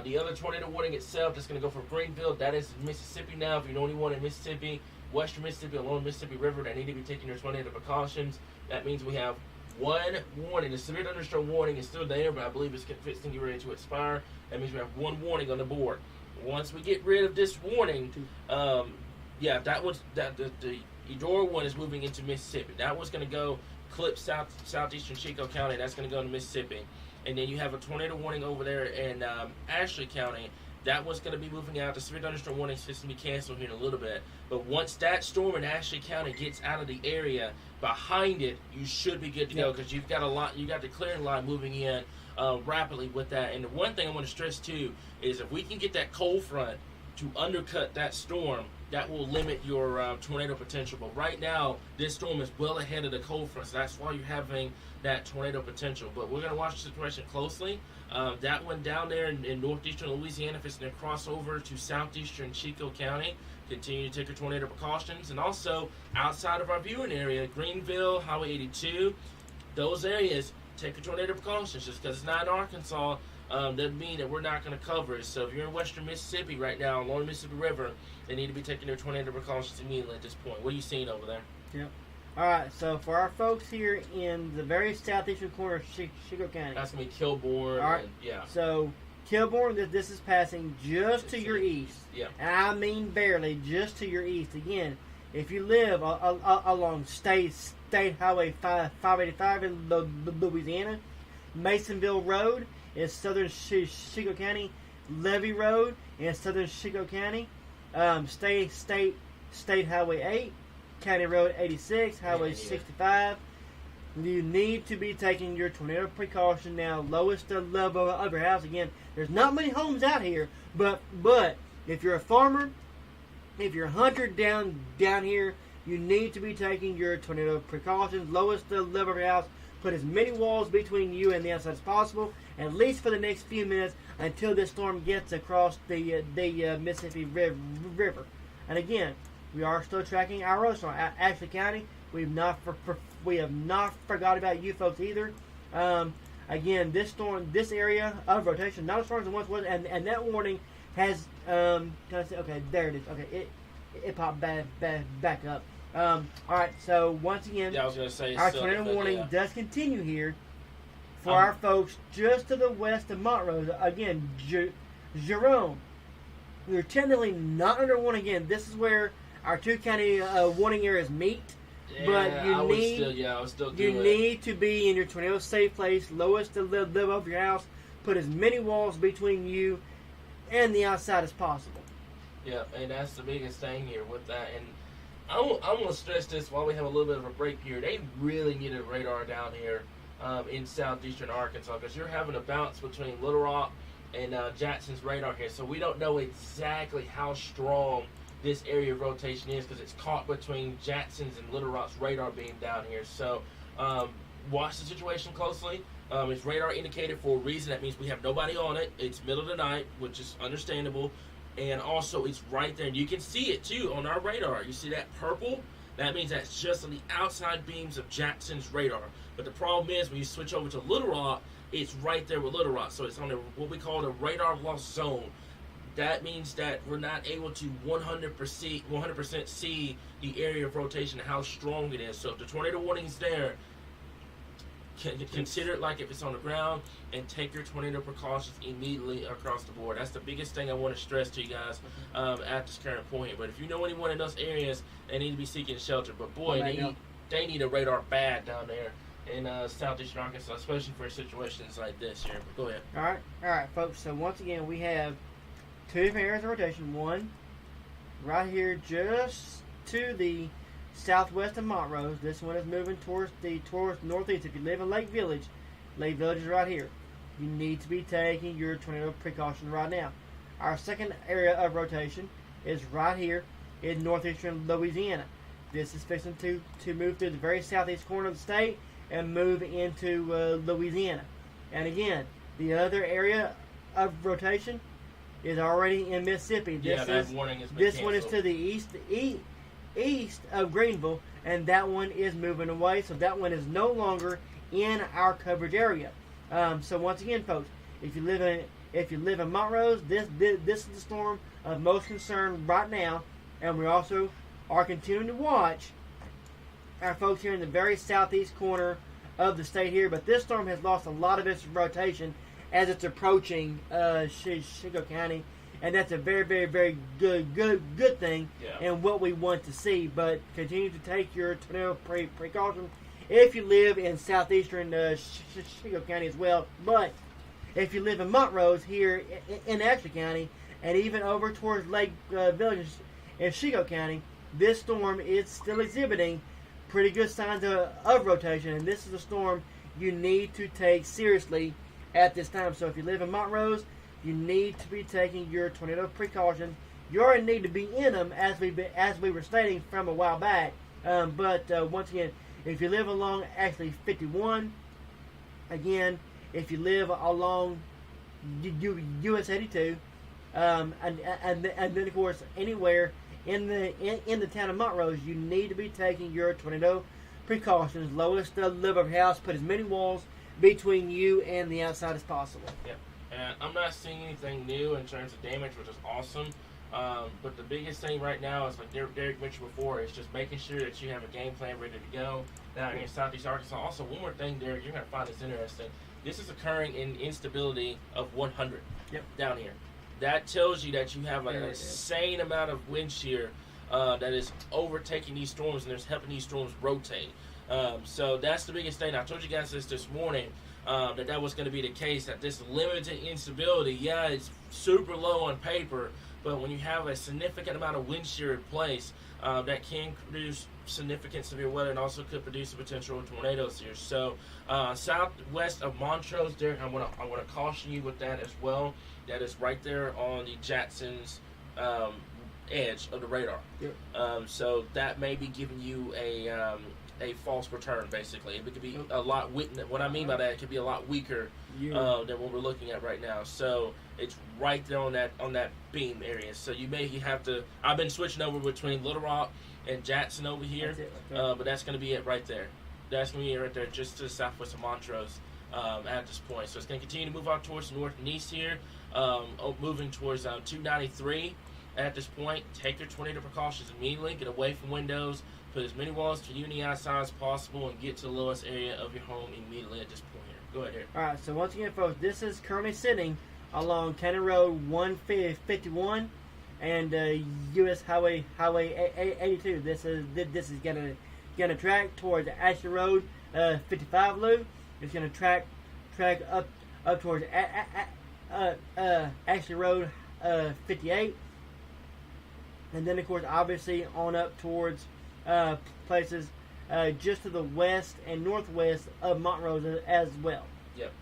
The other tornado warning itself that's going to go for Greenville. That is Mississippi now. If you're the only one in Mississippi, western Mississippi, along the Mississippi River, that need to be taking your tornado precautions. That means we have one warning. The severe thunderstorm warning is still there, but I believe it's getting ready to expire. That means we have one warning on the board. Once we get rid of this warning, the Eudora one is moving into Mississippi. That one's going to go clip southeastern Chico County. That's going to go into Mississippi. And then you have a tornado warning over there in Ashley County. That one's going to be moving out. The severe thunderstorm warning is going to be canceled here in a little bit. But once that storm in Ashley County gets out of the area, behind it, you should be good to go because you've got the clearing line moving in rapidly with that. And the one thing I want to stress too is if we can get that cold front to undercut that storm, that will limit your tornado potential. But right now, this storm is well ahead of the cold front, so that's why you're having that tornado potential. But we're going to watch the situation closely. That one down there in northeastern Louisiana, if it's going to cross over to southeastern Chico County, continue to take your tornado precautions. And also, outside of our viewing area, Greenville, Highway 82, those areas, take your tornado precautions. Just because it's not in Arkansas doesn't mean that we're not going to cover it. So if you're in western Mississippi right now, along the Mississippi River, they need to be taking their tornado precautions immediately at this point. What are you seeing over there? Yep. All right, so for our folks here in the very southeastern corner of Chico County. That's going to be Kilbourne. All right. And, yeah. So Kilbourne, this is passing just to your east. Yeah. And I mean barely, just to your east. Again, if you live along State Highway 585 in Louisiana, Masonville Road in southern Chico County, Levy Road in southern Chico County, State Highway 8, County Road 86, Highway 65. You need to be taking your tornado precaution now. Lowest level of your house. Again, there's not many homes out here, but if you're a farmer, if you're a hunter down here, you need to be taking your tornado precautions. Lowest level of your house. Put as many walls between you and the outside as possible, at least for the next few minutes until this storm gets across the Mississippi River. And again, we are still tracking our road storm. Ashley County, we have not forgot about you folks either. Again, this storm, this area of rotation, not as strong as it once was, and that warning has. Can I say? Okay, there it is. Okay, it popped back up. All right, so once again, I was gonna say, our tornado warning does continue here for our folks just to the west of Montrose. Again, Jerome, we're technically not under one. Again, this is where our two county warning areas meet. Yeah, but you need to be in your tornado safe place, lowest level of your house. Put as many walls between you and the outside as possible. Yeah, and that's the biggest thing here with that. And I want to stress this while we have a little bit of a break here. They really need a radar down here in southeastern Arkansas because you're having a bounce between Little Rock and Jackson's radar here. So we don't know exactly how strong this area of rotation is because it's caught between Jackson's and Little Rock's radar beam down here. So watch the situation closely. It's radar indicated for a reason. That means we have nobody on it. It's middle of the night, which is understandable. And also, it's right there. And you can see it, too, on our radar. You see that purple? That means that's just on the outside beams of Jackson's radar. But the problem is, when you switch over to Little Rock, it's right there with Little Rock. So it's on what we call the radar loss zone. That means that we're not able to 100% see the area of rotation and how strong it is. So if the tornado warning is there, consider it like if it's on the ground and take your tornado precautions immediately across the board. That's the biggest thing I want to stress to you guys at this current point. But if you know anyone in those areas, they need to be seeking shelter. But boy, they need a radar bad down there in southeastern Arkansas, especially for situations like this here. But go ahead. All right, folks. So once again, we have two different areas of rotation. One right here just to the southwest of Montrose. This one is moving towards northeast. If you live in Lake Village is right here. You need to be taking your tornado precaution right now. Our second area of rotation is right here in northeastern Louisiana. This is fixing to move through the very southeast corner of the state and move into Louisiana. And again, the other area of rotation is already in Mississippi. This one is to the east of Greenville, and that one is moving away, so that one is no longer in our coverage area. So once again, folks, if you live in Montrose, this is the storm of most concern right now, and we also are continuing to watch our folks here in the very southeast corner of the state here. But this storm has lost a lot of its rotation as it's approaching Chico County. And that's a very, very, very good thing, and what we want to see. But continue to take your tornado precaution if you live in southeastern Chico County as well. But if you live in Montrose here in Ashley County, and even over towards Lake Village in Chico County, this storm is still exhibiting pretty good signs of rotation, and this is a storm you need to take seriously at this time. So if you live in Montrose, you need to be taking your tornado precautions. You already need to be in them, as we were stating from a while back. But once again, if you live along actually 51, again, if you live along US 82, and then of course anywhere in the town of Montrose, you need to be taking your tornado precautions. Lowest level of your house. Put as many walls between you and the outside as possible. Yep. And I'm not seeing anything new in terms of damage, which is awesome. But the biggest thing right now is, like Derek mentioned before, is just making sure that you have a game plan ready to go down in Southeast Arkansas. Also, one more thing, Derek, you're going to find this interesting. This is occurring in instability of 100 down here. That tells you that you have like an insane amount of wind shear that is overtaking these storms, and there's helping these storms rotate. So that's the biggest thing. I told you guys this morning that was going to be the case, that this limited instability, it's super low on paper, but when you have a significant amount of wind shear in place, that can produce significant severe weather and also could produce a potential tornadoes here. So southwest of Montrose, Derek, I want to caution you with that as well. That is right there on the Jackson's edge of the radar. So that may be giving you a false return, basically. It could be a lot. What I mean by that, it could be a lot weaker than what we're looking at right now. So it's right there on that beam area. So you may have to. I've been switching over between Little Rock and Jackson over here, but that's going to be it right there. That's going to be it right there, just to the southwest of Montrose at this point. So it's going to continue to move out towards the north and east here, moving towards 293 at this point. Take your tornado precautions immediately. Get away from windows. Put as many walls to you and the outside as possible, and get to the lowest area of your home immediately at this point here. Go ahead here. All right, so once again, folks, this is currently sitting along County Road 151 and U.S. Highway 82. This is gonna track towards Ashley Road 55 loop. It's gonna track up towards Ashley Road 58, and then of course obviously on up towards places just to the west and northwest of Montrose as well. Yep.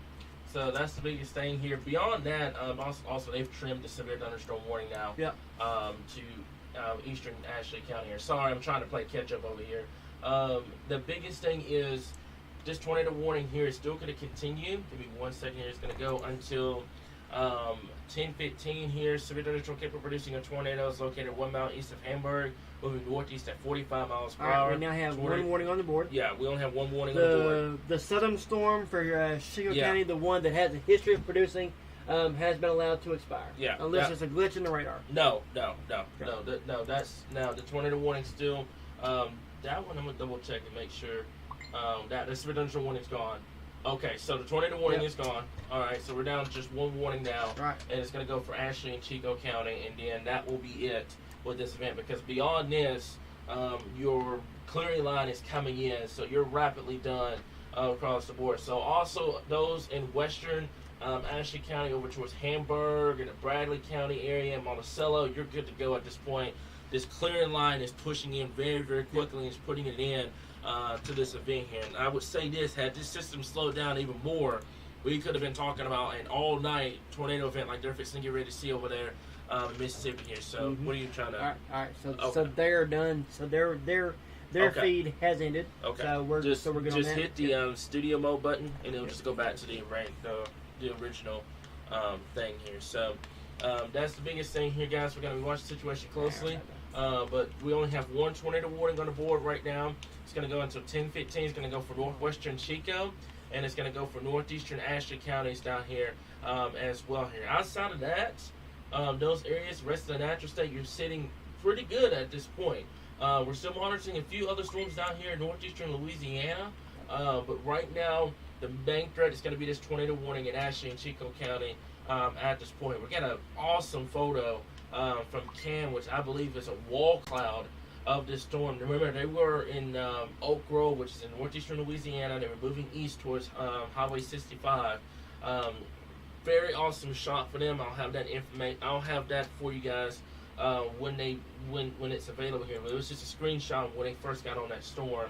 So that's the biggest thing here. Beyond that, also they've trimmed the severe thunderstorm warning now to eastern Ashley County here. Sorry, I'm trying to play catch up over here. The biggest thing is this tornado warning here is still going to continue. Give me 1 second here. It's going to go until 10:15 here. Severe thunderstorm capable of producing a tornado is located 1 mile east of Hamburg, moving northeast at 45 miles per hour. We now have one warning on the board. Yeah, we only have one warning on the board. The southern storm for Chico County, the one that has a history of producing, has been allowed to expire. Yeah, unless it's a glitch in the radar. No. That's the tornado warning still. That one I'm gonna double check and make sure that the severe thunderstorm warning's gone. Okay, so the tornado warning is gone. All right, so we're down to just one warning now, and it's going to go for Ashley and Chico County, and then that will be it with this event. Because beyond this, your clearing line is coming in, so you're rapidly done across the board. So also those in western Ashley County over towards Hamburg and the Bradley County area, Monticello, you're good to go at this point. This clearing line is pushing in very, very quickly and is putting it in to this event here. And I would say this, had this system slowed down even more, we could have been talking about an all-night tornado event like they're fixing to get ready to see over there in Mississippi here. So what are you trying to... All right. So they're done. So their feed has ended. Okay. So we're just going to hit the studio mode button, and it'll just go back to the original thing here. So that's the biggest thing here, guys. We're going to be watching the situation closely. But we only have one tornado warning on the board right now. It's going to go until 10:15. It's going to go for northwestern Chico, and it's going to go for northeastern Ashley counties down here as well here. Outside of that, those areas, the rest of the natural state, you're sitting pretty good at this point. We're still monitoring a few other storms down here in northeastern Louisiana, but right now the main threat is going to be this tornado warning in Ashley and Chico County at this point. We got an awesome photo from Cam, which I believe is a wall cloud of this storm. Remember, they were in Oak Grove, which is in northeastern Louisiana. They were moving east towards Highway 65. very awesome shot for them. I'll have that information. I'll have that for you guys when it's available here. But it was just a screenshot when they first got on that storm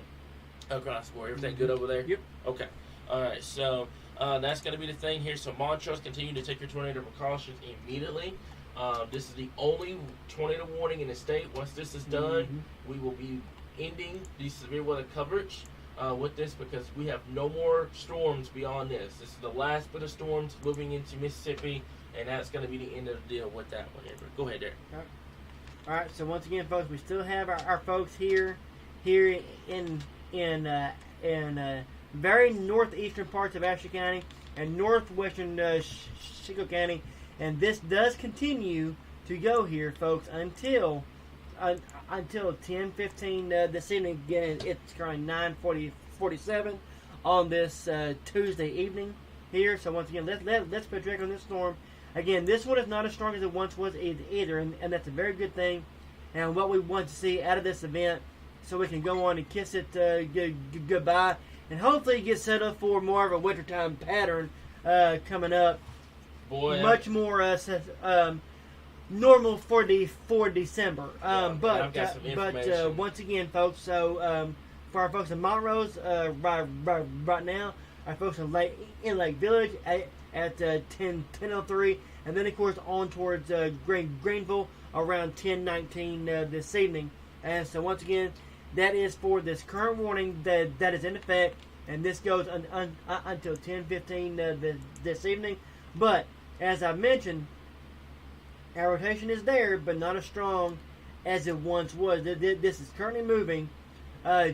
across the board. Everything good over there? Yep. Okay. All right. So that's going to be the thing here. So Montrose, continue to take your tornado precautions immediately. This is the only tornado warning in the state. Once this is done, we will be ending the severe weather coverage with this because we have no more storms beyond this. This is the last bit of storms moving into Mississippi, and that's going to be the end of the deal with that one. Go ahead, Derek. All right. So once again, folks, we still have our folks here in very northeastern parts of Ashley County and northwestern Chico County, and this does continue to go here, folks, until 10:15 this evening. Again, it's currently 9:47 on this Tuesday evening here. So once again, let's put a drink on this storm. Again, this one is not as strong as it once was either, and that's a very good thing. And what we want to see out of this event, so we can go on and kiss it goodbye, and hopefully get set up for more of a wintertime pattern coming up. Boy, much more normal for December. But once again, folks, so for our folks in Montrose, right now, our folks in Lake Village at 10:03, and then of course on towards Greenville around 10:19 this evening. And so once again, that is for this current warning that is in effect, and this goes until 10:15 this evening. But as I mentioned, our rotation is there, but not as strong as it once was. This is currently moving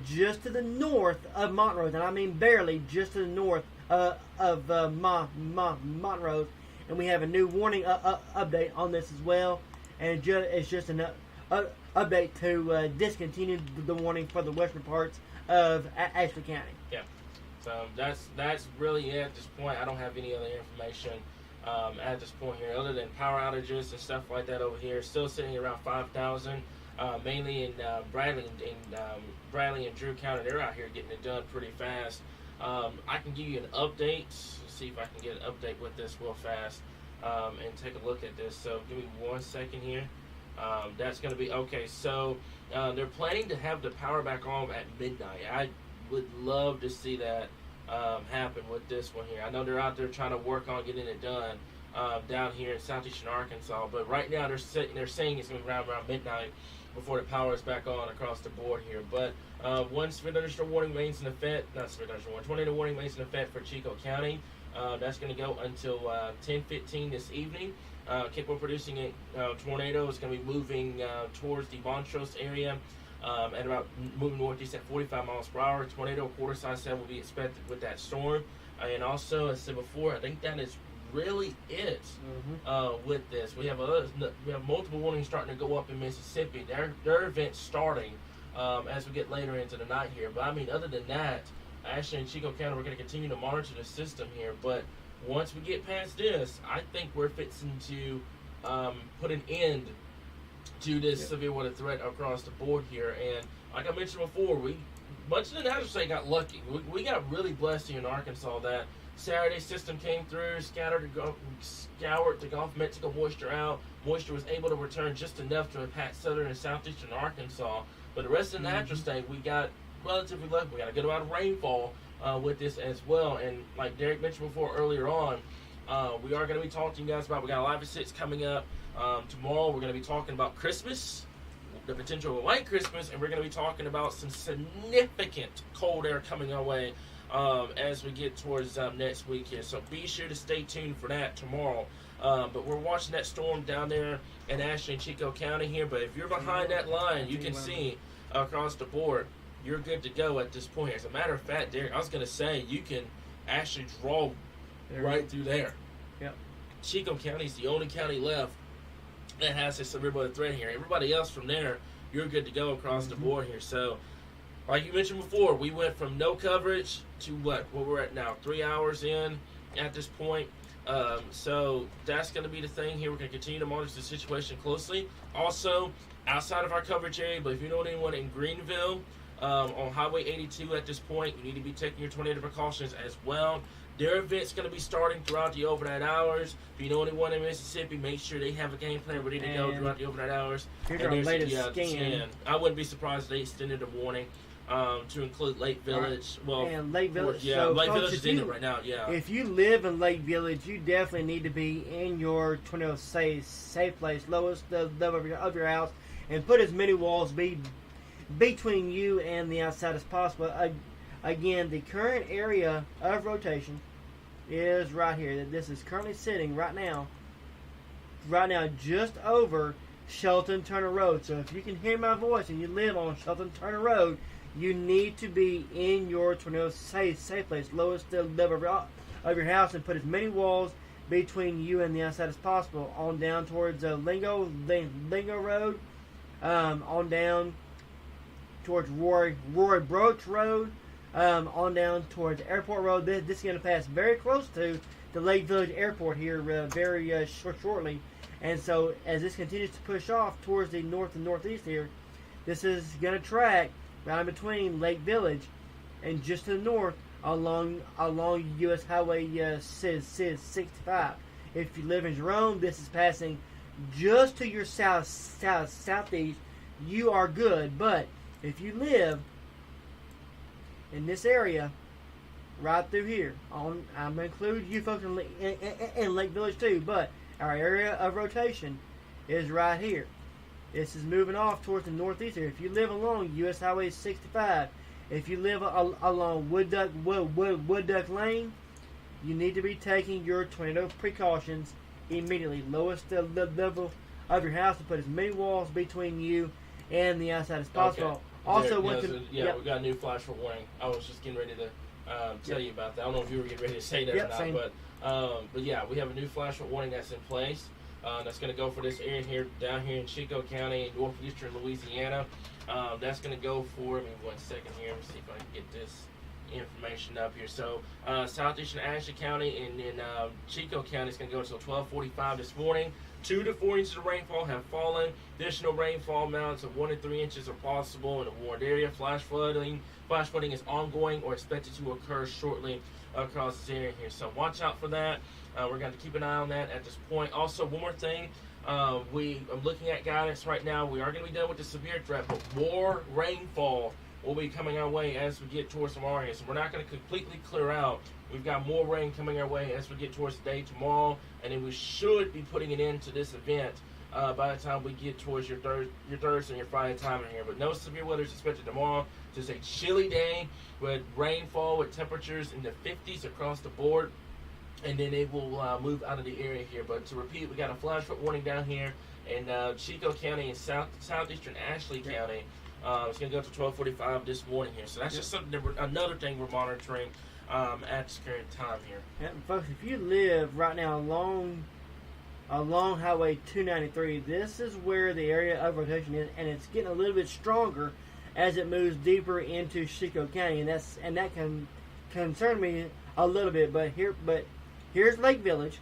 just to the north of Montrose, and I mean barely just to the north of Montrose. And we have a new warning update on this as well, and it's just an update to discontinue the warning for the western parts of Ashley County. Yeah. So that's really it at this point. I don't have any other information at this point here, other than power outages and stuff like that over here. Still sitting around 5,000, mainly in Bradley and Drew County. They're out here getting it done pretty fast. I can give you an update. See if I can get an update with this real fast and take a look at this. So give me 1 second here. That's going to be okay. So they're planning to have the power back on at midnight. I would love to see that happen with this one here. I know they're out there trying to work on getting it done down here in southeastern Arkansas, but right now they're saying it's going to be around midnight before the power is back on across the board here. But one severe thunderstorm warning remains in effect. Not severe thunderstorm warning, tornado warning remains in effect for Chico County. That's going to go until 10:15 this evening. Capable of producing a tornado is going to be moving towards the Montrose area at about moving northeast at 45 miles per hour. Tornado quarter size 7 will be expected with that storm. And also, as I said before, I think that is really it with this. We have multiple warnings starting to go up in Mississippi. Their events starting as we get later into the night here. But I mean, other than that, Ashley and Chico County, we're going to continue to monitor the system here. But once we get past this, I think we're fixing to put an end to this severe weather threat across the board here. And like I mentioned before, much of the National State got lucky. We got really blessed here in Arkansas that Saturday system came through, scoured the Gulf of Mexico moisture out. Moisture was able to return just enough to impact southern and southeastern Arkansas. But the rest of the natural state, we got relatively lucky. We got a good amount of rainfall with this as well. And like Derek mentioned before earlier on, we are going to be talking to you guys about, we got a live at 6 coming up. Tomorrow we're going to be talking about Christmas, the potential of a white Christmas, and we're going to be talking about some significant cold air coming our way as we get towards next week here. So be sure to stay tuned for that tomorrow. But we're watching that storm down there in Ashley and Chico County here. But if you're behind that line, you can see across the board, you're good to go at this point. As a matter of fact, Derek, I was going to say, you can actually draw right through there. Yep. Chico County is the only county left that has this severe weather threat here. Everybody else from there, you're good to go across the board here. So, like you mentioned before, we went from no coverage to what we're at now, 3 hours in at this point. So that's going to be the thing here. We're going to continue to monitor the situation closely. Also, outside of our coverage area, but if you know anyone in Greenville on Highway 82 at this point, you need to be taking your tornado precautions as well. Their event's going to be starting throughout the overnight hours. If you know anyone in Mississippi, make sure they have a game plan ready to go throughout the overnight hours. Here's our latest scan. I wouldn't be surprised if they extended the warning to include Lake Village. Well, and Lake Village. Yeah, so, Lake folks, Village is in it right now. Yeah. If you live in Lake Village, you definitely need to be in your tornado safe place, lowest level of your house, and put as many walls between you and the outside as possible. Again, the current area of rotation is right here. This is currently sitting right now just over Shelton Turner Road. So if you can hear my voice and you live on Shelton Turner Road, you need to be in your tornado safe place, lowest level of your house, and put as many walls between you and the outside as possible. On down towards Lingo Road, on down towards Roy Broach Road, on down towards Airport Road. This is going to pass very close to the Lake Village Airport here very shortly. And so as this continues to push off towards the north and northeast here, this is going to track right in between Lake Village and just to the north along U.S. Highway 65. If you live in Jerome, this is passing just to your southeast. You are good. But if you live in this area, right through here, I'm going to include you folks in Lake Village too, but our area of rotation is right here. This is moving off towards the northeast here. If you live along U.S. Highway 65, if you live along Wood Duck Lane, you need to be taking your tornado precautions immediately. Lowest level of your house to put as many walls between you and the outside as possible. Okay. Also, we got a new flash for warning. I was just getting ready to tell you about that. I don't know if you were getting ready to say that or not, same. But yeah, we have a new flash for warning that's in place. That's going to go for this area here, down here in Chico County, northeastern Louisiana. That's going to go for, give me 1 second here. Let me see if I can get this information up here. So, southeastern Ashley County and then Chico County is going to go until 12:45 this morning. 2 to 4 inches of rainfall have fallen. Additional rainfall amounts of 1 to 3 inches are possible in a warned area. Flash flooding is ongoing or expected to occur shortly across this area here. So watch out for that. We're going to keep an eye on that at this point. Also, one more thing. I'm looking at guidance right now. We are going to be done with the severe threat, but more rainfall will be coming our way as we get towards tomorrow here. So we're not going to completely clear out. We've got more rain coming our way as we get towards the day tomorrow, and then we should be putting an end to this event by the time we get towards your Thursday and your Friday time in here. But no severe weather is expected tomorrow. Just a chilly day with rainfall with temperatures in the 50s across the board, and then it will move out of the area here. But to repeat, we got a flash flood warning down here in Chico County and southeastern Ashley County. It's going to go to 12:45 this morning here. So that's just something another thing we're monitoring at this current time here. Yeah, folks, if you live right now along Highway 293, this is where the area of rotation is, and it's getting a little bit stronger as it moves deeper into Chico County, and that can concern me a little bit. But here's Lake Village.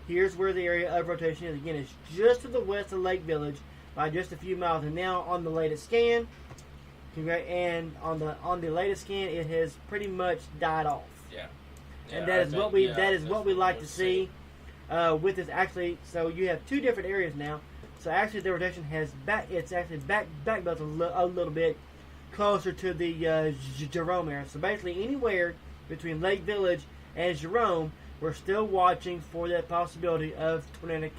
Here's where the area of rotation is. Again, it's just to the west of Lake Village by just a few miles. And now on the latest scan, on the latest scan, it has pretty much died off. Yeah. And that is what we like to see. With this actually, so you have two different areas now. So actually, the rotation has it's actually back built a little bit closer to the Jerome area. So basically, anywhere between Lake Village and Jerome, we're still watching for that possibility of tornadic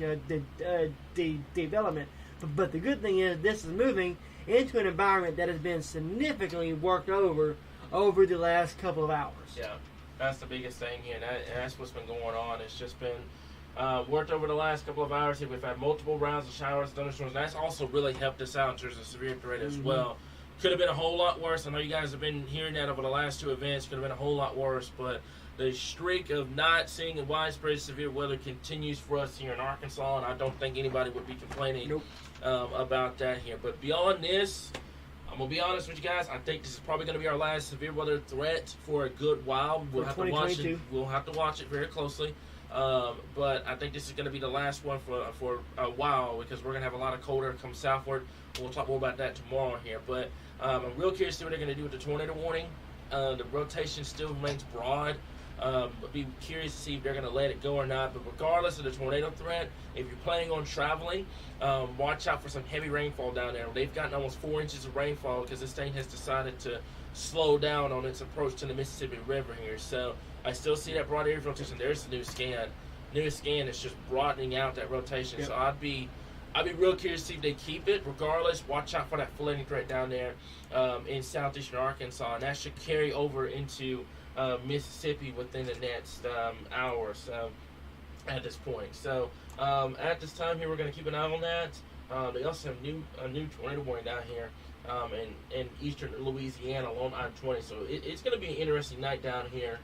development. But the good thing is, this is moving into an environment that has been significantly worked over the last couple of hours. Yeah, that's the biggest thing here, and that's what's been going on. It's just been worked over the last couple of hours here. We've had multiple rounds of showers, thunderstorms. That's also really helped us out in terms of severe threat as well. Could have been a whole lot worse. I know you guys have been hearing that over the last two events. Could have been a whole lot worse, but the streak of not seeing a widespread severe weather continues for us here in Arkansas, and I don't think anybody would be complaining about that here. But beyond this, I'm going to be honest with you guys, I think this is probably going to be our last severe weather threat for a good while. We'll have to watch it. We'll have to watch it very closely. But I think this is going to be the last one for a while, because we're going to have a lot of cold air come southward. We'll talk more about that tomorrow here. But I'm real curious to see what they're going to do with the tornado warning. The rotation still remains broad. Be curious to see if they're going to let it go or not. But regardless of the tornado threat, if you're planning on traveling, watch out for some heavy rainfall down there. They've gotten almost 4 inches of rainfall because the state has decided to slow down on its approach to the Mississippi River here. So I still see that broad area of rotation. There's the new scan. Newest scan is just broadening out that rotation. Yep. So I'd be real curious to see if they keep it. Regardless, watch out for that flooding threat down there in southeastern Arkansas, and that should carry over into Mississippi within the next hour or so at this point. So at this time here, we're going to keep an eye on that. They also have a new tornado warning down here in eastern Louisiana along I-20. So it's going to be an interesting night down here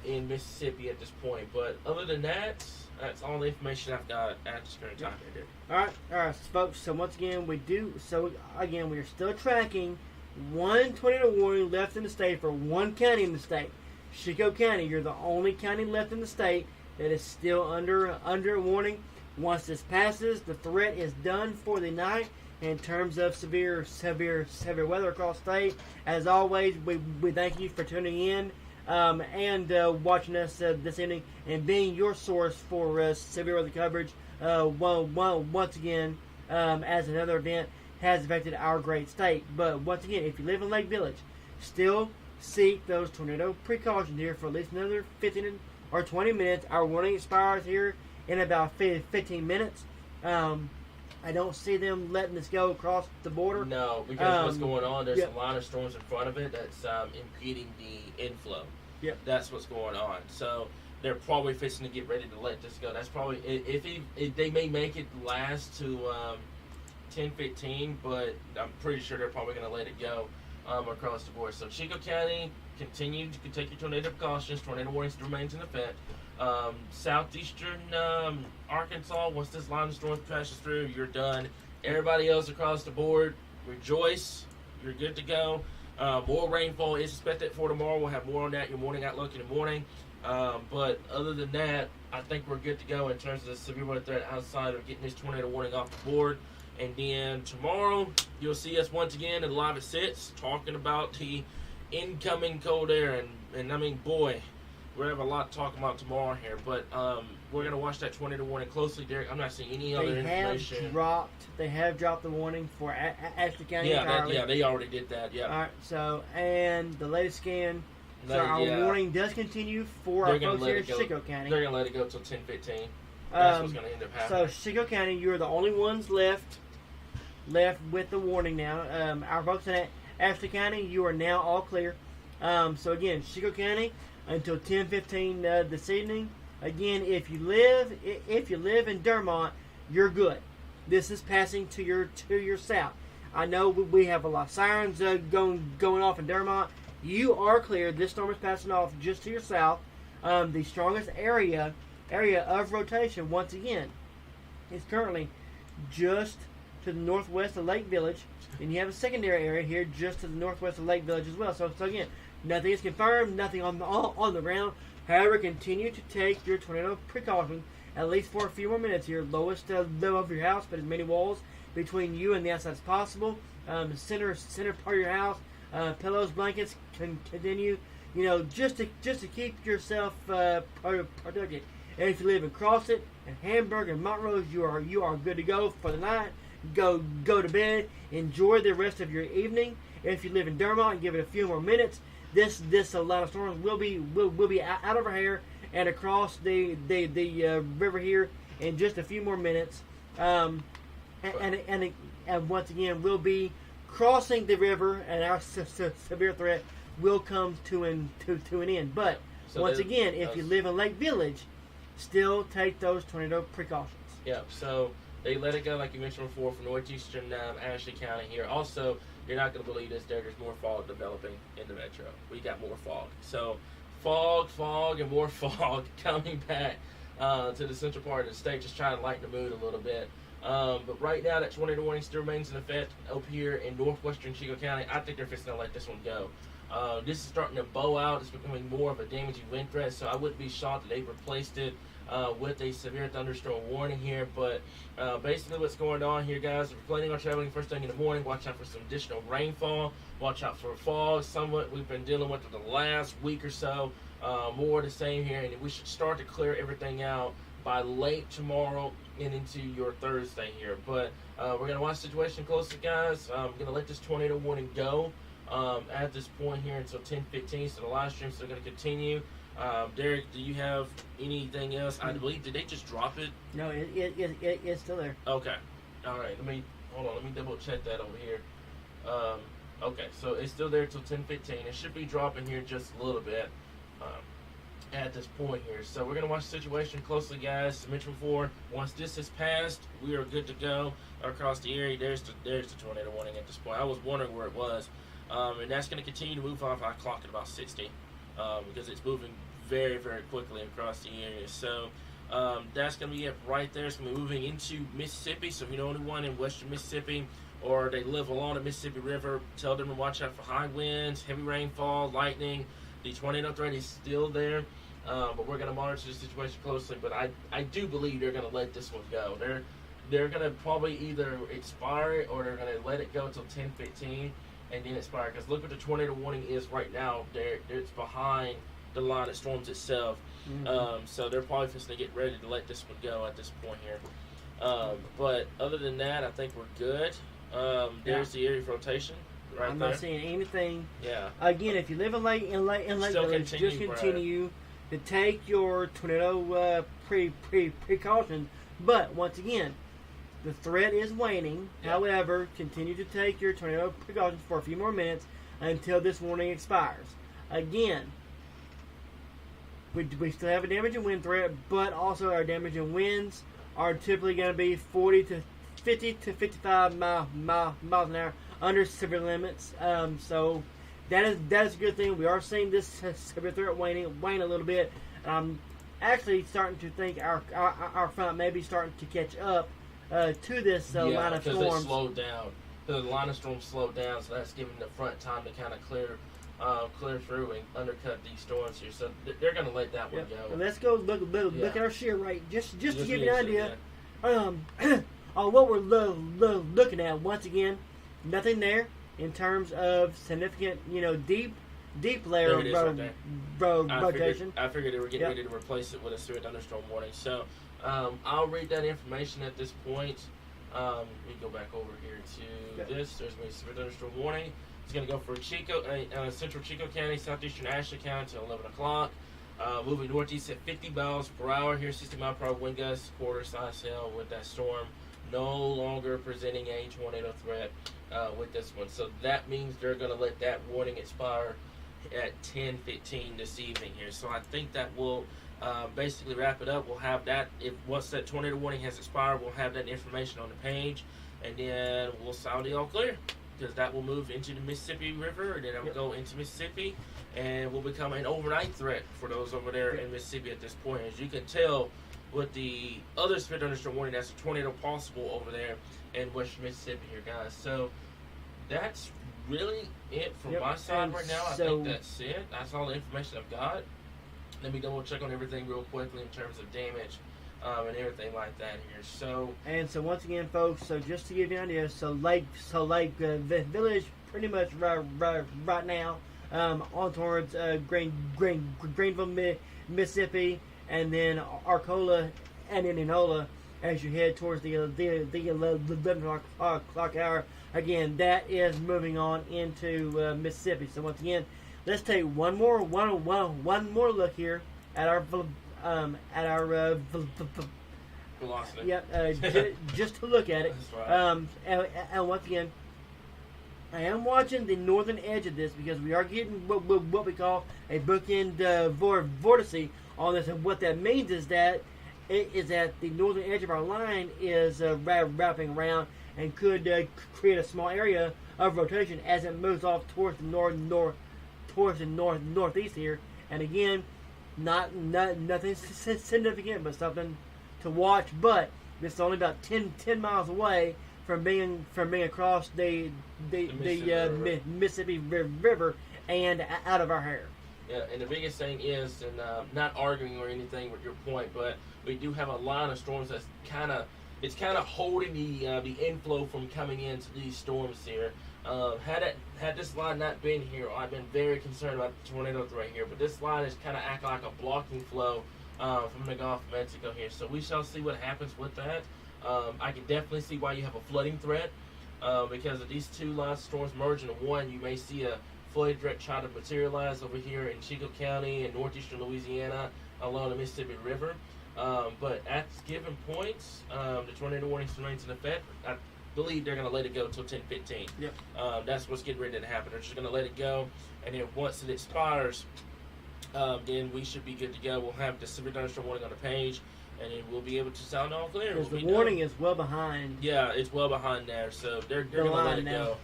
in Mississippi at this point. But other than that, that's all the information I've got at this current time. All right, folks. So once again, we're still tracking one tornado warning left in the state for one county in the state, Chico County. You're the only county left in the state that is still under warning. Once this passes, the threat is done for the night in terms of severe weather across the state. As always, we thank you for tuning in and watching us this evening and being your source for severe weather coverage. Once again, as another event has affected our great state. But once again, if you live in Lake Village, still seek those tornado precautions here for at least another 15 or 20 minutes. Our warning expires here in about 15 minutes. I don't see them letting this go across the border. No, because what's going on, there's a line of storms in front of it that's impeding the inflow. Yep. That's what's going on. So they're probably fixing to get ready to let this go. That's probably, if they may make it last to 10-15, but I'm pretty sure they're probably going to let it go across the board. So Chico County, continue to take your tornado precautions. Tornado warnings remains in effect. Southeastern Arkansas, once this line of storms passes through, you're done. Everybody else across the board, rejoice. You're good to go. More rainfall is expected for tomorrow. We'll have more on that in your morning outlook in the morning. But other than that, I think we're good to go in terms of the severe weather threat outside of getting this tornado warning off the board. And then tomorrow, you'll see us once again at Live at 6 talking about the incoming cold air. And I mean, boy, we're going to have a lot to talk about tomorrow here. But we're going to watch that tornado warning closely, Derek. I'm not seeing any other information. They have dropped the warning for Ashley County. Yeah, they already did that, yeah. All right, so, and the latest scan, our warning does continue for our folks here in Chico County. They're going to let it go until 10-15. That's what's going to end up happening. So, Chico County, you're the only ones left with the warning now. Our folks in Ashley County, you are now all clear. So, again, Chico County until 10:15 this evening. Again, if you live in Dermont, you're good. This is passing to your south. I know we have a lot of sirens going off in Dermont. You are clear. This storm is passing off just to your south. The strongest area of rotation, once again, is currently just to the northwest of Lake Village. And you have a secondary area here just to the northwest of Lake Village as well. So again, nothing is confirmed, nothing on the ground. However, continue to take your tornado precautions at least for a few more minutes here. Lowest level of your house, but as many walls between you and the outside as possible. Center part of your house, pillows, blankets, continue. Just to keep yourself protected. And if you live in Crosset and Hamburg and Montrose, you are good to go for the night. Go to bed. Enjoy the rest of your evening. If you live in Dermont, give it a few more minutes. This line of storms will be out of our hair and across the river here in just a few more minutes. And once again, we'll be crossing the river, and our severe threat will come to an end. But once again, if you live in Lake Village, still take those tornado precautions. Yep. So they let it go, like you mentioned before, for northeastern Ashley County here. Also, you're not going to believe this, there's more fog developing in the metro. We got more fog. So fog, and more fog coming back to the central part of the state, just trying to lighten the mood a little bit. But right now, that tornado warning still remains in effect up here in northwestern Chico County. I think they're fixing to let this one go. This is starting to bow out. It's becoming more of a damaging wind threat, so I wouldn't be shocked that they've replaced it with a severe thunderstorm warning here. But basically what's going on here, guys, if you're planning on traveling first thing in the morning, watch out for some additional rainfall. Watch out for fog. Somewhat we've been dealing with for the last week or so. More of the same here, and we should start to clear everything out by late tomorrow and into your Thursday here. But we're going to watch the situation closely, guys. I'm going to let this tornado warning go at this point here until 10:15, so the live stream's still going to continue. Derek, do you have anything else? I believe, did they just drop it? No, it's still there. Okay. All right. Hold on. Let me double check that over here. Okay, so it's still there till 10:15. It should be dropping here just a little bit at this point here. So we're gonna watch the situation closely, guys. As I mentioned before, once this is passed, we are good to go across the area. There's the tornado warning at this point. I was wondering where it was, and that's gonna continue to move off. I clocked at about 60 because it's moving very, very quickly across the area. So that's going to be it right there. It's going to be moving into Mississippi. So if you know anyone in western Mississippi or they live along the Mississippi River, tell them to watch out for high winds, heavy rainfall, lightning. The tornado threat is still there, but we're going to monitor the situation closely. But I do believe they're going to let this one go. They're going to probably either expire it or they're going to let it go until 10:15 and then expire. Because look what the tornado warning is right now. It's behind the line of storms itself. So they're probably just going to get ready to let this one go at this point here. But other than that, I think we're good. There's the area of rotation right I'm there. not seeing anything. Yeah. Again, if you live in Lake Village, just continue to take your tornado precautions. But once again, the threat is waning. Yeah. However, continue to take your tornado precautions for a few more minutes until this warning expires. Again, we still have a damage and wind threat, but also our damage and winds are typically going to be 40 to 50 to 55 miles an hour under severe limits. So that is a good thing. We are seeing this severe threat wane a little bit. Actually starting to think our front may be starting to catch up to this line of storms. Yeah, because it slowed down. The line of storms slowed down, so that's giving the front time to kind of clear through and undercut these storms here. So they're going to let that one go. Let's go look at our shear rate just to give you an idea Yeah. on what we're looking at. Once again, nothing there in terms of significant, deep layer There it is right there. rotation. I figured they were getting ready to replace it with a severe thunderstorm warning. So I'll read that information at this point. Let me go back over here to this. There's going to be a severe thunderstorm warning. It's going to go for central Chico County, southeastern Ashley County until 11 o'clock. Moving northeast at 50 miles per hour. Here's 60 mile per hour wind gusts, quarter size hail with that storm. No longer presenting a tornado threat with this one. So that means they're going to let that warning expire at 10:15 this evening here. So I think that will basically wrap it up. We'll have that. Once that tornado warning has expired, we'll have that information on the page. And then we'll sound the all clear. Because that will move into the Mississippi River, and then it will go into Mississippi, and will become an overnight threat for those over there in Mississippi at this point. As you can tell, with the other severe thunderstorm warning, that's a tornado possible over there in western Mississippi here, guys. So that's really it from my side right now. I think that's it. That's all the information I've got. Let me double check on everything real quickly in terms of damage. And everything like that here. So once again, folks. So just to give you an idea, Lake Village, pretty much right now, on towards Greenville, Mississippi, and then Arcola and Indianola as you head towards the 11 o'clock hour. Again, that is moving on into Mississippi. So once again, let's take one more look here at our velocity. Yep, just to look at it. Right. And once again, I am watching the northern edge of this because we are getting what we call a bookend vortice on this, and what that means is that the northern edge of our line is wrapping around and could create a small area of rotation as it moves off towards the northeast here. And again, nothing significant, but something to watch. But it's only about 10 miles away from being across the Mississippi River and out of our hair. Yeah, and the biggest thing is, and not arguing or anything with your point, but we do have a line of storms that's kind of holding the inflow from coming into these storms here. Had this line not been here, I've been very concerned about the tornado threat here. But this line is kind of acting like a blocking flow from the Gulf of Mexico here. So we shall see what happens with that. I can definitely see why you have a flooding threat because of these two lines of storms merging into one. You may see a flooding threat try to materialize over here in Chico County and northeastern Louisiana along the Mississippi River. But at given points, the tornado warning remains in effect. I believe they're going to let it go until 10:15. Yep. That's what's getting ready to happen. They're just going to let it go, and then once it expires, then we should be good to go. We'll have the severe thunderstorm warning on the page, and then we'll be able to sound all clear. Because the warning is well behind. Yeah, it's well behind there, so they're going to let it go.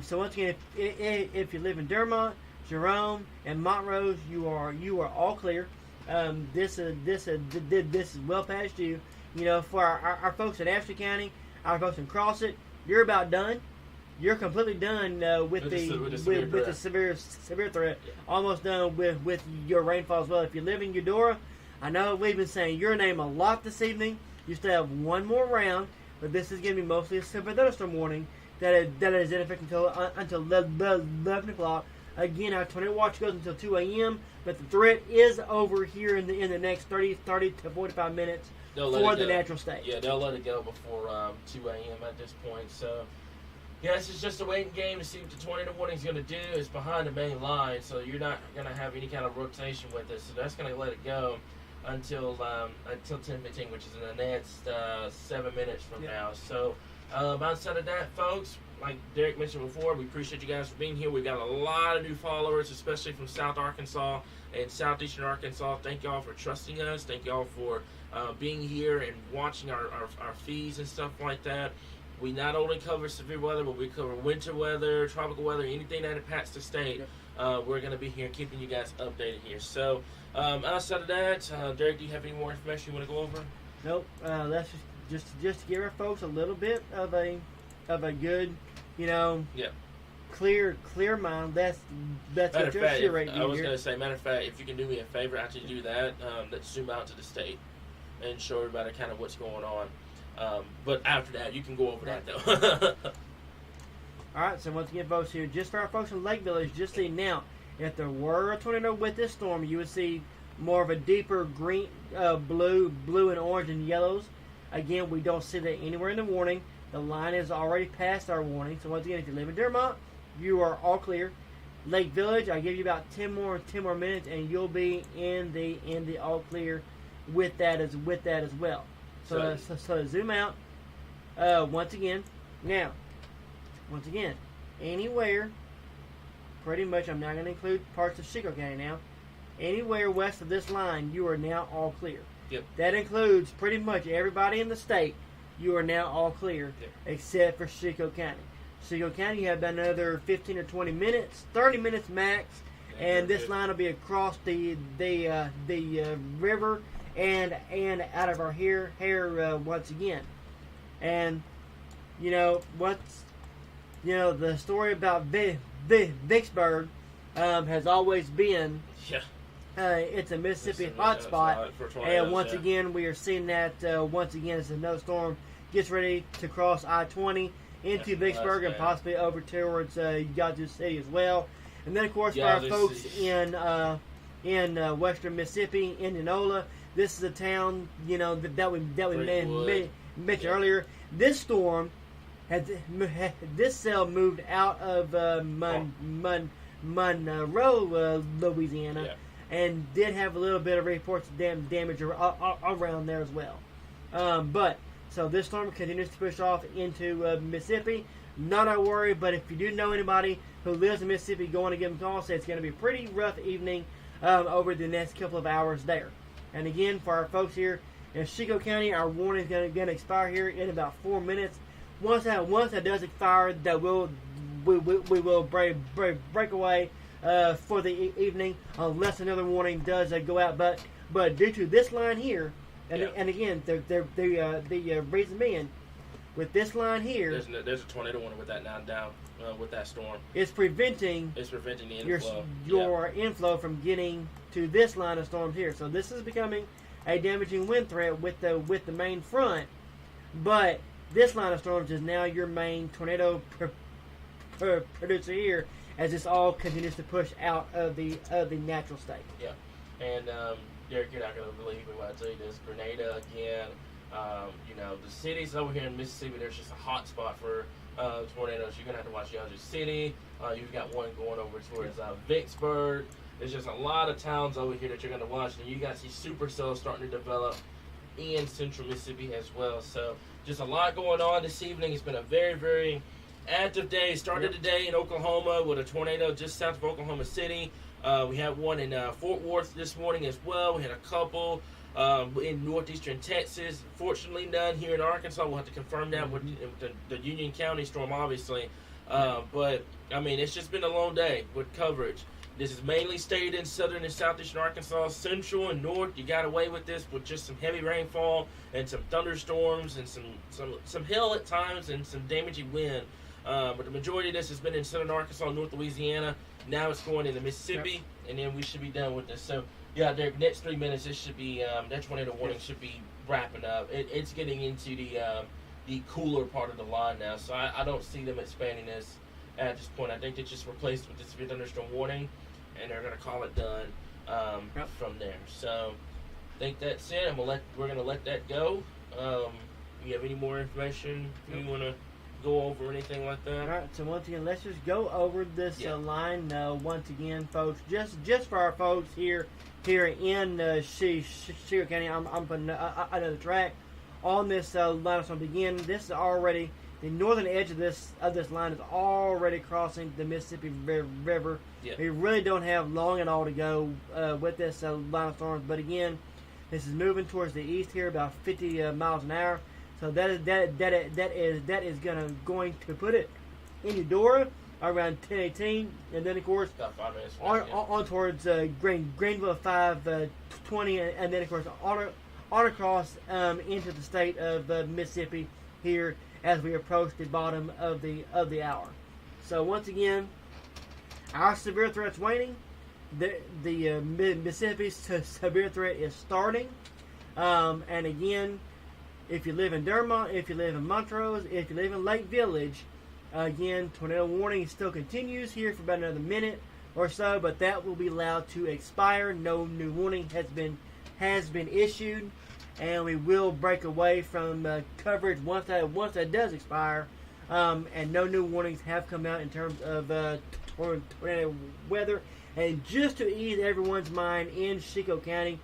So once again, if you live in Dermont, Jerome, and Montrose, you are all clear. This is well past you. You know, for our folks in Ashley County, our folks in Crossett, you're about done. You're completely done with the severe threat. Yeah. Almost done with your rainfall as well. If you live in Eudora, I know we've been saying your name a lot this evening. You still have one more round, but this is going to be mostly a severe thunderstorm warning that is in effect until 11 o'clock. Again, our tornado watch goes until 2 a.m., but the threat is over here in the next 30 to 45 minutes for the natural state. Yeah, they'll let it go before 2 a.m. at this point. So, yeah, this is just a waiting game to see what the tornado warning is going to do. It's behind the main line, so you're not going to have any kind of rotation with it. So that's going to let it go until 10:15, which is in the next 7 minutes from now. So, outside of that, folks, like Derek mentioned before, we appreciate you guys for being here. We've got a lot of new followers, especially from South Arkansas and Southeastern Arkansas. Thank y'all for trusting us. Thank y'all for being here and watching our feeds and stuff like that. We not only cover severe weather, but we cover winter weather, tropical weather, anything that impacts the state. We're going to be here keeping you guys updated here. So outside of that, Derek, do you have any more information you want to go over? Nope. That's just to give our folks a little bit of a good, clear mind. That's what you're sure right I was going to say, matter of fact, if you can do me a favor after you do that, let's zoom out to the state and show everybody kind of what's going on. But after that, you can go over that though. All right. So once again, folks, here just for our folks in Lake Village, just see now, if there were a tornado with this storm, you would see more of a deeper green, blue, and orange and yellows. Again, we don't see that anywhere in the warning. The line is already past our warning. So once again, if you live in Dermont, you are all clear. Lake Village, I give you about 10 more minutes, and you'll be in the all clear with that as well. So zoom out. Once again, anywhere, pretty much, I'm not going to include parts of Chico County now. Anywhere west of this line, you are now all clear. Yep. That includes pretty much everybody in the state. You are now all clear, except for Chico County. Chico County, you have about another 15 or 20 minutes, 30 minutes max, and this line will be across the river and out of our hair once again. And the story about Vicksburg has always been. Yeah. It's a Mississippi hotspot, and once again we are seeing that once again as another storm gets ready to cross I-20 into Vicksburg and possibly over towards Yazoo City as well. And then of course for our folks in western Mississippi, Indianola, this is a town that we mentioned earlier. This storm this cell moved out of Monroe, Louisiana. Yeah. And did have a little bit of reports of damage around there as well. So this storm continues to push off into Mississippi. Not a worry, but if you do know anybody who lives in Mississippi, go on and give them a call. Say it's going to be a pretty rough evening over the next couple of hours there. And again, for our folks here in Chico County, our warning is going to expire here in about 4 minutes. Once that does expire, that we will break away for the evening, unless another warning does go out. But due to this line here, and again, the reason being, with this line here, there's a tornado warning with that now down with that storm. It's preventing the inflow. your inflow from getting to this line of storms here. So this is becoming a damaging wind threat with the main front, but this line of storms is now your main tornado producer here, as this all continues to push out of the natural state. Yeah, and Derek, you're not going to believe me when I tell you this. Grenada again. The cities over here in Mississippi, there's just a hot spot for tornadoes. You're going to have to watch Yazoo City. You've got one going over towards Vicksburg. There's just a lot of towns over here that you're going to watch. And you got these supercells starting to develop in central Mississippi as well. So just a lot going on this evening. It's been a very, very active day. Started today in Oklahoma with a tornado just south of Oklahoma City. We had one in Fort Worth this morning as well. We had a couple in northeastern Texas. Fortunately, none here in Arkansas. We'll have to confirm that with the Union County storm, obviously. But, I mean, it's just been a long day with coverage. This is mainly stayed in southern and southeastern Arkansas. Central and north, you got away with this with just some heavy rainfall and some thunderstorms and some hail at times and some damaging wind. But the majority of this has been in southern Arkansas, North Louisiana. Now it's going into Mississippi, and then we should be done with this. So, yeah, the next 3 minutes, this should be that tornado warning should be wrapping up. It's getting into the cooler part of the line now, so I don't see them expanding this at this point. I think they just replaced with this severe thunderstorm warning, and they're going to call it done from there. So, I think that's it. We're gonna let that go. You have any more information you want to go over anything like that? All right, so once again, let's just go over this line once again, folks. Just for our folks here in Shield County, I'm putting another track on this line. So begin. This is already the northern edge of this line is already crossing the Mississippi River. Yeah. We really don't have long at all to go with this line of storms. But again, this is moving towards the east here, about 50 miles an hour. So that is going to put it in Eudora around 10:18, and then of course About 5 minutes. on towards Greenville 5:20, and then of course on across into the state of Mississippi here as we approach the bottom of the hour. So once again, our severe threat's waning. The Mississippi severe threat is starting, and again, if you live in Dermont, if you live in Montrose, if you live in Lake Village, again, tornado warning still continues here for about another minute or so, but that will be allowed to expire. No new warning has been issued, and we will break away from coverage once that does expire. And no new warnings have come out in terms of tornado weather. And just to ease everyone's mind in Chico County,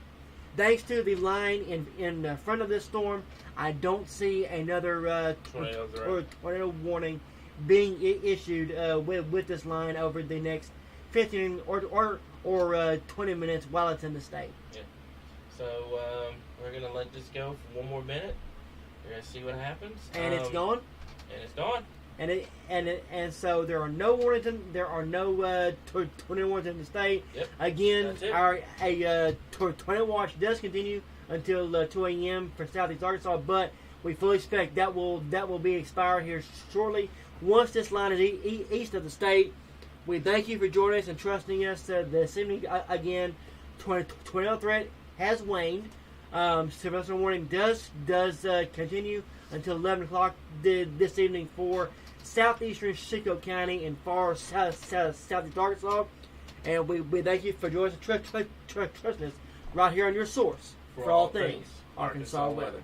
thanks to the line in front of this storm, I don't see another tornado warning being issued with this line over the next 15 or 20 minutes while it's in the state. Yeah. So we're gonna let this go for one more minute. We're gonna see what happens. And it's gone. And it's gone. And so there are no warnings. There are no tornado warnings in the state. Yep. Again, our tornado watch does continue until 2 a.m. for southeast Arkansas, but we fully expect that will be expired here shortly. Once this line is east of the state, we thank you for joining us and trusting us this evening. Again, tornado threat has waned. Severe thunderstorm warning does continue until 11 o'clock this evening for southeastern Chico County and far southeast Arkansas. And we thank you for joining us and trusting us right here on your source for all things Arkansas weather.